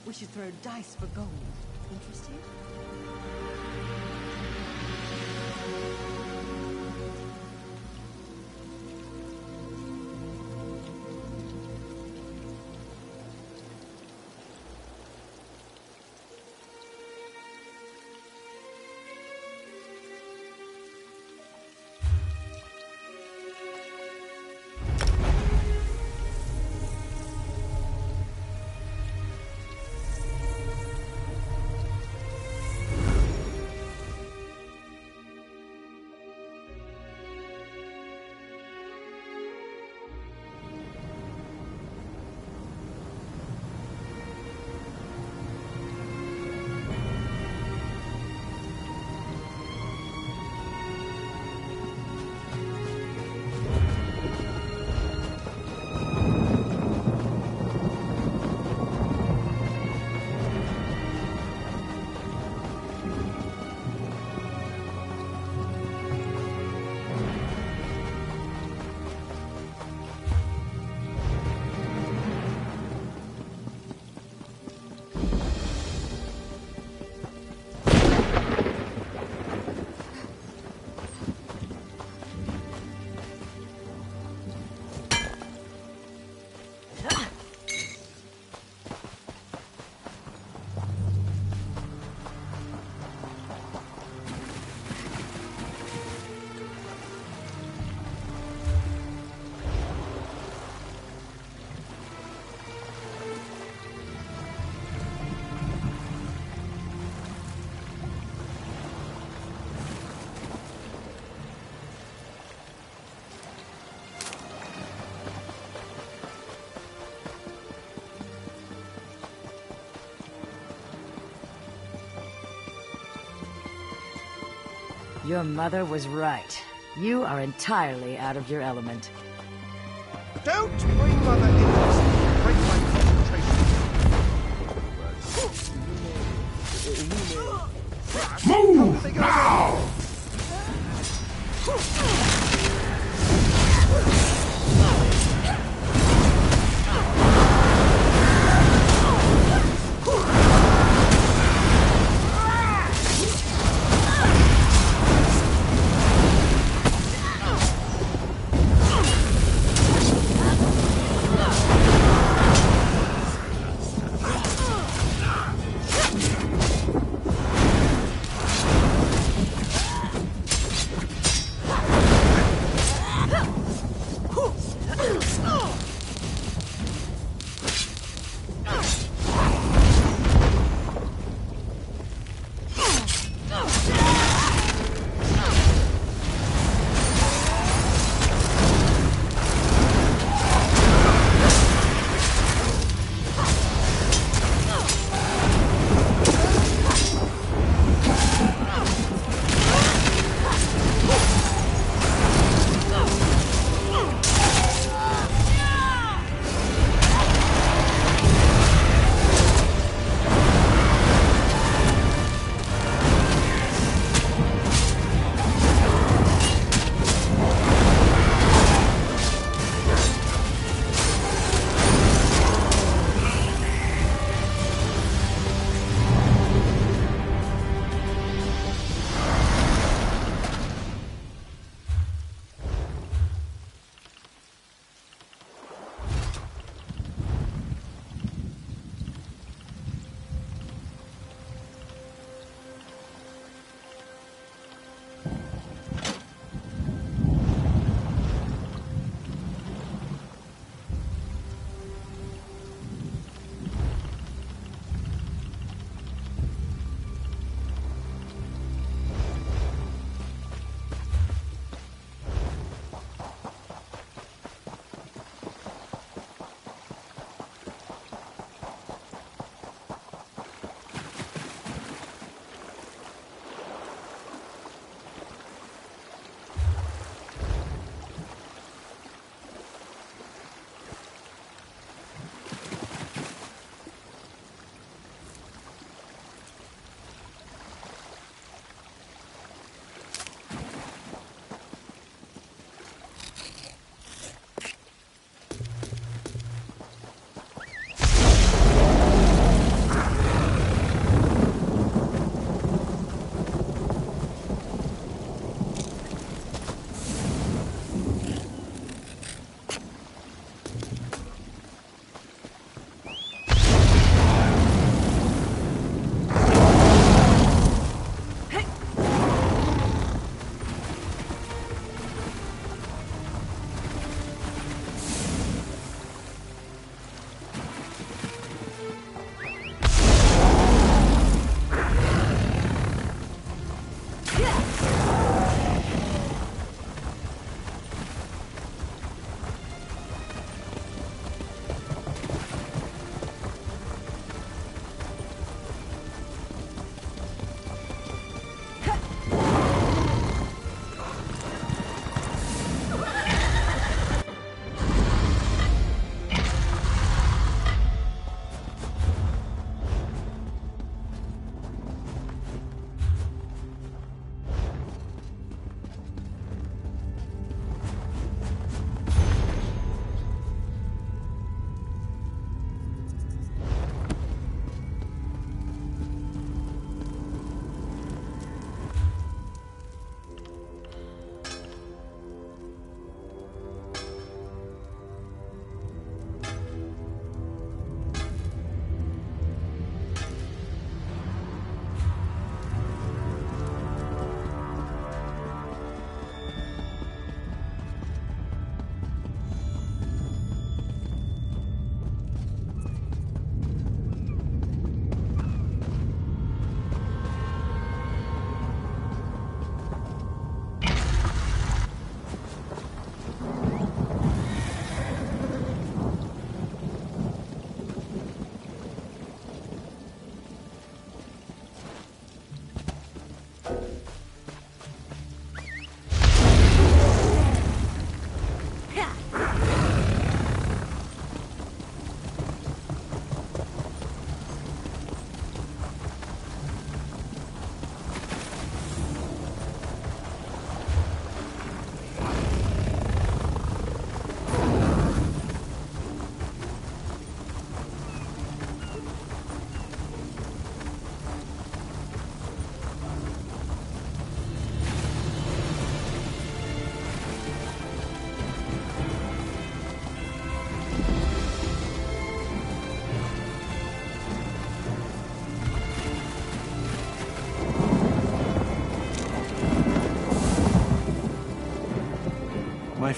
We should throw dice for gold. Interesting? Your mother was right. You are entirely out of your element. Don't bring Mother into this. Break my concentration. Move now!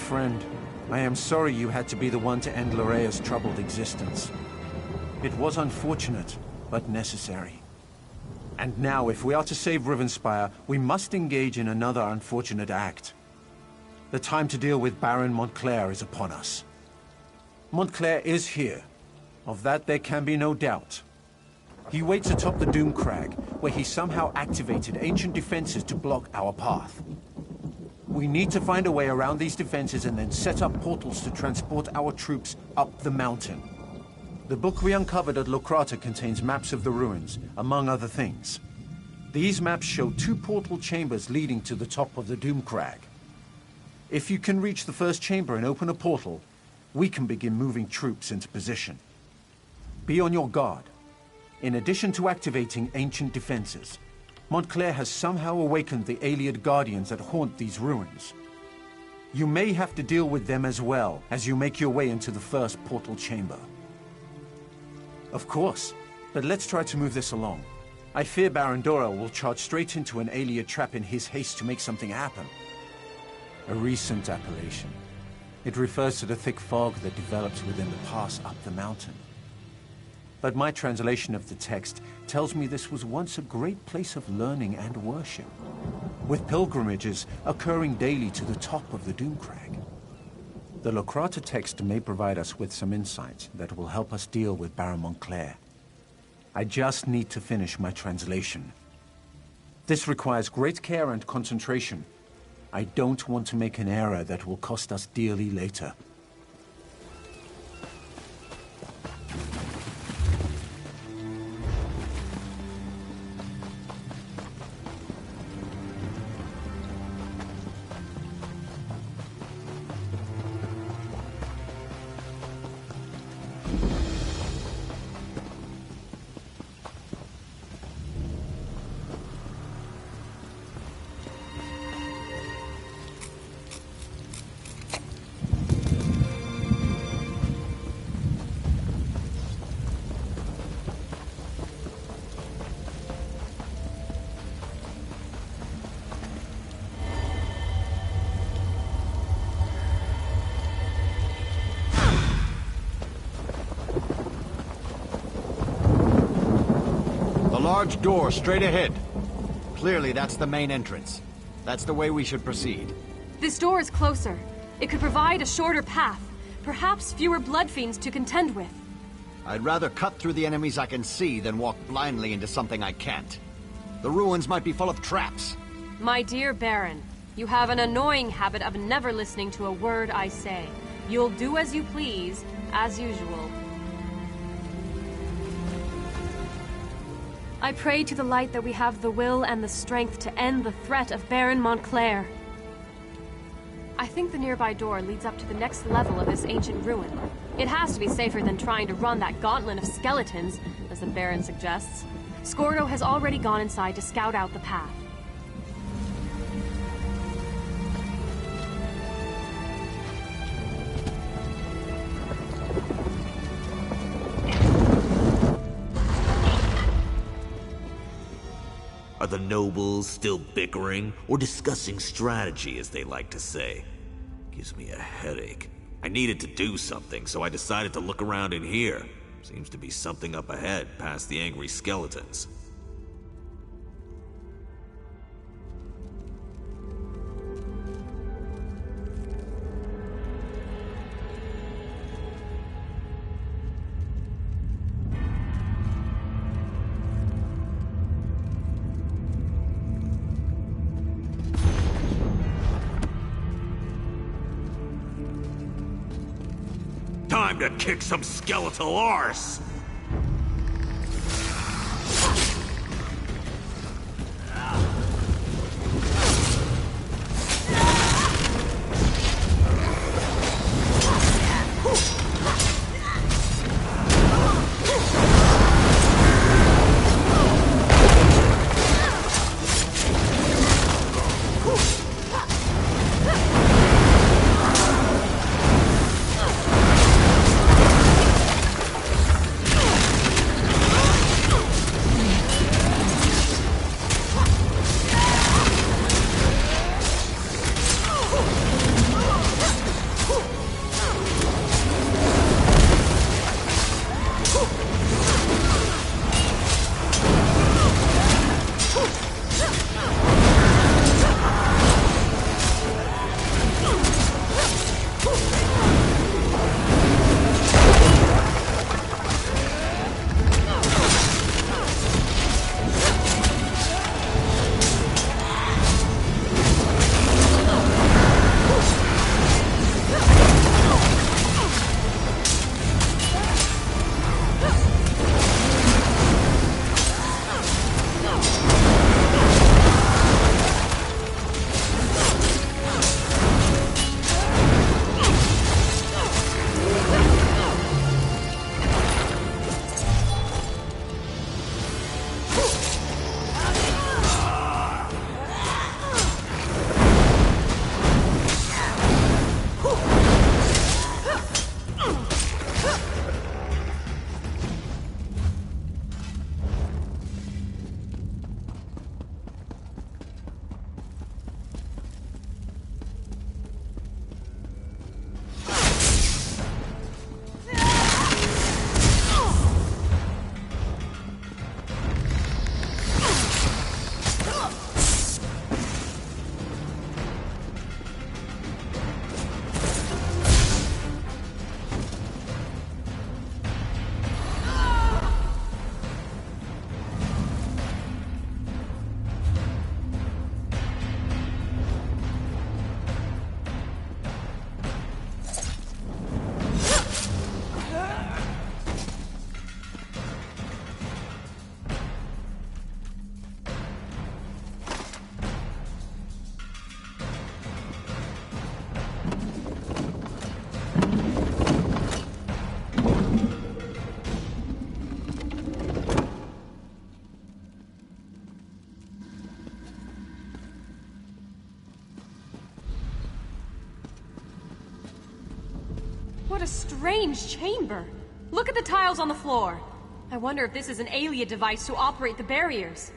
friend. I am sorry you had to be the one to end Lorea's troubled existence. It was unfortunate, but necessary. And now, if we are to save Rivenspire, we must engage in another unfortunate act. The time to deal with Baron Montclair is upon us. Montclair is here. Of that there can be no doubt. He waits atop the Doomcrag, where he somehow activated ancient defenses to block our path. We need to find a way around these defenses and then set up portals to transport our troops up the mountain. The book we uncovered at Locrata contains maps of the ruins, among other things. These maps show 2 portal chambers leading to the top of the Doomcrag. If you can reach the first chamber and open a portal, we can begin moving troops into position. Be on your guard. In addition to activating ancient defenses, Montclair has somehow awakened the Ayleid Guardians that haunt these ruins. You may have to deal with them as well as you make your way into the first portal chamber. Of course, but let's try to move this along. I fear Baron Dorell will charge straight into an Ayleid trap in his haste to make something happen. A recent appellation. It refers to the thick fog that develops within the pass up the mountain. But my translation of the text tells me this was once a great place of learning and worship, with pilgrimages occurring daily to the top of the Doomcrag. The Locrata text may provide us with some insights that will help us deal with Baron Montclair. I just need to finish my translation. This requires great care and concentration. I don't want to make an error that will cost us dearly later. Large door straight ahead. Clearly, that's the main entrance. That's the way we should proceed. This door is closer. It could provide a shorter path. Perhaps fewer blood fiends to contend with. I'd rather cut through the enemies I can see than walk blindly into something I can't. The ruins might be full of traps. My dear Baron, you have an annoying habit of never listening to a word I say. You'll do as you please, as usual. I pray to the light that we have the will and the strength to end the threat of Baron Montclair. I think the nearby door leads up to the next level of this ancient ruin. It has to be safer than trying to run that gauntlet of skeletons, as the Baron suggests. Scordo has already gone inside to scout out the path. Are the nobles still bickering or discussing strategy, as they like to say? Gives me a headache. I needed to do something, so I decided to look around in here. Seems to be something up ahead, past the angry skeletons. Time to kick some skeletal arse! strange chamber. Look at the tiles on the floor. I wonder if this is an Aelia device to operate the barriers.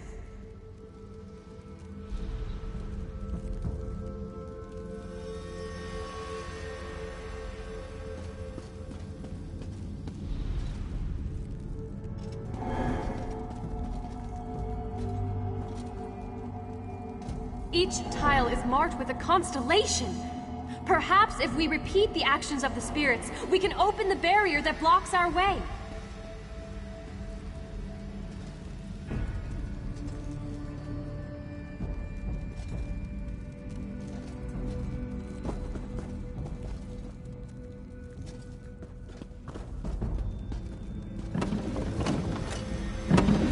Each tile is marked with a constellation. Perhaps if we repeat the actions of the spirits, we can open the barrier that blocks our way.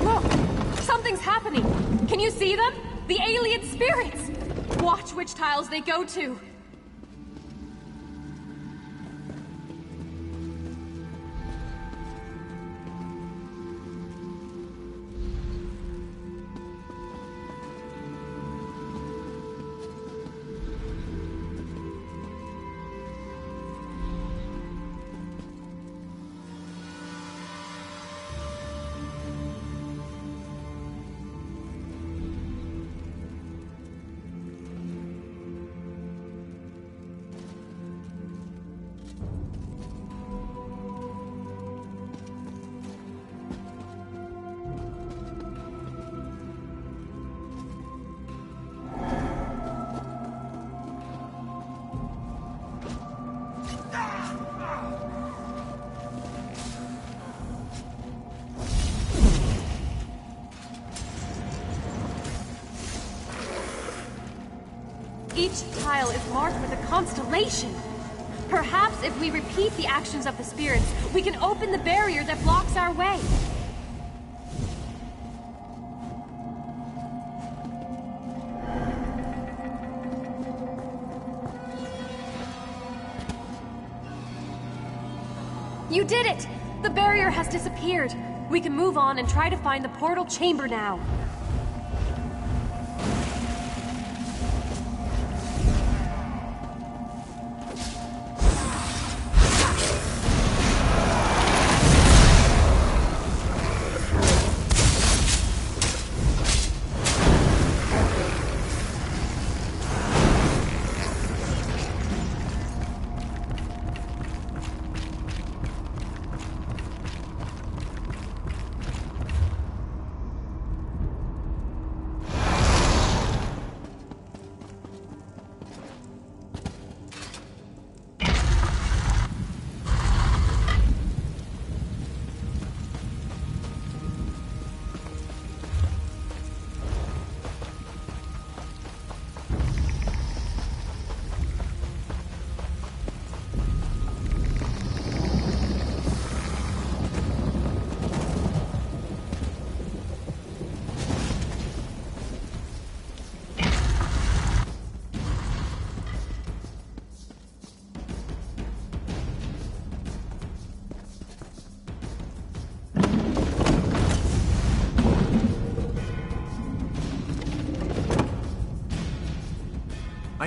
Look! Something's happening! Can you see them? The alien spirits! Watch which tiles they go to. Each tile is marked with a constellation. Perhaps if we repeat the actions of the spirits, we can open the barrier that blocks our way. You did it! The barrier has disappeared. We can move on and try to find the portal chamber now.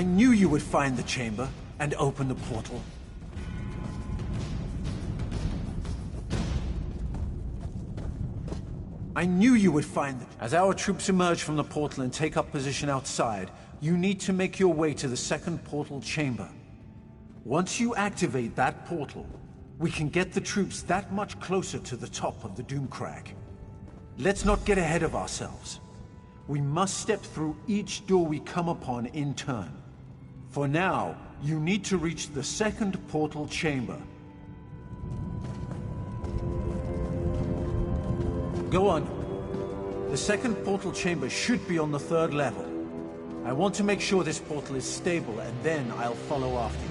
I knew you would find the chamber and open the portal. I knew you would find it. As our troops emerge from the portal and take up position outside, you need to make your way to the second portal chamber. Once you activate that portal, we can get the troops that much closer to the top of the Doomcrag. Let's not get ahead of ourselves. We must step through each door we come upon in turn. For now, you need to reach the second portal chamber. Go on. The second portal chamber should be on the 3rd level. I want to make sure this portal is stable, and then I'll follow after you.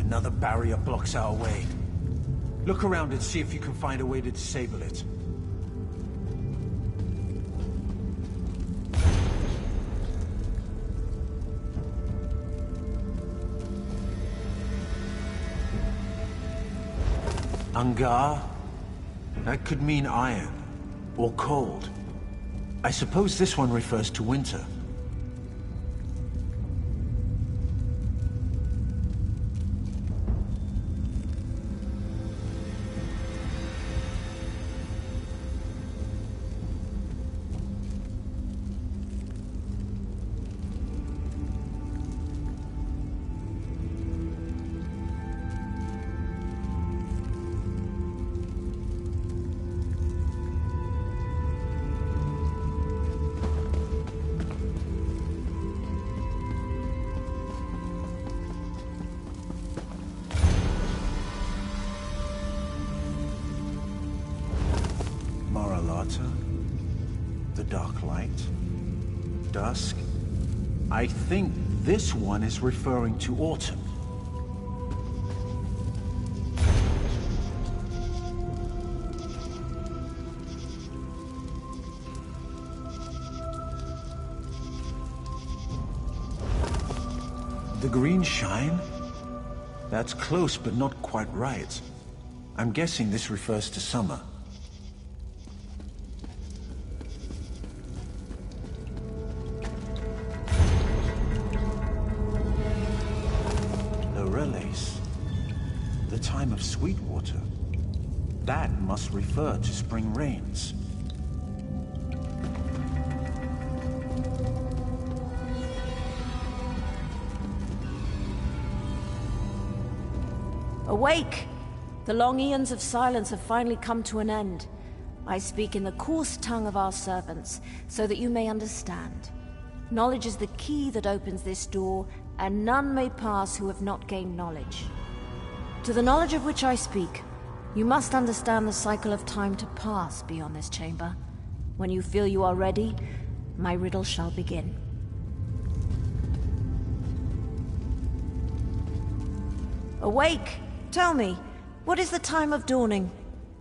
Another barrier blocks our way. Look around and see if you can find a way to disable it. Angar? That could mean iron, or cold. I suppose this one refers to winter. The Dark Light, Dusk. I think this one is referring to autumn. The green shine? That's close, but not quite right. I'm guessing this refers to summer. The time of Sweetwater. That must refer to spring rains. Awake! The long eons of silence have finally come to an end. I speak in the coarse tongue of our servants, so that you may understand. Knowledge is the key that opens this door, and none may pass who have not gained knowledge. To the knowledge of which I speak, you must understand the cycle of time to pass beyond this chamber. When you feel you are ready, my riddle shall begin. Awake! Tell me, what is the time of dawning?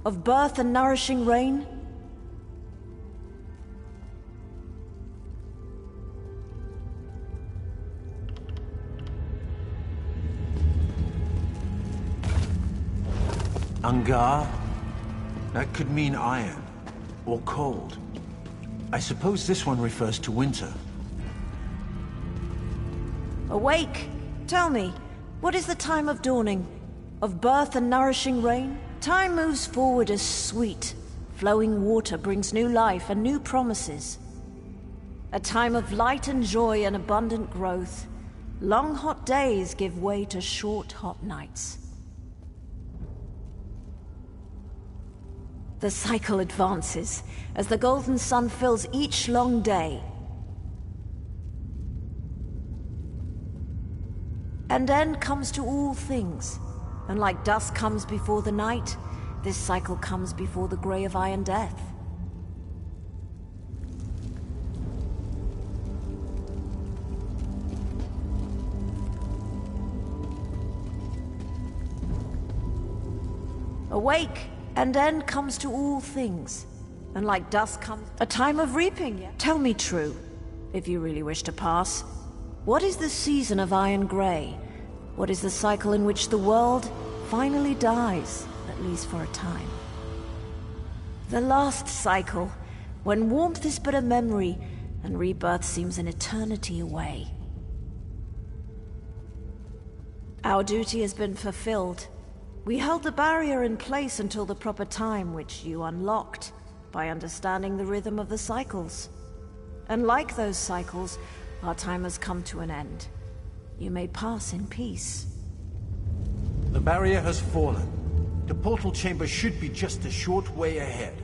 Of birth and nourishing rain? Angar? That could mean iron, or cold. I suppose this one refers to winter. Awake! Tell me, what is the time of dawning? Of birth and nourishing rain? Time moves forward as sweet. Flowing water brings new life and new promises. A time of light and joy and abundant growth. Long hot days give way to short hot nights. The cycle advances as the golden sun fills each long day. And end comes to all things, and like dusk comes before the night, this cycle comes before the grey of iron death. Awake! And end comes to all things, and like dusk comes a time of reaping. Tell me true, if you really wish to pass. What is the season of iron grey? What is the cycle in which the world finally dies, at least for a time? The last cycle, when warmth is but a memory, and rebirth seems an eternity away. Our duty has been fulfilled. We held the barrier in place until the proper time, which you unlocked by understanding the rhythm of the cycles. And like those cycles, our time has come to an end. You may pass in peace. The barrier has fallen. The portal chamber should be just a short way ahead.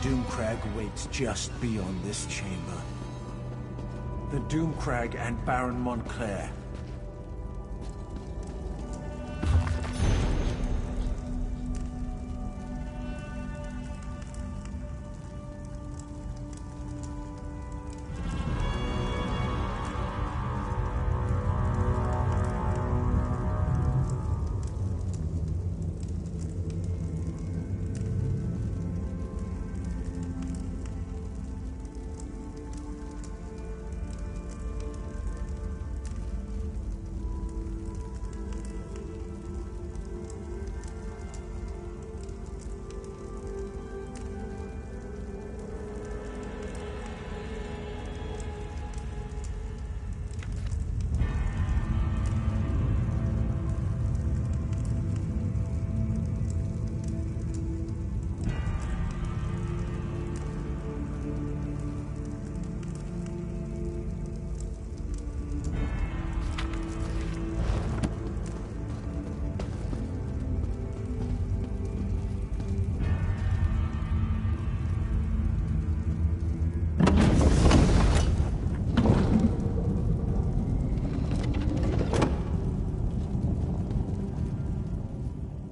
Doomcrag waits just beyond this chamber. The Doomcrag and Baron Montclair.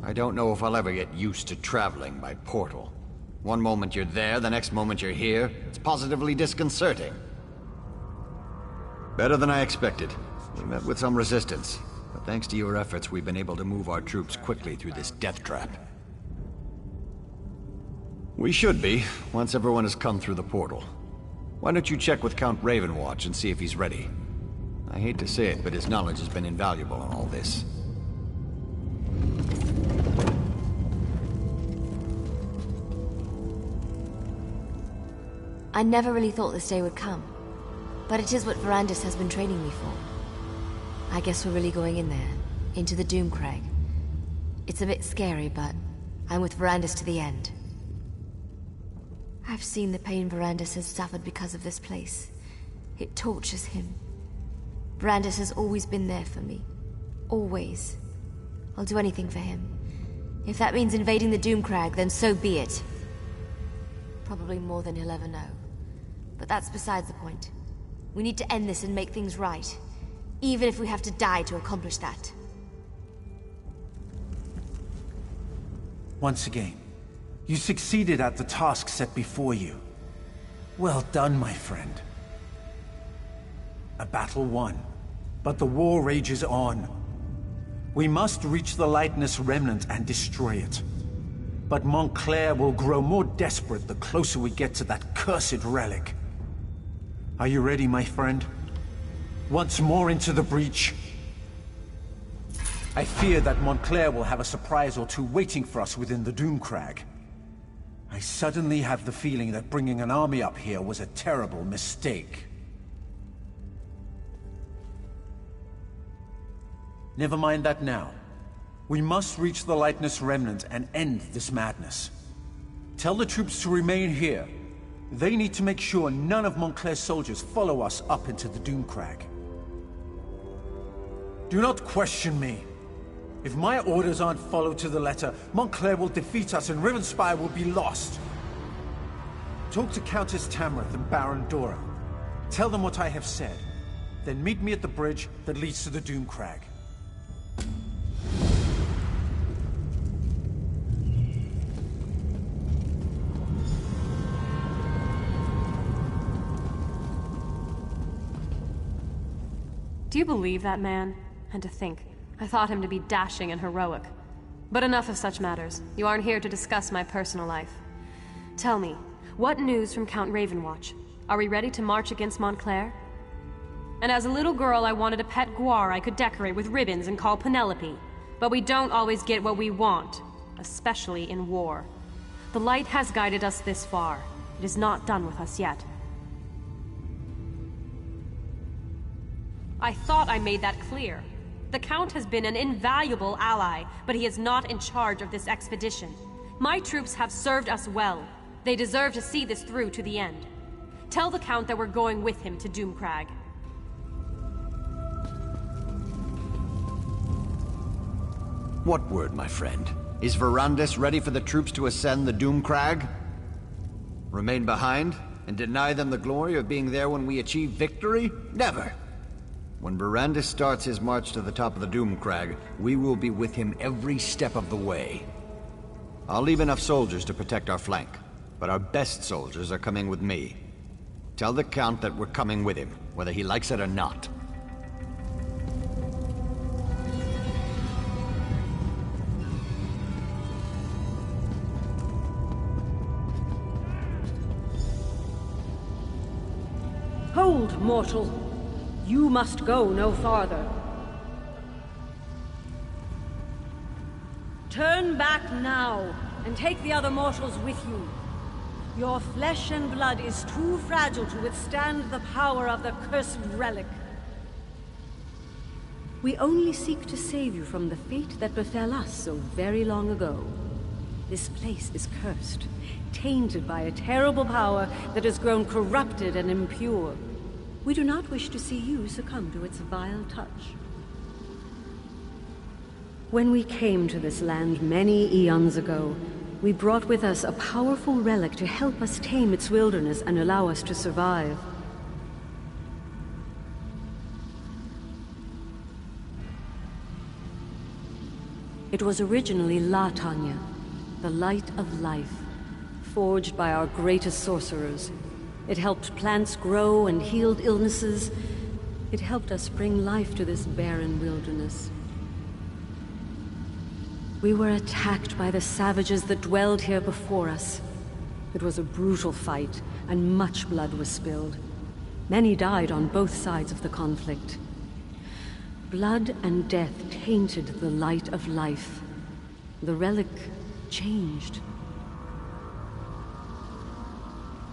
I don't know if I'll ever get used to traveling by portal. One moment you're there, the next moment you're here. It's positively disconcerting. Better than I expected. We met with some resistance, but thanks to your efforts, we've been able to move our troops quickly through this death trap. We should be, once everyone has come through the portal. Why don't you check with Count Ravenwatch and see if he's ready? I hate to say it, but his knowledge has been invaluable in all this. I never really thought this day would come, but it is what Verandis has been training me for. I guess we're really going in there, into the Doomcrag. It's a bit scary, but I'm with Verandis to the end. I've seen the pain Verandis has suffered because of this place. It tortures him. Verandis has always been there for me. Always. I'll do anything for him. If that means invading the Doomcrag, then so be it. Probably more than he'll ever know. But that's besides the point. We need to end this and make things right. Even if we have to die to accomplish that. Once again, you succeeded at the task set before you. Well done, my friend. A battle won, but the war rages on. We must reach the Lightness Remnant and destroy it. But Montclair will grow more desperate the closer we get to that cursed relic. Are you ready, my friend? Once more into the breach. I fear that Montclair will have a surprise or two waiting for us within the Doomcrag. I suddenly have the feeling that bringing an army up here was a terrible mistake. Never mind that now. We must reach the Lightness Remnant and end this madness. Tell the troops to remain here. They need to make sure none of Montclair's soldiers follow us up into the Doomcrag. Do not question me. If my orders aren't followed to the letter, Montclair will defeat us and Rivenspire will be lost. Talk to Countess Tamrith and Baron Dora. Tell them what I have said. Then meet me at the bridge that leads to the Doomcrag. Do you believe that man? And to think, I thought him to be dashing and heroic. But enough of such matters. You aren't here to discuss my personal life. Tell me, what news from Count Ravenwatch? Are we ready to march against Montclair? And as a little girl, I wanted a pet guar I could decorate with ribbons and call Penelope. But we don't always get what we want, especially in war. The light has guided us this far. It is not done with us yet. I thought I made that clear. The Count has been an invaluable ally, but he is not in charge of this expedition. My troops have served us well. They deserve to see this through to the end. Tell the Count that we're going with him to Doomcrag. What word, my friend? Is Verandis ready for the troops to ascend the Doomcrag? Remain behind and deny them the glory of being there when we achieve victory? Never! When Barandis starts his march to the top of the Doomcrag, we will be with him every step of the way. I'll leave enough soldiers to protect our flank, but our best soldiers are coming with me. Tell the Count that we're coming with him, whether he likes it or not. Hold, mortal. You must go no farther. Turn back now, and take the other mortals with you. Your flesh and blood is too fragile to withstand the power of the cursed relic. We only seek to save you from the fate that befell us so very long ago. This place is cursed, tainted by a terrible power that has grown corrupted and impure. We do not wish to see you succumb to its vile touch. When we came to this land many eons ago, we brought with us a powerful relic to help us tame its wilderness and allow us to survive. It was originally La Tanya, the light of life, forged by our greatest sorcerers. It helped plants grow and healed illnesses. It helped us bring life to this barren wilderness. We were attacked by the savages that dwelled here before us. It was a brutal fight, and much blood was spilled. Many died on both sides of the conflict. Blood and death tainted the light of life. The relic changed.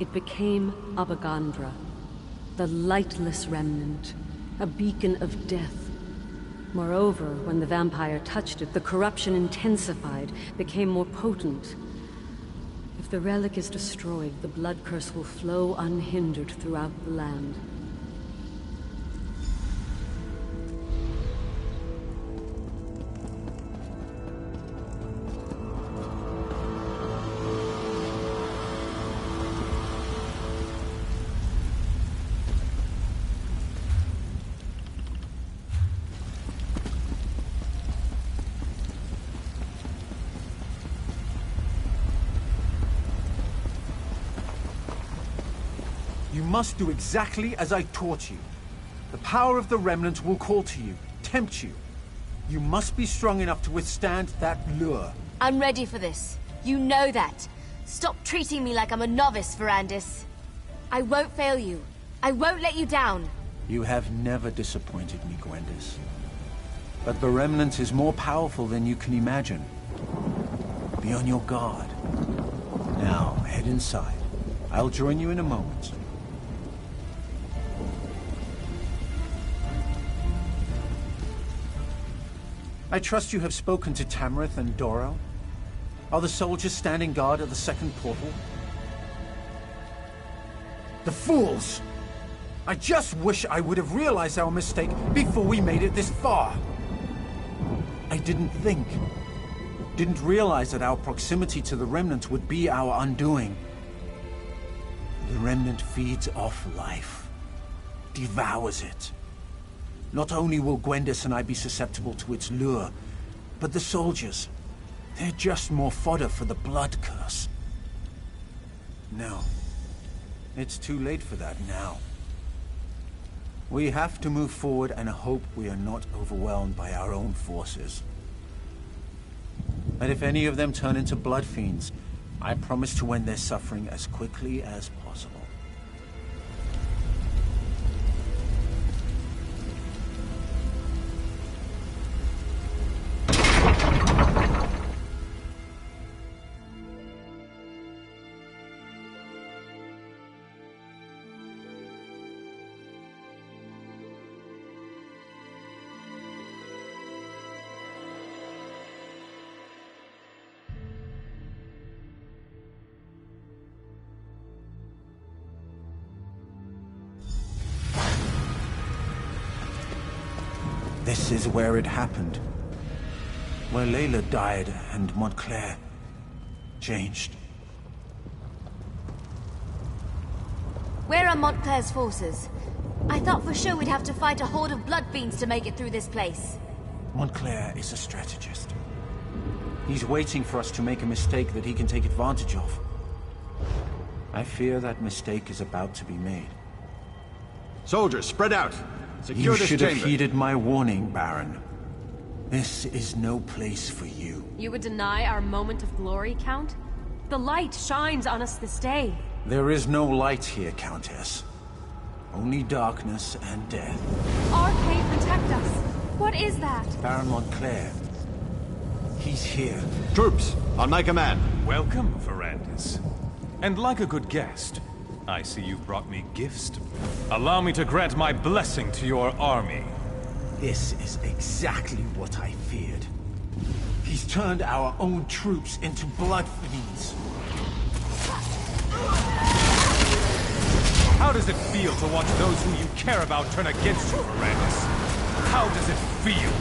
It became Abagandra, the lightless remnant, a beacon of death. Moreover, when the vampire touched it, the corruption intensified, became more potent. If the relic is destroyed, the blood curse will flow unhindered throughout the land. You must do exactly as I taught you. The power of the Remnant will call to you, tempt you. You must be strong enough to withstand that lure. I'm ready for this. You know that. Stop treating me like I'm a novice, Varandis. I won't fail you. I won't let you down. You have never disappointed me, Gwendis. But the Remnant is more powerful than you can imagine. Be on your guard. Now, head inside. I'll join you in a moment. I trust you have spoken to Tamrith and Dorel? Are the soldiers standing guard at the second portal? The fools! I just wish I would have realized our mistake before we made it this far. I didn't think. Didn't realize that our proximity to the Remnant would be our undoing. The Remnant feeds off life, devours it. Not only will Gwendis and I be susceptible to its lure, but the soldiers. They're just more fodder for the blood curse. No. It's too late for that now. We have to move forward and hope we are not overwhelmed by our own forces. And if any of them turn into blood fiends, I promise to end their suffering as quickly as possible. This is where it happened. Where Layla died and Montclair changed. Where are Montclair's forces? I thought for sure we'd have to fight a horde of blood fiends to make it through this place. Montclair is a strategist. He's waiting for us to make a mistake that he can take advantage of. I fear that mistake is about to be made. Soldiers, spread out! Secure You this should chamber. have heeded my warning, Baron. This is no place for you. You would deny our moment of glory, Count? The light shines on us this day. There is no light here, Countess. Only darkness and death. Arcade, protect us. What is that? Baron Montclair. He's here. Troops, on my command. Welcome, Verandis. And like a good guest, I see you've brought me gifts. Allow me to grant my blessing to your army. This is exactly what I feared. He's turned our own troops into blood fiends. How does it feel to watch those who you care about turn against you, Verandis? How does it feel?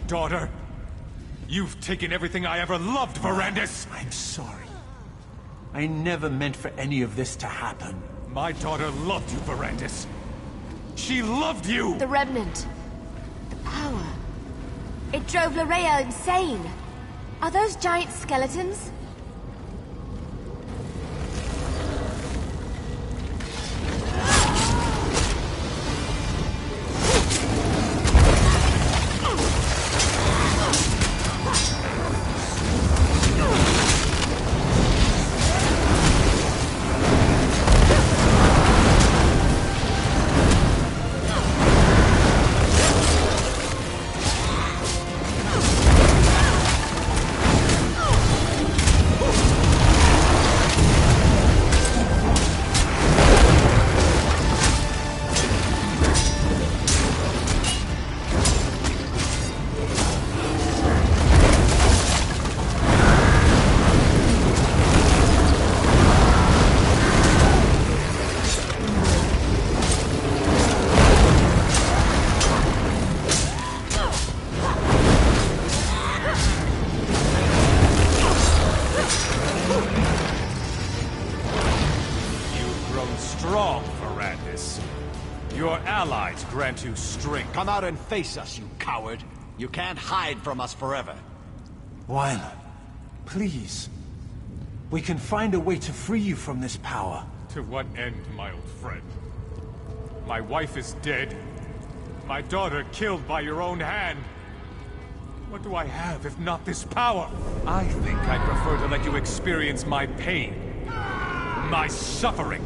Daughter, you've taken everything I ever loved, Verandis! I'm sorry. I never meant for any of this to happen. My daughter loved you, Verandis. She loved you! The Remnant. The power. It drove Larea insane. Are those giant skeletons? Grant you strength. Come out and face us, you coward. You can't hide from us forever. Wyler, please. We can find a way to free you from this power. To what end, my old friend? My wife is dead. My daughter killed by your own hand. What do I have if not this power? I think I prefer to let you experience my pain. My suffering.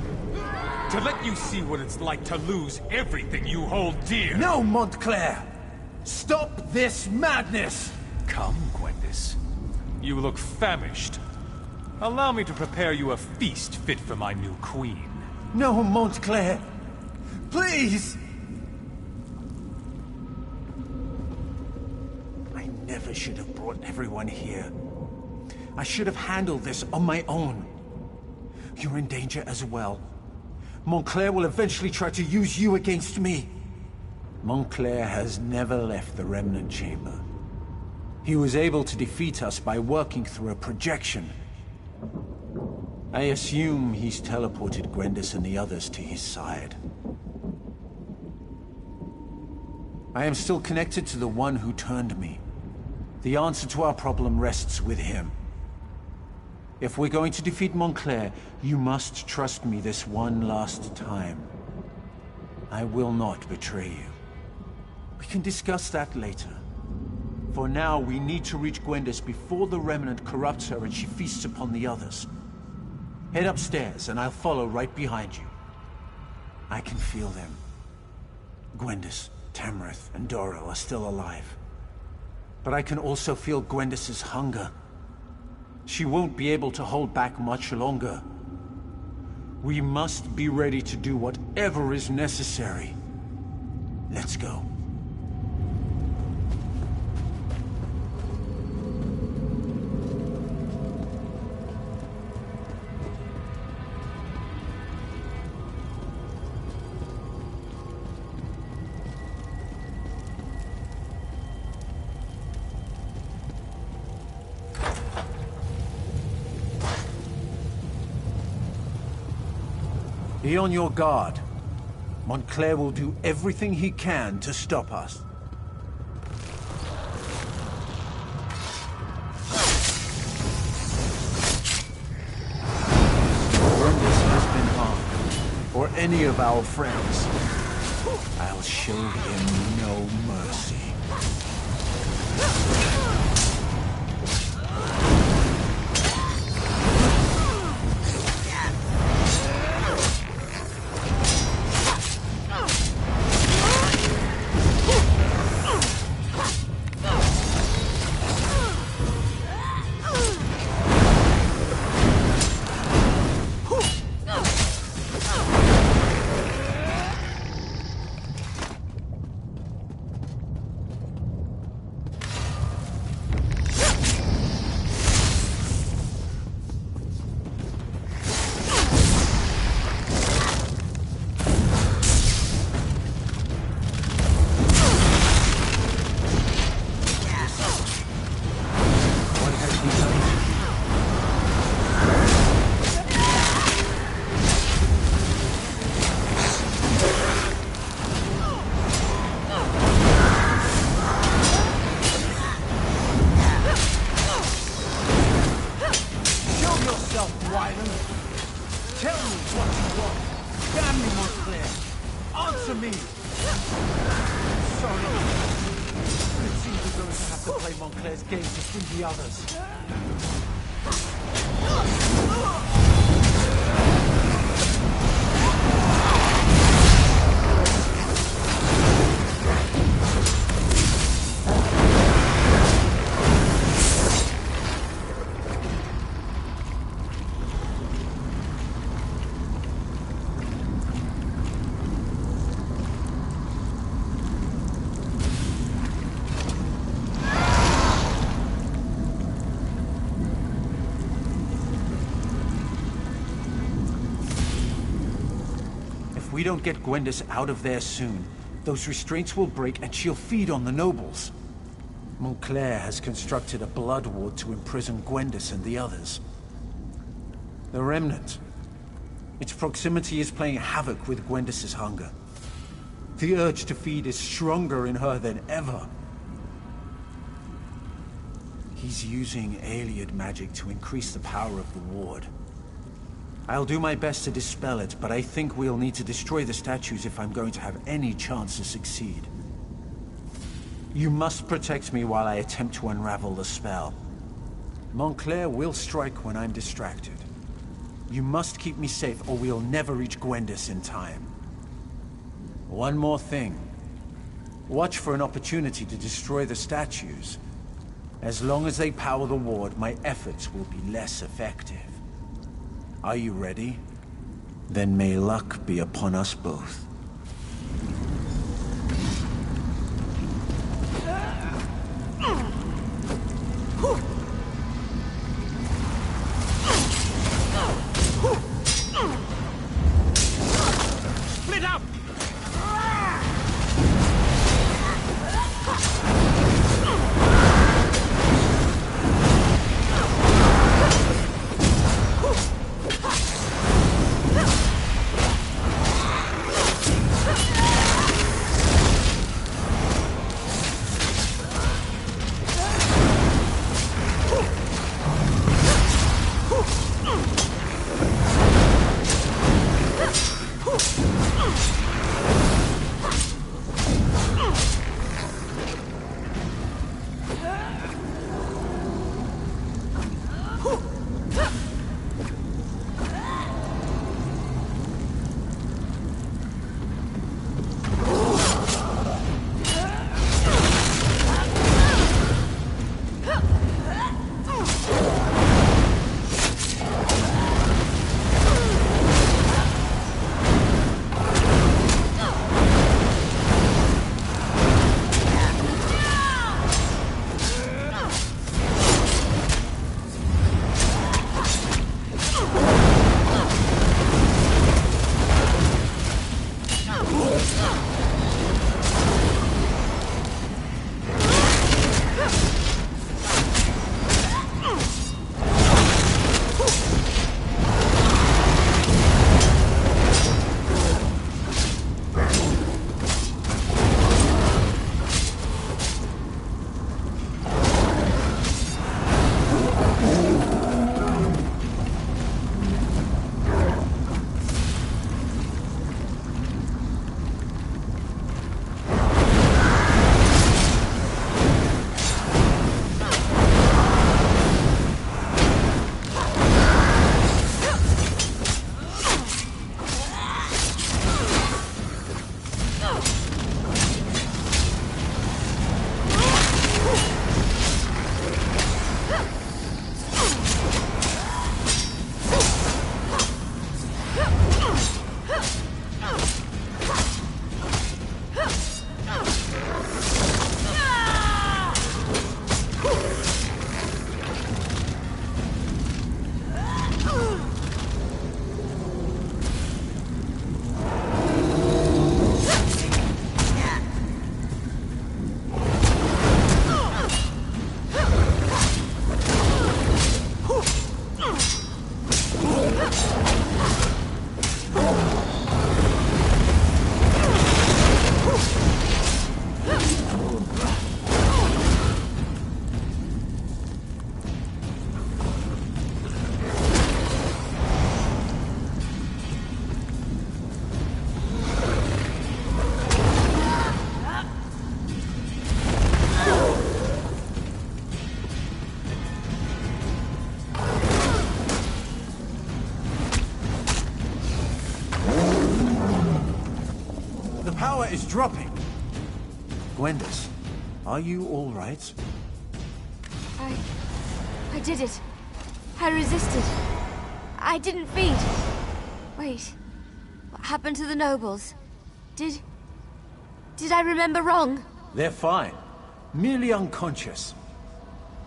To let you see what it's like to lose everything you hold dear. No, Montclair! Stop this madness! Come, Gwendis. You look famished. Allow me to prepare you a feast fit for my new queen. No, Montclair! Please! I never should have brought everyone here. I should have handled this on my own. You're in danger as well. Montclair will eventually try to use you against me. Montclair has never left the Remnant Chamber. He was able to defeat us by working through a projection. I assume he's teleported Gwendis and the others to his side. I am still connected to the one who turned me. The answer to our problem rests with him. If we're going to defeat Montclair, you must trust me this one last time. I will not betray you. We can discuss that later. For now, we need to reach Gwendis before the Remnant corrupts her and she feasts upon the others. Head upstairs, and I'll follow right behind you. I can feel them. Gwendis, Tamrith, and Dorel are still alive. But I can also feel Gwendis's hunger. She won't be able to hold back much longer. We must be ready to do whatever is necessary. Let's go. Be on your guard. Montclair will do everything he can to stop us. Gwendis has been harmed, or any of our friends. I'll show him no mercy. If we don't get Gwendis out of there soon, those restraints will break and she'll feed on the nobles. Montclair has constructed a blood ward to imprison Gwendis and the others. The Remnant. Its proximity is playing havoc with Gwendis's hunger. The urge to feed is stronger in her than ever. He's using Ayleid magic to increase the power of the ward. I'll do my best to dispel it, but I think we'll need to destroy the statues if I'm going to have any chance to succeed. You must protect me while I attempt to unravel the spell. Montclair will strike when I'm distracted. You must keep me safe or we'll never reach Gwendis in time. One more thing. Watch for an opportunity to destroy the statues. As long as they power the ward, my efforts will be less effective. Are you ready? Then may luck be upon us both. Split up! power is dropping. Gwendis, are you all right? I did it. I resisted. I didn't feed. Wait. What happened to the nobles? Did I remember wrong? They're fine. Merely unconscious.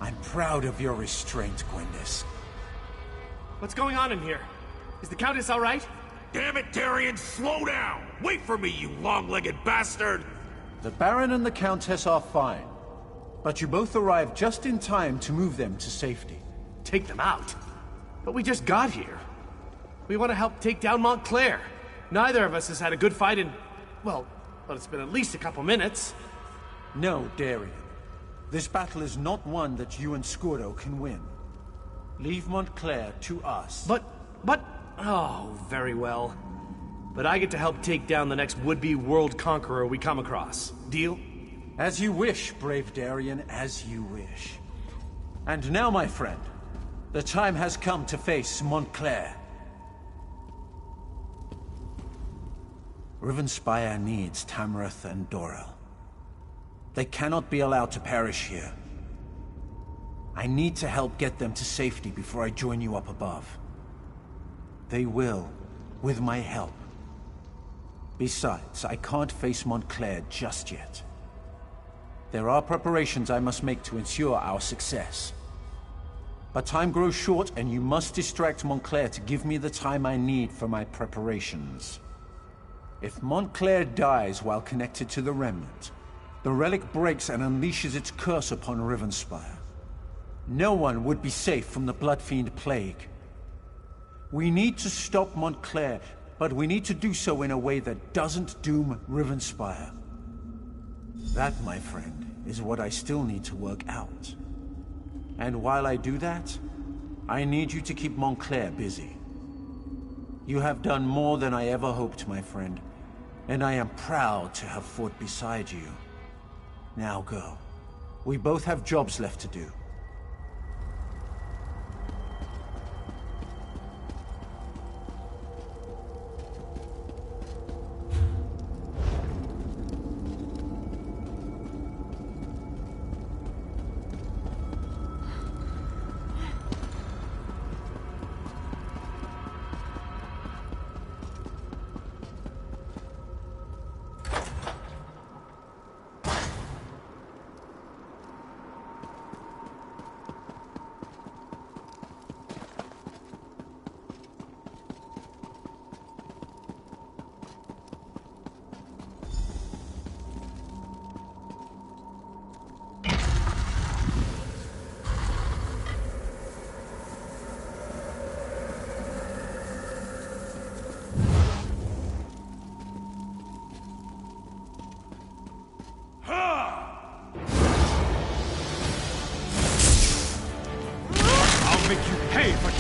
I'm proud of your restraint, Gwendis. What's going on in here? Is the Countess all right? Damn it, Darian, slow down! Wait for me, you long-legged bastard! The Baron and the Countess are fine. But you both arrived just in time to move them to safety. Take them out? But we just got here. We want to help take down Montclair. Neither of us has had a good fight in... well, it's been at least a couple minutes. No, Darian. This battle is not one that you and Skurdo can win. Leave Montclair to us. But... oh, very well. But I get to help take down the next would-be world conqueror we come across. Deal? As you wish, brave Darian, as you wish. And now, my friend, the time has come to face Montclair. Rivenspire needs Tamrith and Dorel. They cannot be allowed to perish here. I need to help get them to safety before I join you up above. They will, with my help. Besides, I can't face Montclair just yet. There are preparations I must make to ensure our success. But time grows short, and you must distract Montclair to give me the time I need for my preparations. If Montclair dies while connected to the Remnant, the relic breaks and unleashes its curse upon Rivenspire. No one would be safe from the Bloodfiend Plague. We need to stop Montclair, but we need to do so in a way that doesn't doom Rivenspire. That, my friend, is what I still need to work out. And while I do that, I need you to keep Montclair busy. You have done more than I ever hoped, my friend, and I am proud to have fought beside you. Now go. We both have jobs left to do.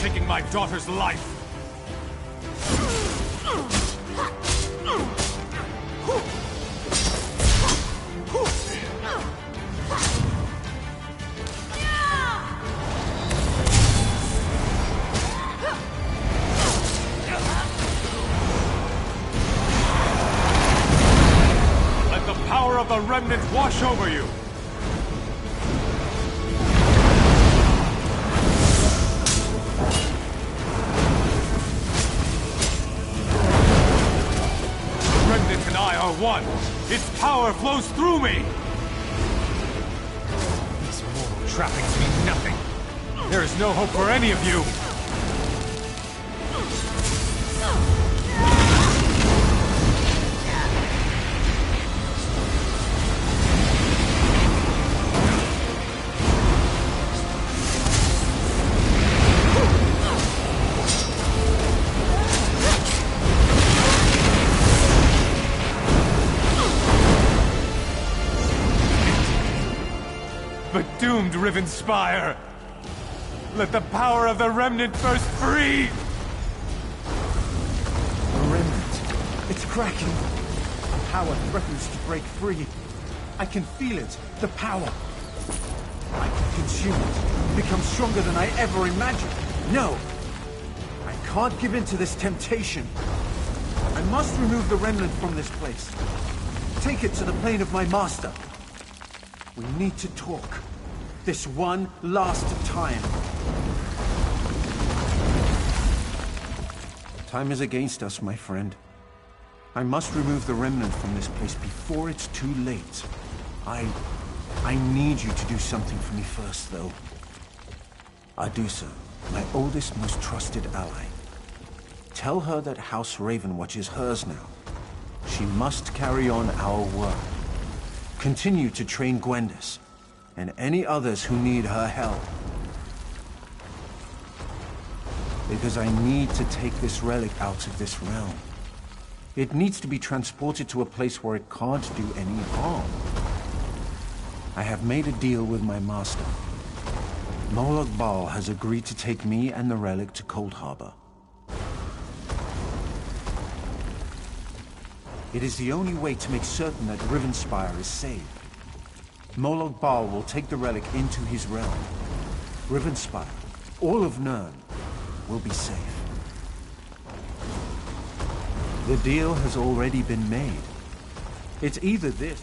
Taking my daughter's life. Let the power of the Remnant wash over you. One. Its power flows through me! These mortal trappings mean nothing. There is no hope for any of you! Doomed Rivenspire! Let the power of the Remnant burst free! The Remnant. It's cracking. The power threatens to break free. I can feel it. The power. I can consume it. Become stronger than I ever imagined. No! I can't give in to this temptation. I must remove the Remnant from this place. Take it to the plane of my master. We need to talk. This one last time. Time is against us, my friend. I must remove the remnant from this place before it's too late. I need you to do something for me first, though. Adusa, my oldest, most trusted ally. Tell her that House Ravenwatch is hers now. She must carry on our work. Continue to train Gwendis, and any others who need her help. Because I need to take this relic out of this realm. It needs to be transported to a place where it can't do any harm. I have made a deal with my master. Molag Bal has agreed to take me and the relic to Cold Harbor. It is the only way to make certain that Rivenspire is saved. Molag Bal will take the relic into his realm. Rivenspire, all of Nirn, will be safe. The deal has already been made. It's either this...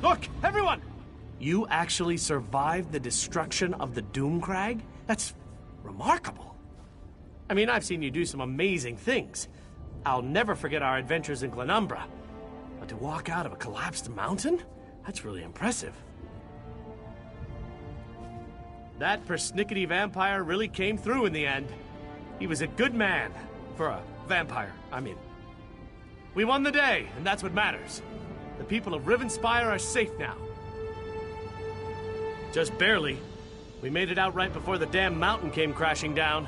Look, everyone! You actually survived the destruction of the Doomcrag? That's remarkable. I mean, I've seen you do some amazing things. I'll never forget our adventures in Glenumbra. But to walk out of a collapsed mountain? That's really impressive. That persnickety vampire really came through in the end. He was a good man. For a vampire, I mean. We won the day, and that's what matters. The people of Rivenspire are safe now. Just barely. We made it out right before the damn mountain came crashing down.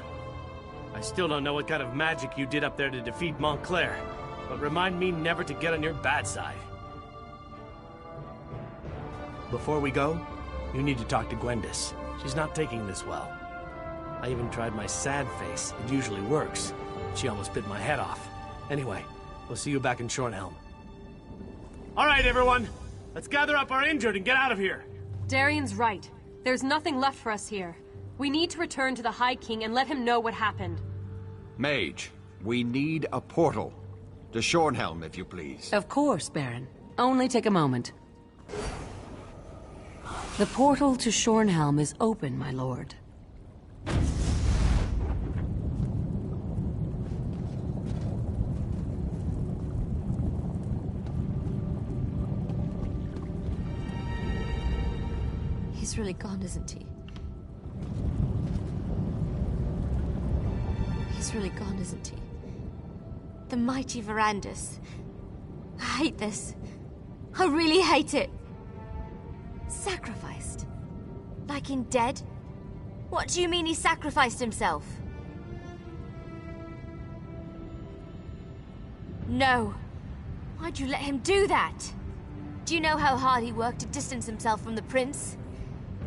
I still don't know what kind of magic you did up there to defeat Montclair, but remind me never to get on your bad side. Before we go, you need to talk to Gwendis. She's not taking this well. I even tried my sad face. It usually works. She almost bit my head off. Anyway, we'll see you back in Shornhelm. All right, everyone. Let's gather up our injured and get out of here. Darian's right. There's nothing left for us here. We need to return to the High King and let him know what happened. Mage, we need a portal. To Shornhelm, if you please. Of course, Baron. Only take a moment. The portal to Shornhelm is open, my lord. He's really gone, isn't he? He's really gone, isn't he? The mighty Verandis. I hate this. I really hate it. Sacrificed? Like in dead? What do you mean he sacrificed himself? No. Why'd you let him do that? Do you know how hard he worked to distance himself from the prince?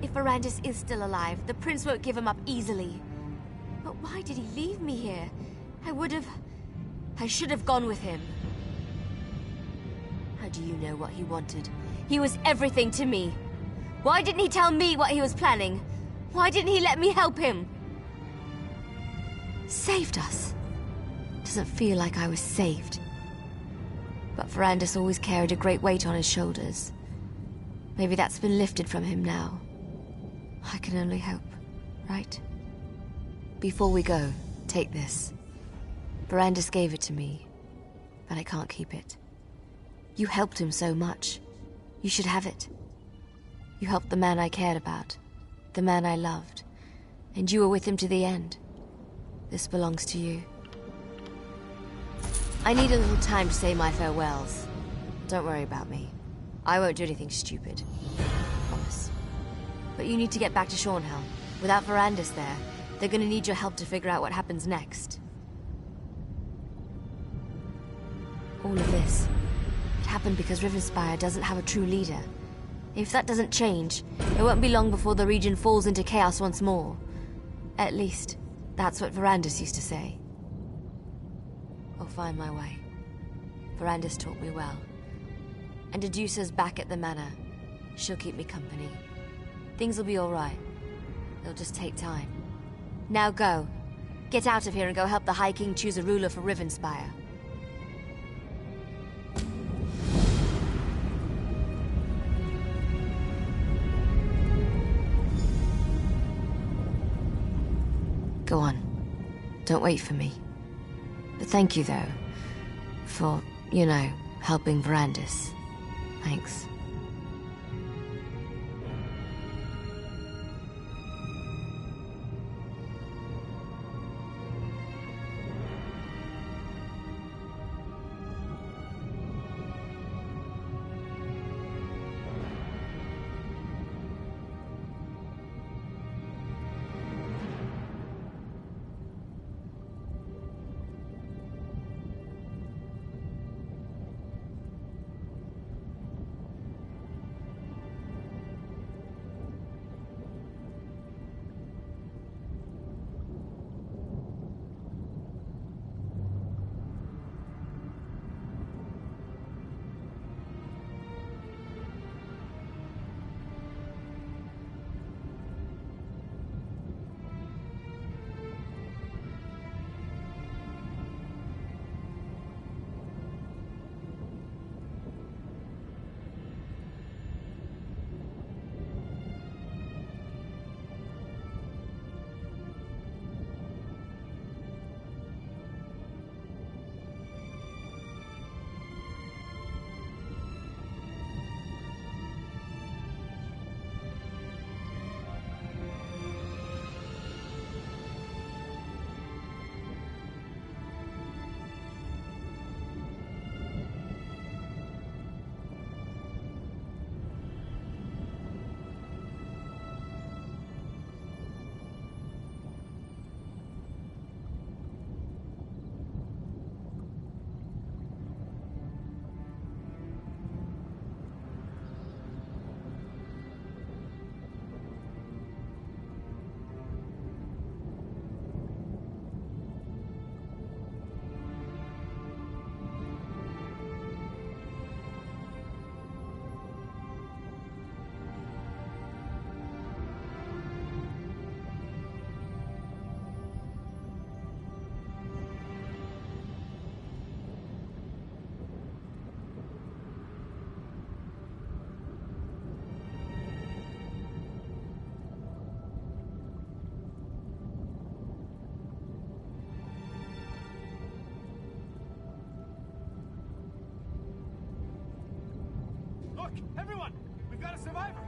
If Verandis is still alive, the prince won't give him up easily. But why did he leave me here? I should have gone with him. How do you know what he wanted? He was everything to me. Why didn't he tell me what he was planning? Why didn't he let me help him? Saved us. Doesn't feel like I was saved. But Verandis always carried a great weight on his shoulders. Maybe that's been lifted from him now. I can only hope, right? Before we go, take this. Verandis gave it to me, but I can't keep it. You helped him so much. You should have it. You helped the man I cared about, the man I loved, and you were with him to the end. This belongs to you. I need a little time to say my farewells. Don't worry about me. I won't do anything stupid. Promise. But you need to get back to Shornhelm. Without Verandis there, they're gonna need your help to figure out what happens next. All of this, it happened because Rivenspire doesn't have a true leader. If that doesn't change, it won't be long before the region falls into chaos once more. At least, That's what Verandis used to say. I'll find my way. Verandis taught me well. And Dedusa's back at the manor. She'll keep me company. Things will be all right. It'll just take time. Now go. Get out of here and go help the High King choose a ruler for Rivenspire. Go on. Don't wait for me. But thank you, though, for, you know, helping Verandis. Thanks. Look, everyone! We've got a survivor!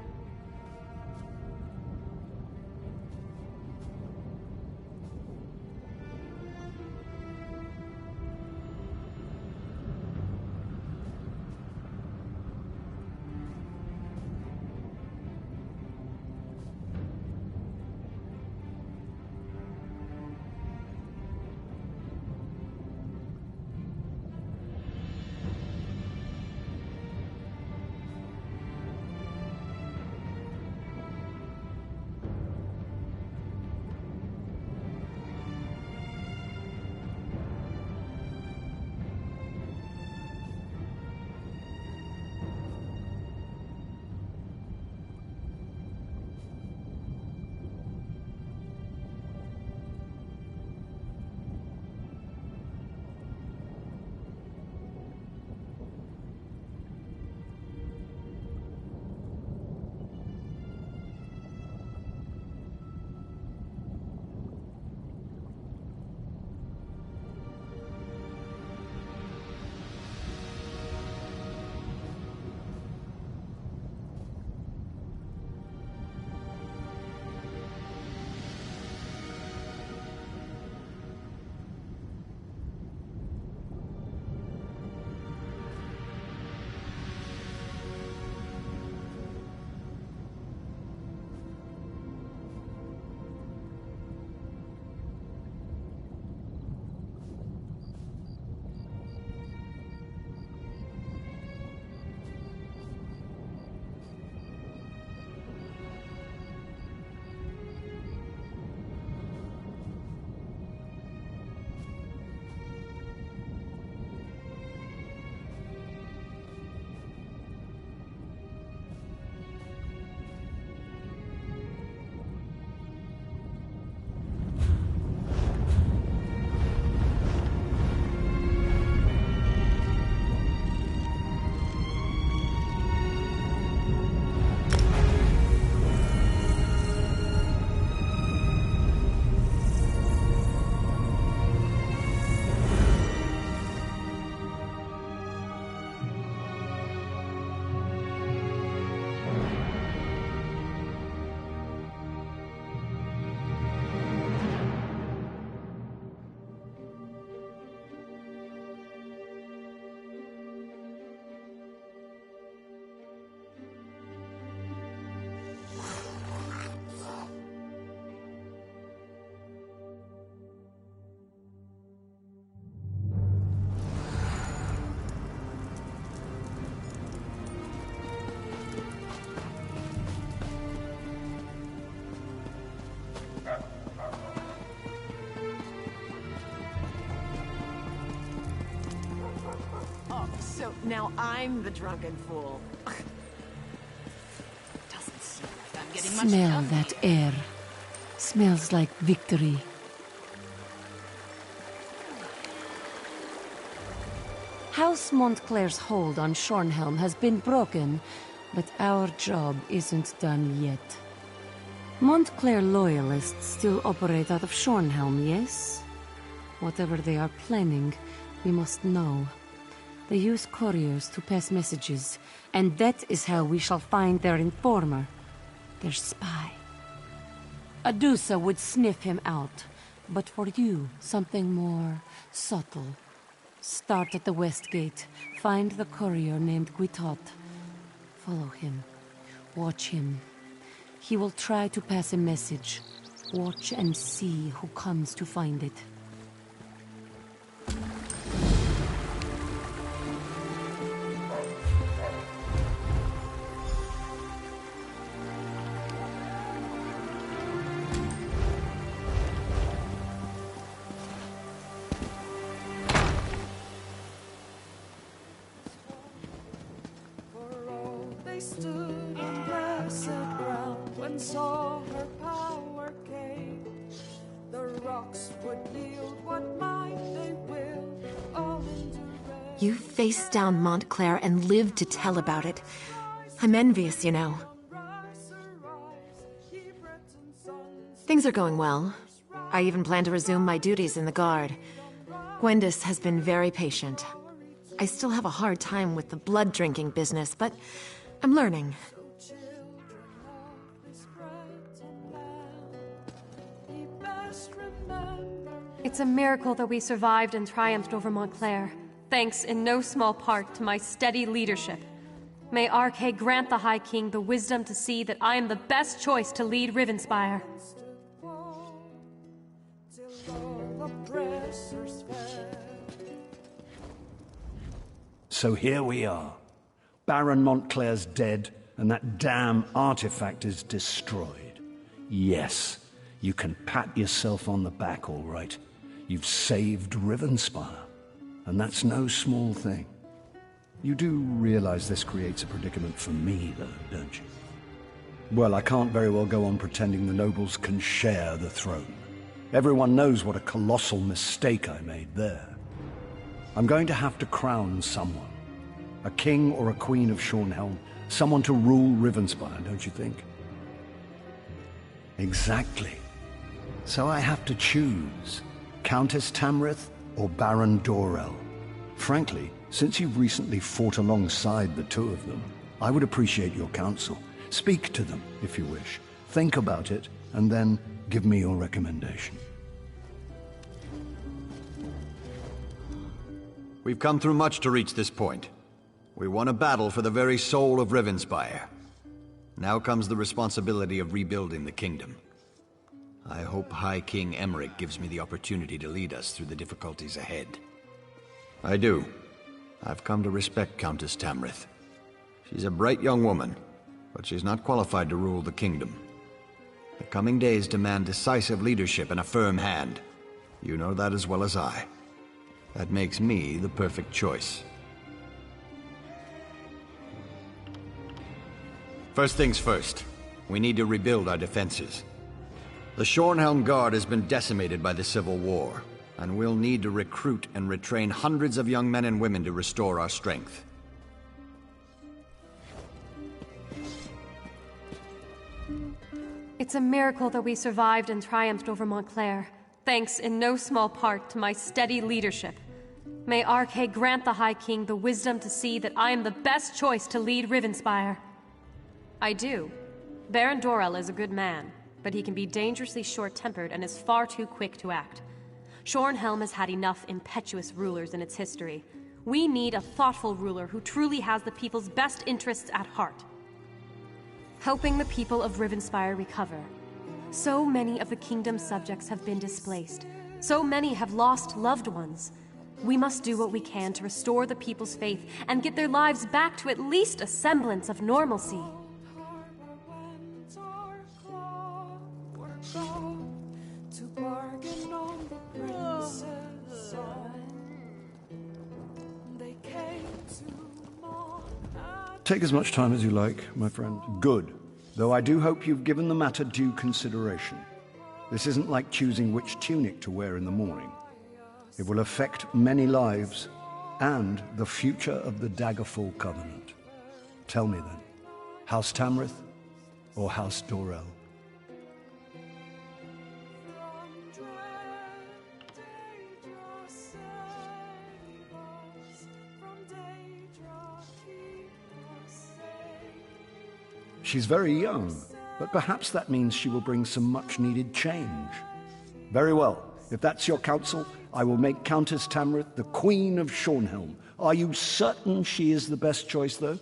So now I'm the drunken fool. Doesn't seem like I'm getting much Smell company. that air. Smells like victory. House Montclair's hold on Shornhelm has been broken, but our job isn't done yet. Montclair loyalists still operate out of Shornhelm, yes? Whatever they are planning, we must know. They use couriers to pass messages, and that is how we shall find their informer, their spy. Adusa would sniff him out, but for you, something more subtle. Start at the west gate, find the courier named Guitot. Follow him, watch him. He will try to pass a message. Watch and see who comes to find it. They stood on blessed ground when saw her power came. The rocks would yield what might they will, all endurance. You faced down Montclair and lived to tell about it. I'm envious, you know. Things are going well. I even plan to resume my duties in the Guard. Gwendis has been very patient. I still have a hard time with the blood-drinking business, but I'm learning. It's a miracle that we survived and triumphed over Montclair, thanks in no small part to my steady leadership. May Arkay grant the High King the wisdom to see that I am the best choice to lead Rivenspire. So here we are. Baron Montclair's dead, and that damn artifact is destroyed. Yes, you can pat yourself on the back, all right. You've saved Rivenspire, and that's no small thing. You do realize this creates a predicament for me, though, don't you? Well, I can't very well go on pretending the nobles can share the throne. Everyone knows what a colossal mistake I made there. I'm going to have to crown someone. A king or a queen of Shornhelm. Someone to rule Rivenspire, don't you think? Exactly. So I have to choose. Countess Tamrith or Baron Dorell. Frankly, since you've recently fought alongside the two of them, I would appreciate your counsel. Speak to them, if you wish. Think about it, and then give me your recommendation. We've come through much to reach this point. We won a battle for the very soul of Rivenspire. Now comes the responsibility of rebuilding the kingdom. I hope High King Emeric gives me the opportunity to lead us through the difficulties ahead. I do. I've come to respect Countess Tamrith. She's a bright young woman, but she's not qualified to rule the kingdom. The coming days demand decisive leadership and a firm hand. You know that as well as I. That makes me the perfect choice. First things first, we need to rebuild our defenses. The Shornhelm Guard has been decimated by the Civil War, and we'll need to recruit and retrain hundreds of young men and women to restore our strength. It's a miracle that we survived and triumphed over Montclair, thanks in no small part to my steady leadership. May Arkay grant the High King the wisdom to see that I am the best choice to lead Rivenspire. I do. Baron Dorell is a good man, but he can be dangerously short-tempered and is far too quick to act. Shornhelm has had enough impetuous rulers in its history. We need a thoughtful ruler who truly has the people's best interests at heart. Helping the people of Rivenspire recover. So many of the kingdom's subjects have been displaced. So many have lost loved ones. We must do what we can to restore the people's faith and get their lives back to at least a semblance of normalcy. To bargain on the princess' side. They came to Take as much time as you like, my friend. Good. Though I do hope you've given the matter due consideration. This isn't like choosing which tunic to wear in the morning. It will affect many lives and the future of the Daggerfall Covenant. Tell me then, House Tamrith or House Dorell? She's very young, but perhaps that means she will bring some much-needed change. Very well. If that's your counsel, I will make Countess Tamrith the Queen of Shornhelm. Are you certain she is the best choice, though?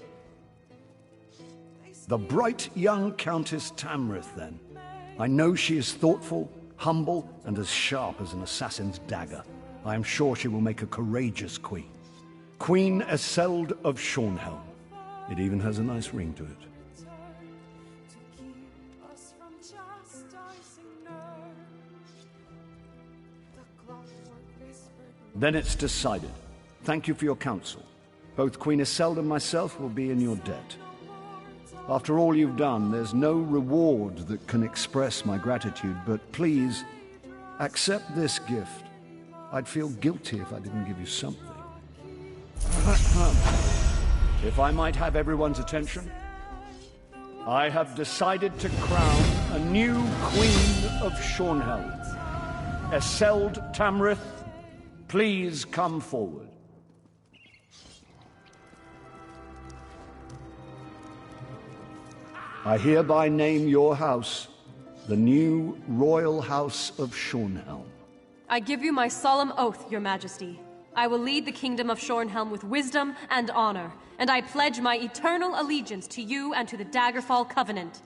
The bright young Countess Tamrith, then. I know she is thoughtful, humble, and as sharp as an assassin's dagger. I am sure she will make a courageous queen. Queen Eseld of Shornhelm. It even has a nice ring to it. Then it's decided. Thank you for your counsel. Both Queen Eseld and myself will be in your debt. After all you've done, there's no reward that can express my gratitude, but please, accept this gift. I'd feel guilty if I didn't give you something. If I might have everyone's attention, I have decided to crown a new Queen of Shornhelm. Eseld Tamrith, please come forward. I hereby name your house the new Royal House of Shornhelm. I give you my solemn oath, Your Majesty. I will lead the Kingdom of Shornhelm with wisdom and honor, and I pledge my eternal allegiance to you and to the Daggerfall Covenant.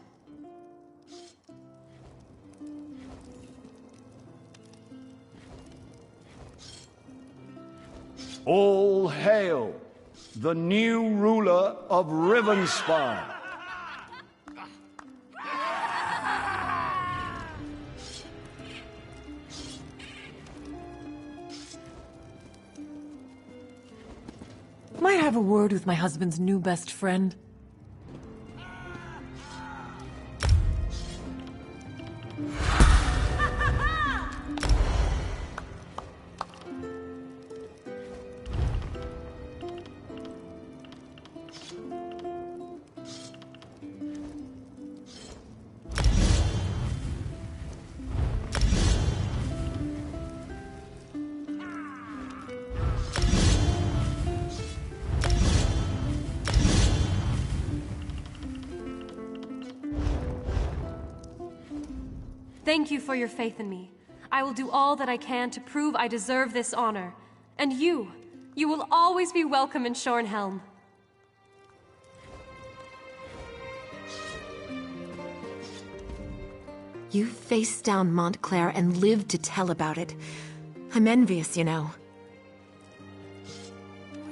All hail the new ruler of Rivenspire. Might I have a word with my husband's new best friend? Thank you for your faith in me. I will do all that I can to prove I deserve this honor. And you will always be welcome in Shornhelm. You faced down Montclair and lived to tell about it. I'm envious, you know.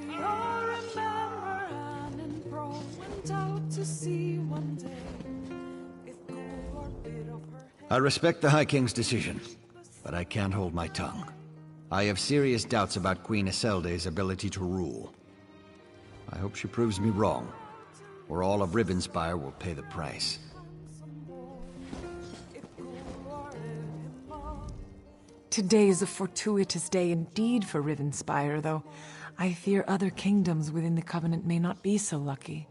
We all remember Anne and Bro went out to sea one day. I respect the High King's decision, but I can't hold my tongue. I have serious doubts about Queen Iselde's ability to rule. I hope she proves me wrong, or all of Rivenspire will pay the price. Today is a fortuitous day indeed for Rivenspire, though I fear other kingdoms within the Covenant may not be so lucky.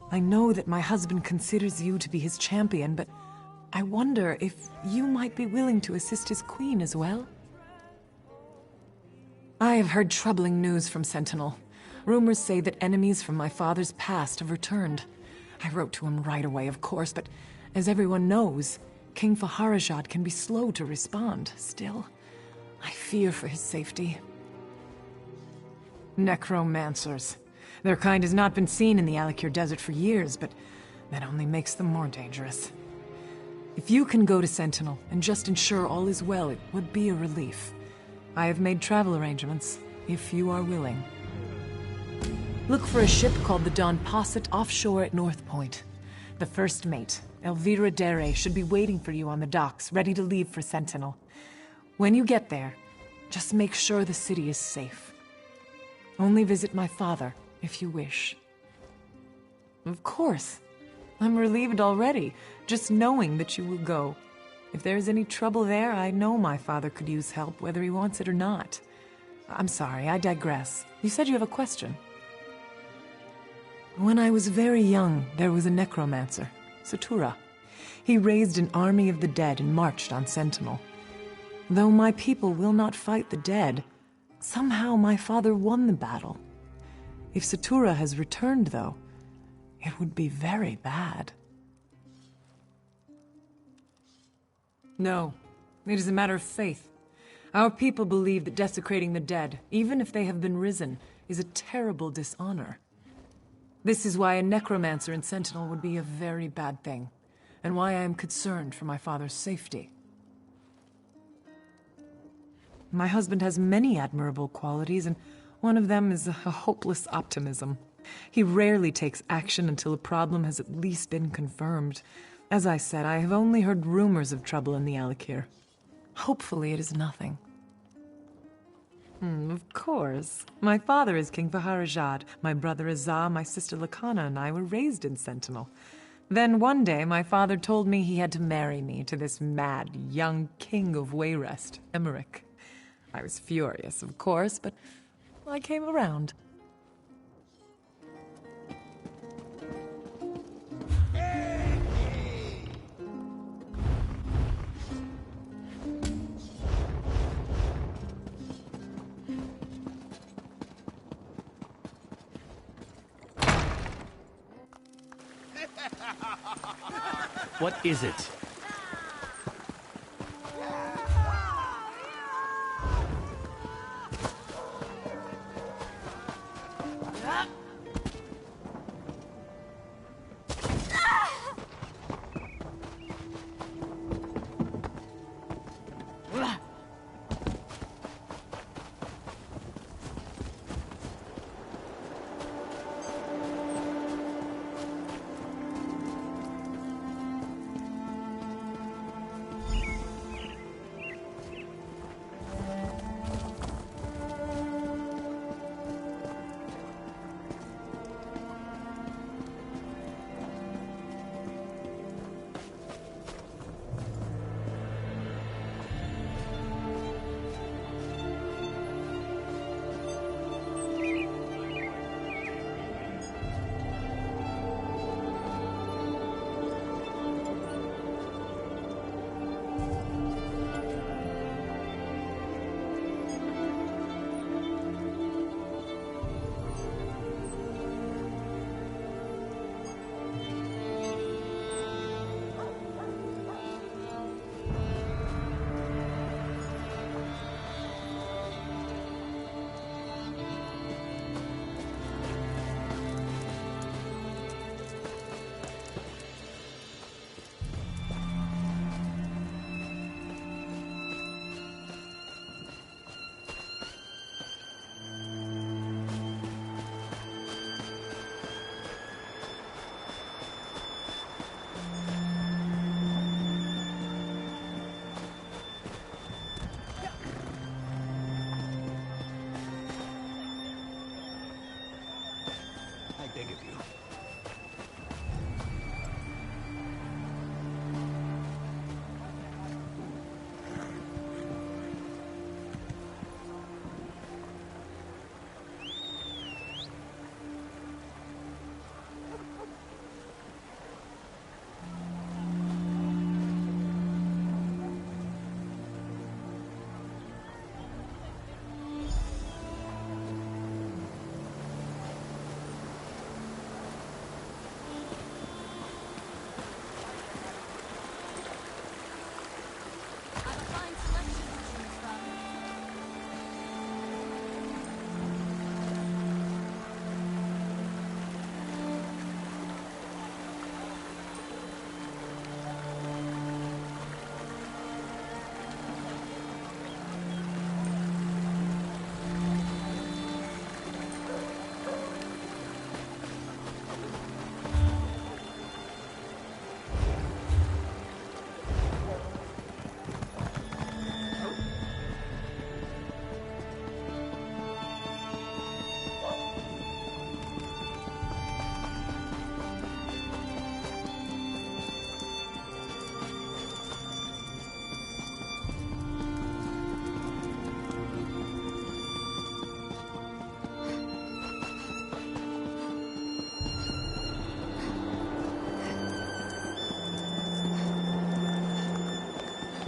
I know that my husband considers you to be his champion, but I wonder if you might be willing to assist his queen as well? I have heard troubling news from Sentinel. Rumors say that enemies from my father's past have returned. I wrote to him right away, of course, but as everyone knows, King Faharajad can be slow to respond. Still, I fear for his safety. Necromancers. Their kind has not been seen in the Alikir Desert for years, but that only makes them more dangerous. If you can go to Sentinel and just ensure all is well, it would be a relief. I have made travel arrangements, if you are willing. Look for a ship called the Don Posset offshore at North Point. The first mate, Elvira Dere, should be waiting for you on the docks, ready to leave for Sentinel. When you get there, just make sure the city is safe. Only visit my father, if you wish. Of course. I'm relieved already, just knowing that you will go. If there is any trouble there, I know my father could use help, whether he wants it or not. I'm sorry, I digress. You said you have a question. When I was very young, there was a necromancer, Satura. He raised an army of the dead and marched on Sentinel. Though my people will not fight the dead, somehow my father won the battle. If Satura has returned, though, it would be very bad. No, it is a matter of faith. Our people believe that desecrating the dead, even if they have been risen, is a terrible dishonor. This is why a necromancer in Sentinel would be a very bad thing, and why I am concerned for my father's safety. My husband has many admirable qualities, and one of them is a hopeless optimism. He rarely takes action until a problem has at least been confirmed. As I said, I have only heard rumors of trouble in the Alik'r. Hopefully it is nothing. Of course. My father is King Faharajad. My brother Azah, my sister Lakana, and I were raised in Sentinel. Then one day, my father told me he had to marry me to this mad, young king of Wayrest, Emmerich. I was furious, of course, but I came around. What is it?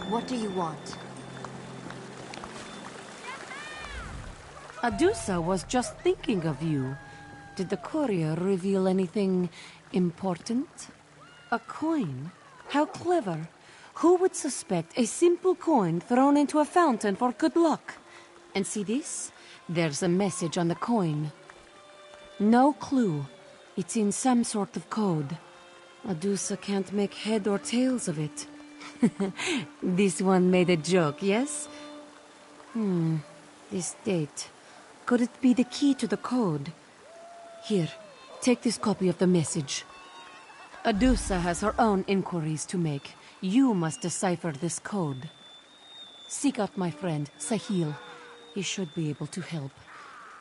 What do you want? Adusa was just thinking of you. Did the courier reveal anything important? A coin? How clever. Who would suspect a simple coin thrown into a fountain for good luck? And see this? There's a message on the coin. No clue. It's in some sort of code. Adusa can't make head or tails of it. This one made a joke, yes? This date. Could it be the key to the code? Here, take this copy of the message. Adusa has her own inquiries to make. You must decipher this code. Seek out my friend, Sahil. He should be able to help.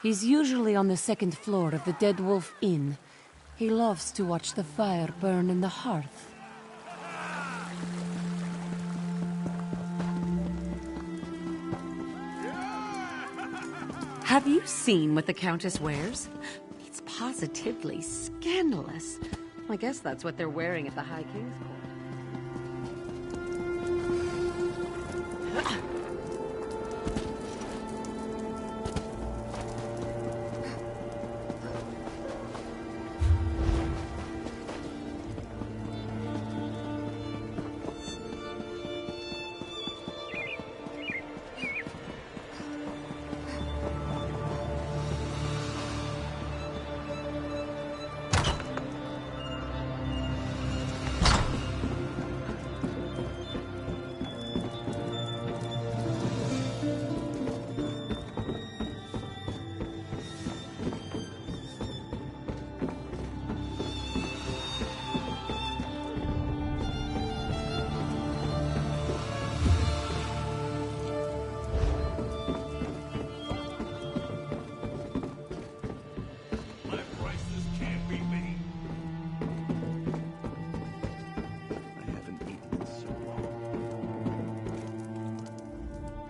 He's usually on the second floor of the Dead Wolf Inn. He loves to watch the fire burn in the hearth. Have you seen what the Countess wears? It's positively scandalous. I guess that's what they're wearing at the High King's Court.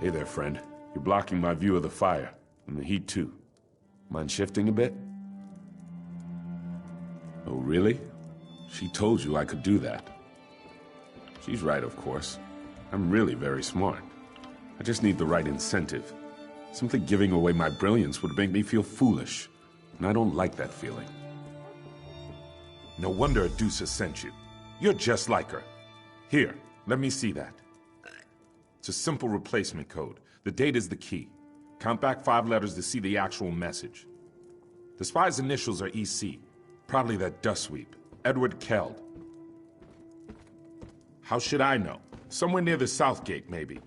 Hey there, friend. You're blocking my view of the fire, and the heat too. Mind shifting a bit? Oh, really? She told you I could do that. She's right, of course. I'm really very smart. I just need the right incentive. Simply giving away my brilliance would make me feel foolish, and I don't like that feeling. No wonder Adusa sent you. You're just like her. Here, let me see that. It's a simple replacement code. The date is the key. Count back 5 letters to see the actual message. The spy's initials are EC. Probably that dust sweep. Edward Keld. How should I know? Somewhere near the south gate, maybe.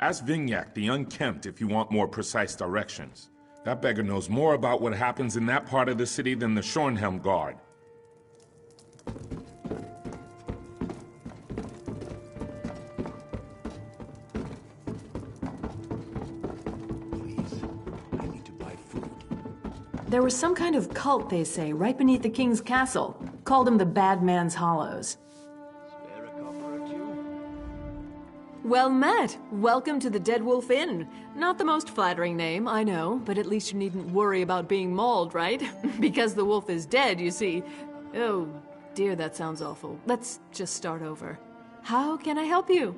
Ask Vignac, the Unkempt, if you want more precise directions. That beggar knows more about what happens in that part of the city than the Shornhelm Guard. There was some kind of cult, they say, right beneath the king's castle. Called them the Bad Man's Hollows. Well met! Welcome to the Dead Wolf Inn. Not the most flattering name, I know, but at least you needn't worry about being mauled, right? Because the wolf is dead, you see. Oh, dear, that sounds awful. Let's just start over. How can I help you?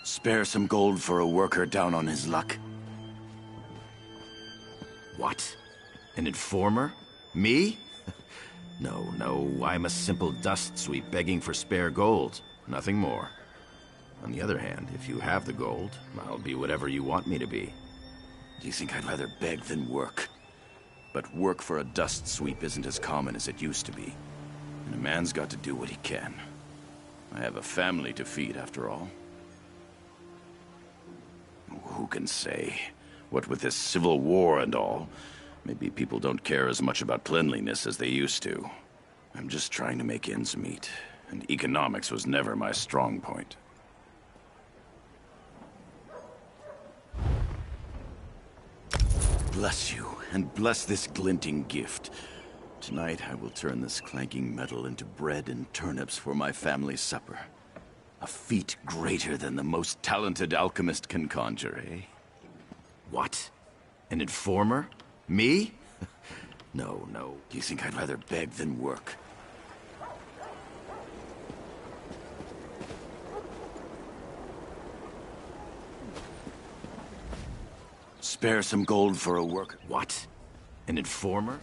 Spare some gold for a worker down on his luck. What? An informer? Me? No, I'm a simple dust sweep begging for spare gold. Nothing more. On the other hand, if you have the gold, I'll be whatever you want me to be. Do you think I'd rather beg than work? but work for a dust sweep isn't as common as it used to be. And a man's got to do what he can. I have a family to feed, after all. Who can say? What with this civil war and all, maybe people don't care as much about cleanliness as they used to. I'm just trying to make ends meet, and economics was never my strong point. Bless you, and bless this glinting gift. Tonight I will turn this clanking metal into bread and turnips for my family's supper. A feat greater than the most talented alchemist can conjure, eh? What? An informer? Me? No, no. Do you think I'd rather beg than work? Spare some gold for a worker. What? An informer?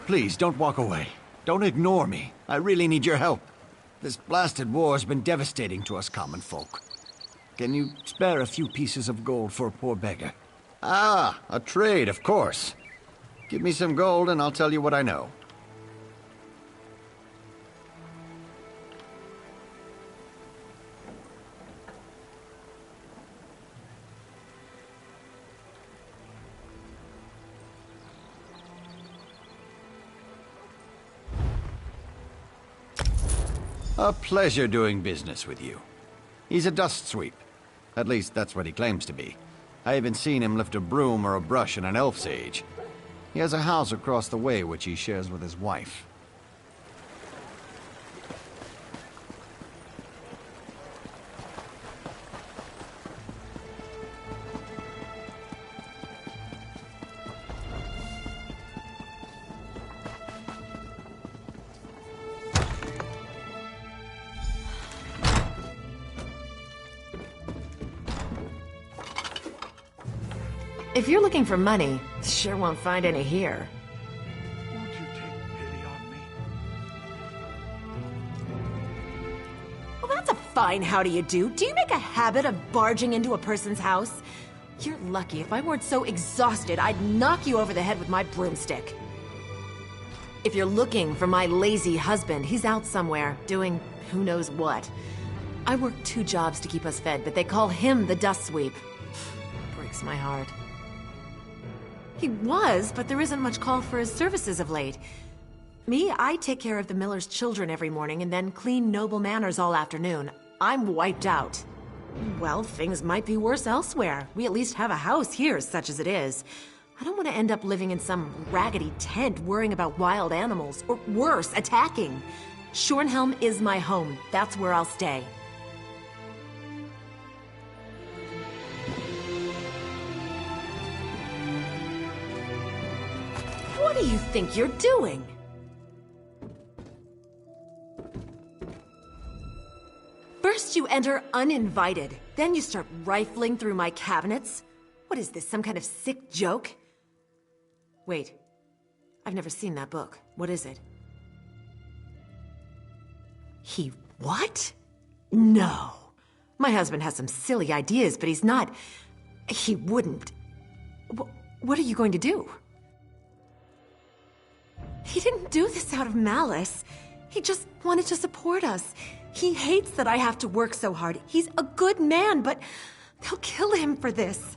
Please, don't walk away. Don't ignore me. I really need your help. This blasted war's been devastating to us common folk. Can you spare a few pieces of gold for a poor beggar? Ah, a trade, of course. Give me some gold and I'll tell you what I know. A pleasure doing business with you. He's a dust sweep. At least, that's what he claims to be. I haven't seen him lift a broom or a brush in an elf's age. He has a house across the way which he shares with his wife. If you're looking for money, sure won't find any here. Won't you take pity on me? Well, that's a fine how do you do. Do you make a habit of barging into a person's house? You're lucky. If I weren't so exhausted, I'd knock you over the head with my broomstick. If you're looking for my lazy husband, he's out somewhere, doing who knows what. I work 2 jobs to keep us fed, but they call him the dust sweep. Breaks my heart. He was, but there isn't much call for his services of late. Me, I take care of the miller's children every morning and then clean Noble Manors all afternoon. I'm wiped out. Well, things might be worse elsewhere. We at least have a house here, such as it is. I don't want to end up living in some raggedy tent worrying about wild animals, or worse, attacking. Shornhelm is my home. That's where I'll stay. What do you think you're doing? First you enter uninvited, then you start rifling through my cabinets. What is this, some kind of sick joke? Wait, I've never seen that book. What is it? He what? No. My husband has some silly ideas, but he's not... He wouldn't... What are you going to do? He didn't do this out of malice. He just wanted to support us. He hates that I have to work so hard. He's a good man, but they'll kill him for this.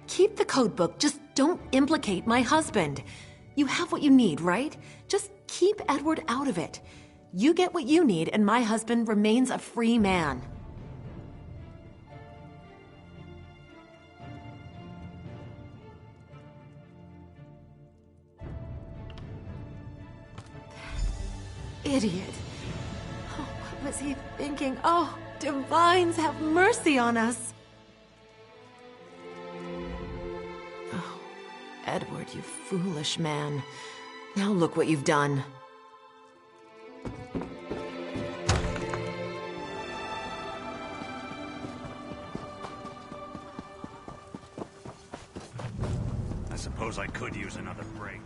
Keep the code book. Just don't implicate my husband. You have what you need, right? Just keep Edward out of it. You get what you need, and my husband remains a free man. Idiot. Oh, what was he thinking? Oh, divines, have mercy on us. Oh, Edward, you foolish man. Now look what you've done. I suppose I could use another break.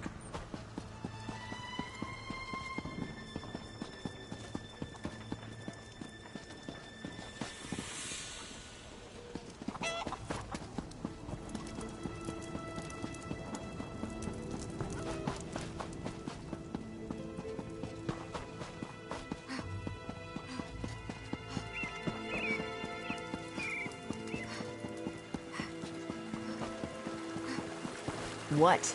What?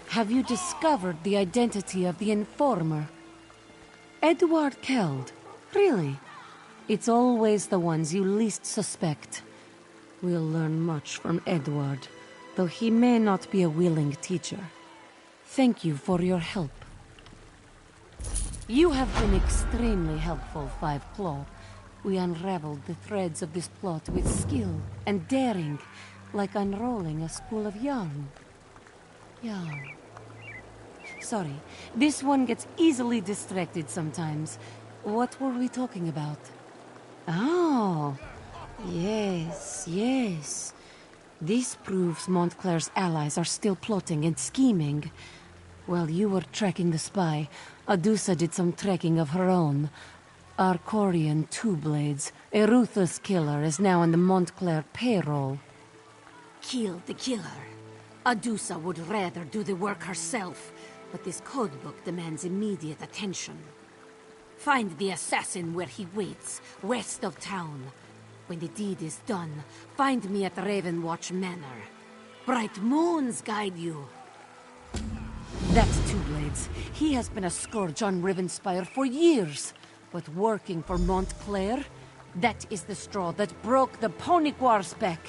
Have you discovered the identity of the informer? Edward Keld. Really? It's always the ones you least suspect. We'll learn much from Edward, though he may not be a willing teacher. Thank you for your help. You have been extremely helpful, Five Claw. We unraveled the threads of this plot with skill and daring, like unrolling a spool of yarn. Yarn. Sorry, this one gets easily distracted sometimes. What were we talking about? Oh, yes, yes. This proves Montclair's allies are still plotting and scheming. While you were tracking the spy, Adusa did some tracking of her own. Arcorian Two-Blades, a ruthless killer, is now on the Montclair payroll. Kill the killer. Adusa would rather do the work herself, but this codebook demands immediate attention. Find the assassin where he waits, west of town. When the deed is done, find me at Ravenwatch Manor. Bright moons guide you. That's Two-Blades. He has been a scourge on Rivenspire for years. But working for Montclair, that is the straw that broke the Ponyquar's back.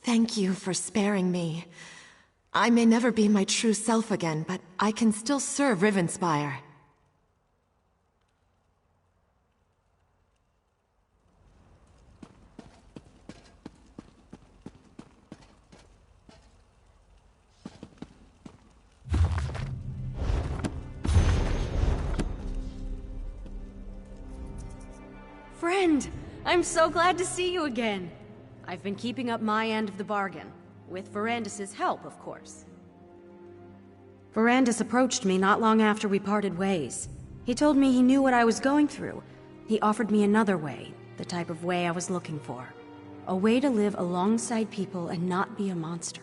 Thank you for sparing me. I may never be my true self again, but I can still serve Rivenspire. Friend, I'm so glad to see you again. I've been keeping up my end of the bargain, with Verandis' help, of course. Verandis approached me not long after we parted ways. He told me he knew what I was going through. He offered me another way, the type of way I was looking for. A way to live alongside people and not be a monster.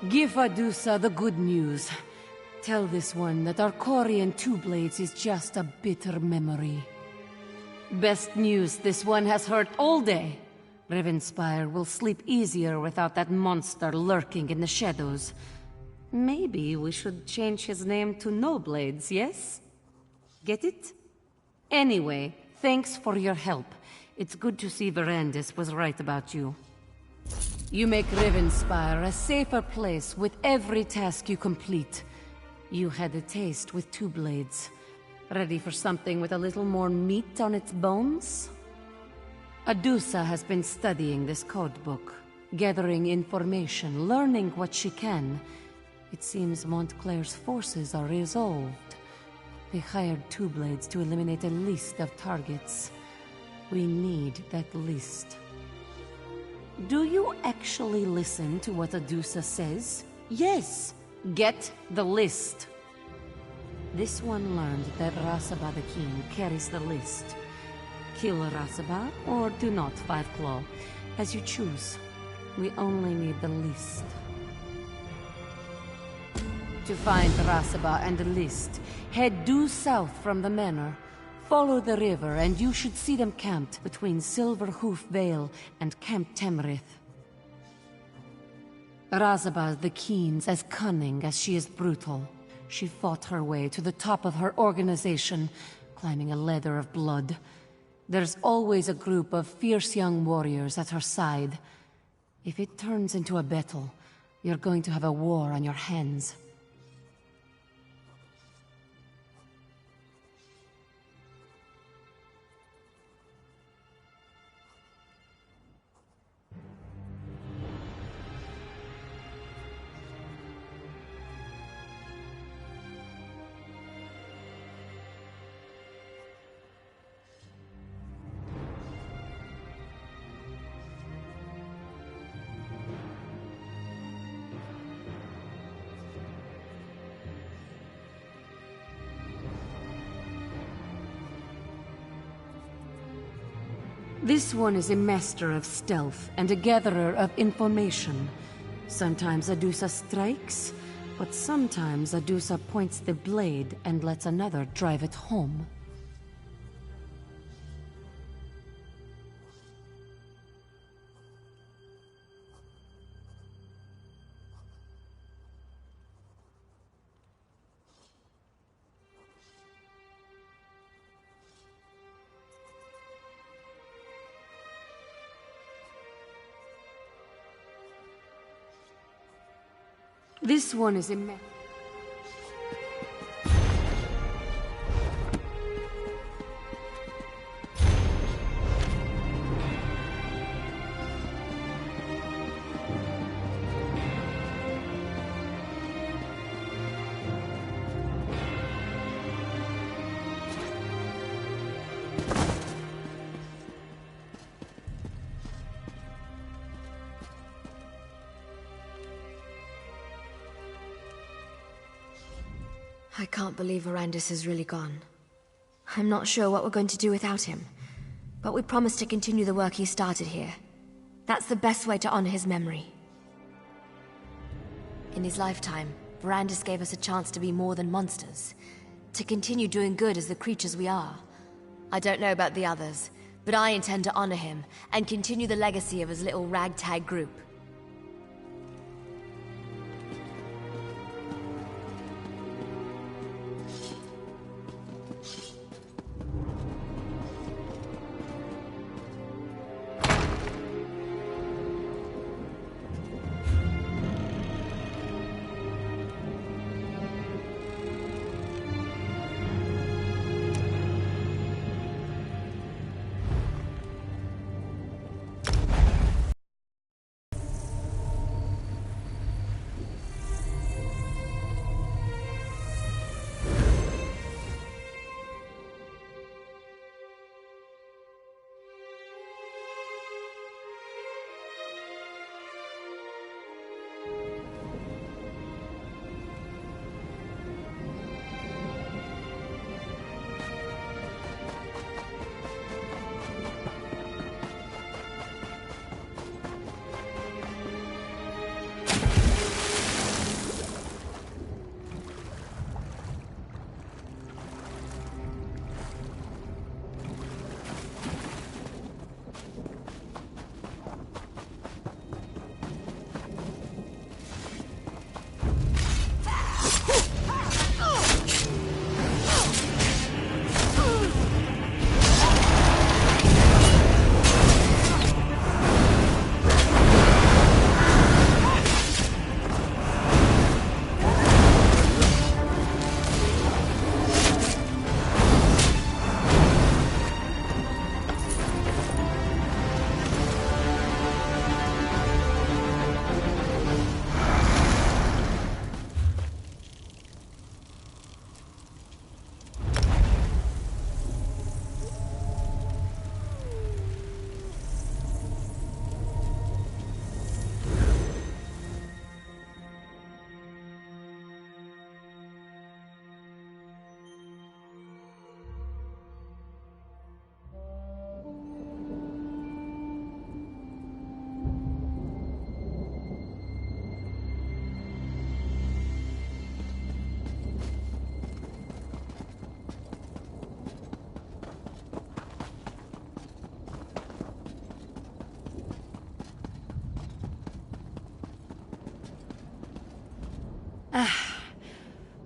Give Adusa the good news. Tell this one that Arcorian Two Blades is just a bitter memory. Best news, this one has hurt all day. Rivenspire will sleep easier without that monster lurking in the shadows. Maybe we should change his name to No Blades, yes? Get it? Anyway, thanks for your help. It's good to see Verandis was right about you. You make Rivenspire a safer place with every task you complete. You had a taste with Two Blades. Ready for something with a little more meat on its bones? Adusa has been studying this codebook, gathering information, learning what she can. It seems Montclair's forces are resolved. They hired Two Blades to eliminate a list of targets. We need that list. Do you actually listen to what Adusa says? Yes! Get the list. This one learned that Rasaba the King carries the list. Kill Rasaba, or do not, Five Claw. As you choose. We only need the list. To find Rasaba and the list, head due south from the manor. Follow the river, and you should see them camped between Silverhoof Vale and Camp Temrith. Rasaba the Keen's as cunning as she is brutal. She fought her way to the top of her organization, climbing a ladder of blood. There's always a group of fierce young warriors at her side. If it turns into a battle, you're going to have a war on your hands. This one is a master of stealth and a gatherer of information. Sometimes Adusa strikes, but sometimes Adusa points the blade and lets another drive it home. This one is a I can't believe Arandis is really gone. I'm not sure what we're going to do without him, but we promised to continue the work he started here. That's the best way to honor his memory. In his lifetime, Verandis gave us a chance to be more than monsters, to continue doing good as the creatures we are. I don't know about the others, but I intend to honor him and continue the legacy of his little ragtag group.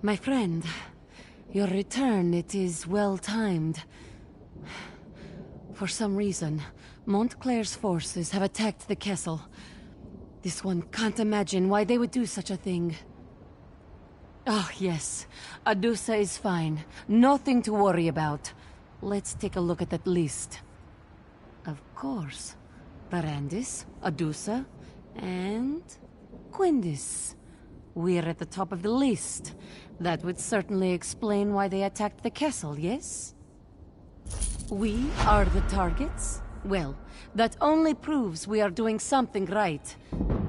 My friend, your return, it is well-timed. For some reason, Montclair's forces have attacked the castle. This one can't imagine why they would do such a thing. Oh, yes. Adusa is fine. Nothing to worry about. Let's take a look at that list. Of course. Verandis, Adusa, and Quindis. We're at the top of the list. That would certainly explain why they attacked the castle, yes? We are the targets? Well, that only proves we are doing something right.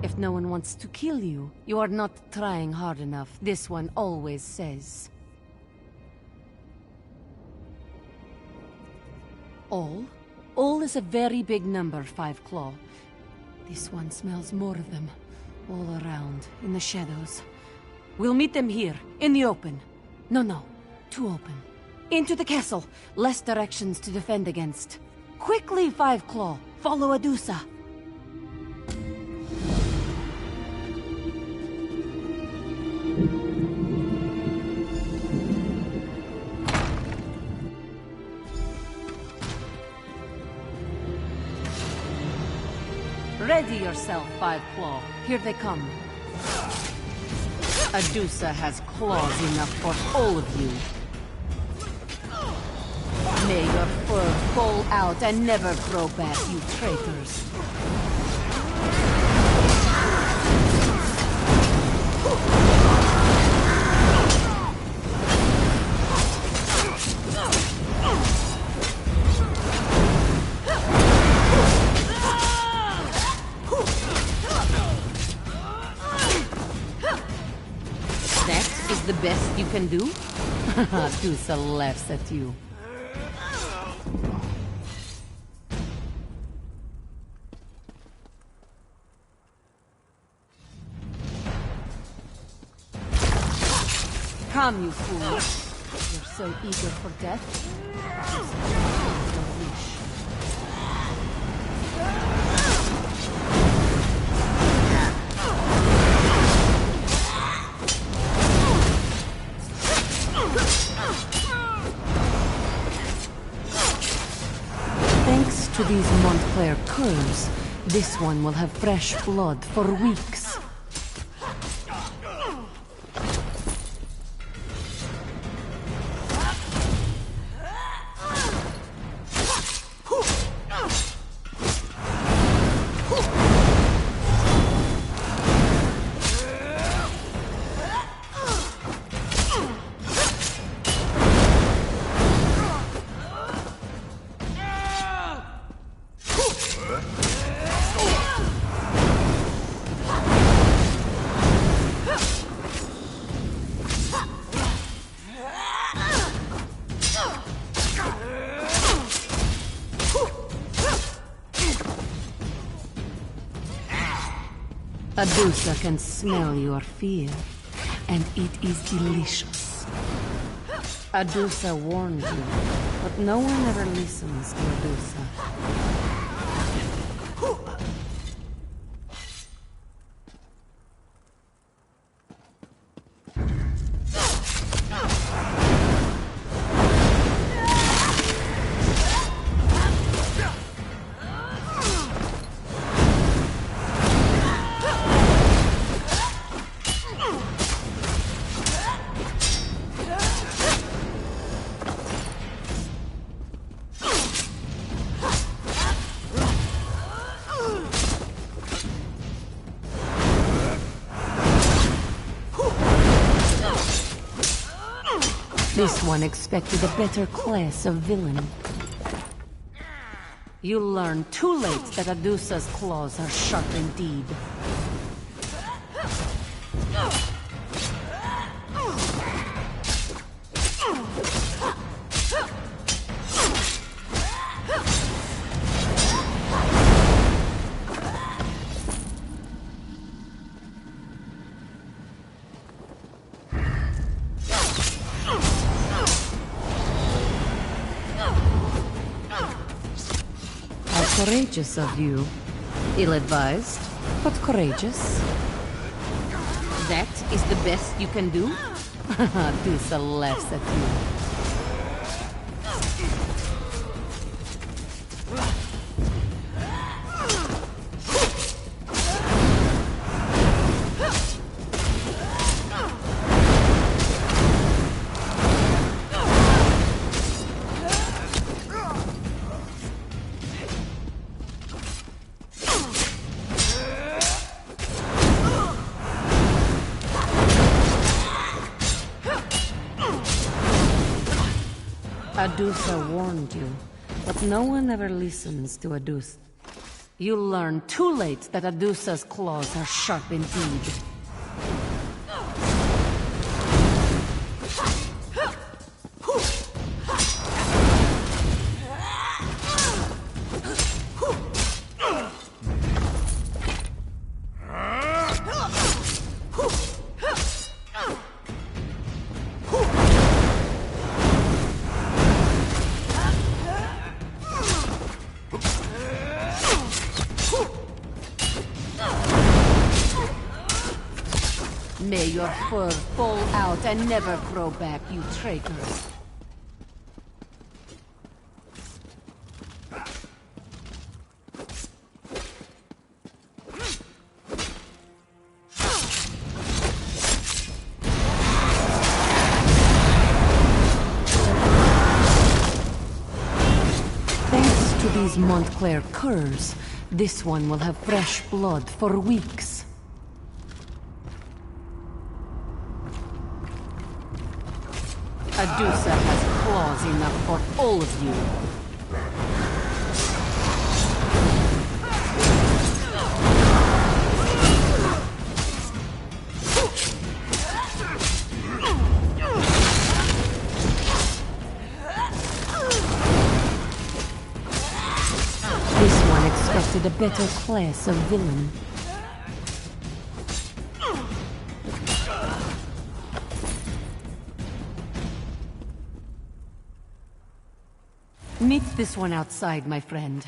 If no one wants to kill you, you are not trying hard enough, this one always says. All? All is a very big number, Five Claw. This one smells more of them. All around, in the shadows. We'll meet them here, in the open. No, too open. Into the castle. Less directions to defend against. Quickly, Five Claw. Follow Adusa. Ready yourself, Five Claw. Here they come. Adusa has claws enough for all of you. May your fur fall out and never grow back, you traitors. The best you can do? Adusa laughs at you. Come, you fool. You're so eager for death. Thanks to these Montclair curs, this one will have fresh blood for weeks. Adusa can smell your fear, and it is delicious. Adusa warned you, but no one ever listens to Adusa. This one expected a better class of villain. You learn too late that Adusa's claws are sharp indeed. Courageous of you. Ill-advised, but courageous. That is the best you can do? Adusa laughs at you. Adusa warned you, but no one ever listens to Adusa. You learn too late that Adusa's claws are sharp indeed. May your fur fall out and never grow back, you traitor. Thanks to these Montclair curs, this one will have fresh blood for weeks. Adusa has claws enough for all of you. trusted a better class of villain. Meet this one outside, my friend.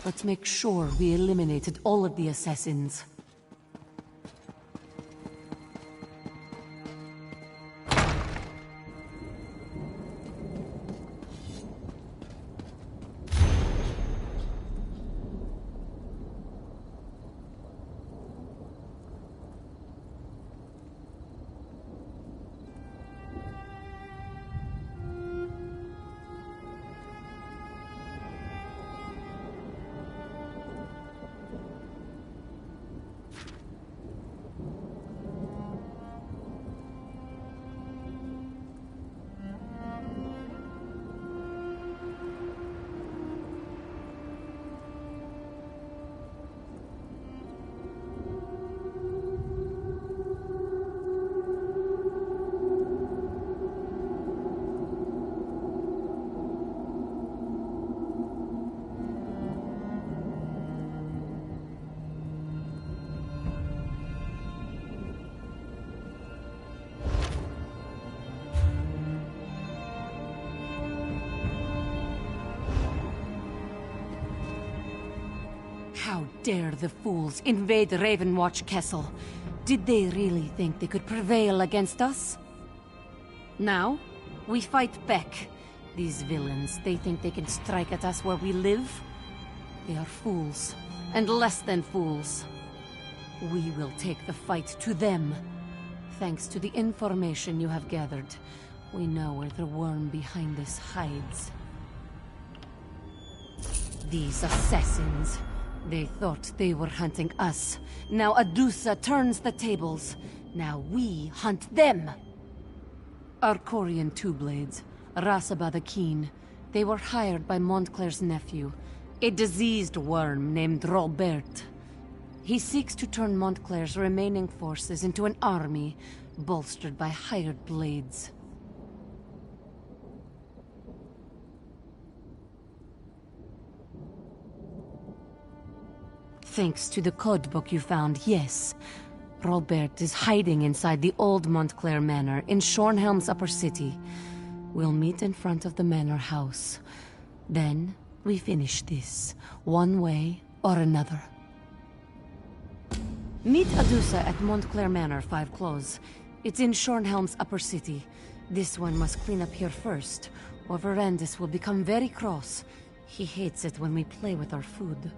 Let's make sure we eliminated all of the assassins. How dare the fools invade Ravenwatch Castle? Did they really think they could prevail against us? Now, we fight back. These villains, they think they can strike at us where we live? They are fools, and less than fools. We will take the fight to them. Thanks to the information you have gathered, we know where the worm behind this hides. These assassins... they thought they were hunting us. Now Adusa turns the tables. Now we hunt them. Arcorian Two-Blades, Rasaba the Keen. They were hired by Montclair's nephew, a diseased worm named Robert. He seeks to turn Montclair's remaining forces into an army, bolstered by hired blades. Thanks to the codebook you found, yes. Robert is hiding inside the old Montclair Manor in Shornhelm's upper city. We'll meet in front of the manor house. Then, we finish this, one way or another. Meet Adusa at Montclair Manor, 5 Close. It's in Shornhelm's upper city. This one must clean up here first, or Verandis will become very cross. He hates it when we play with our food.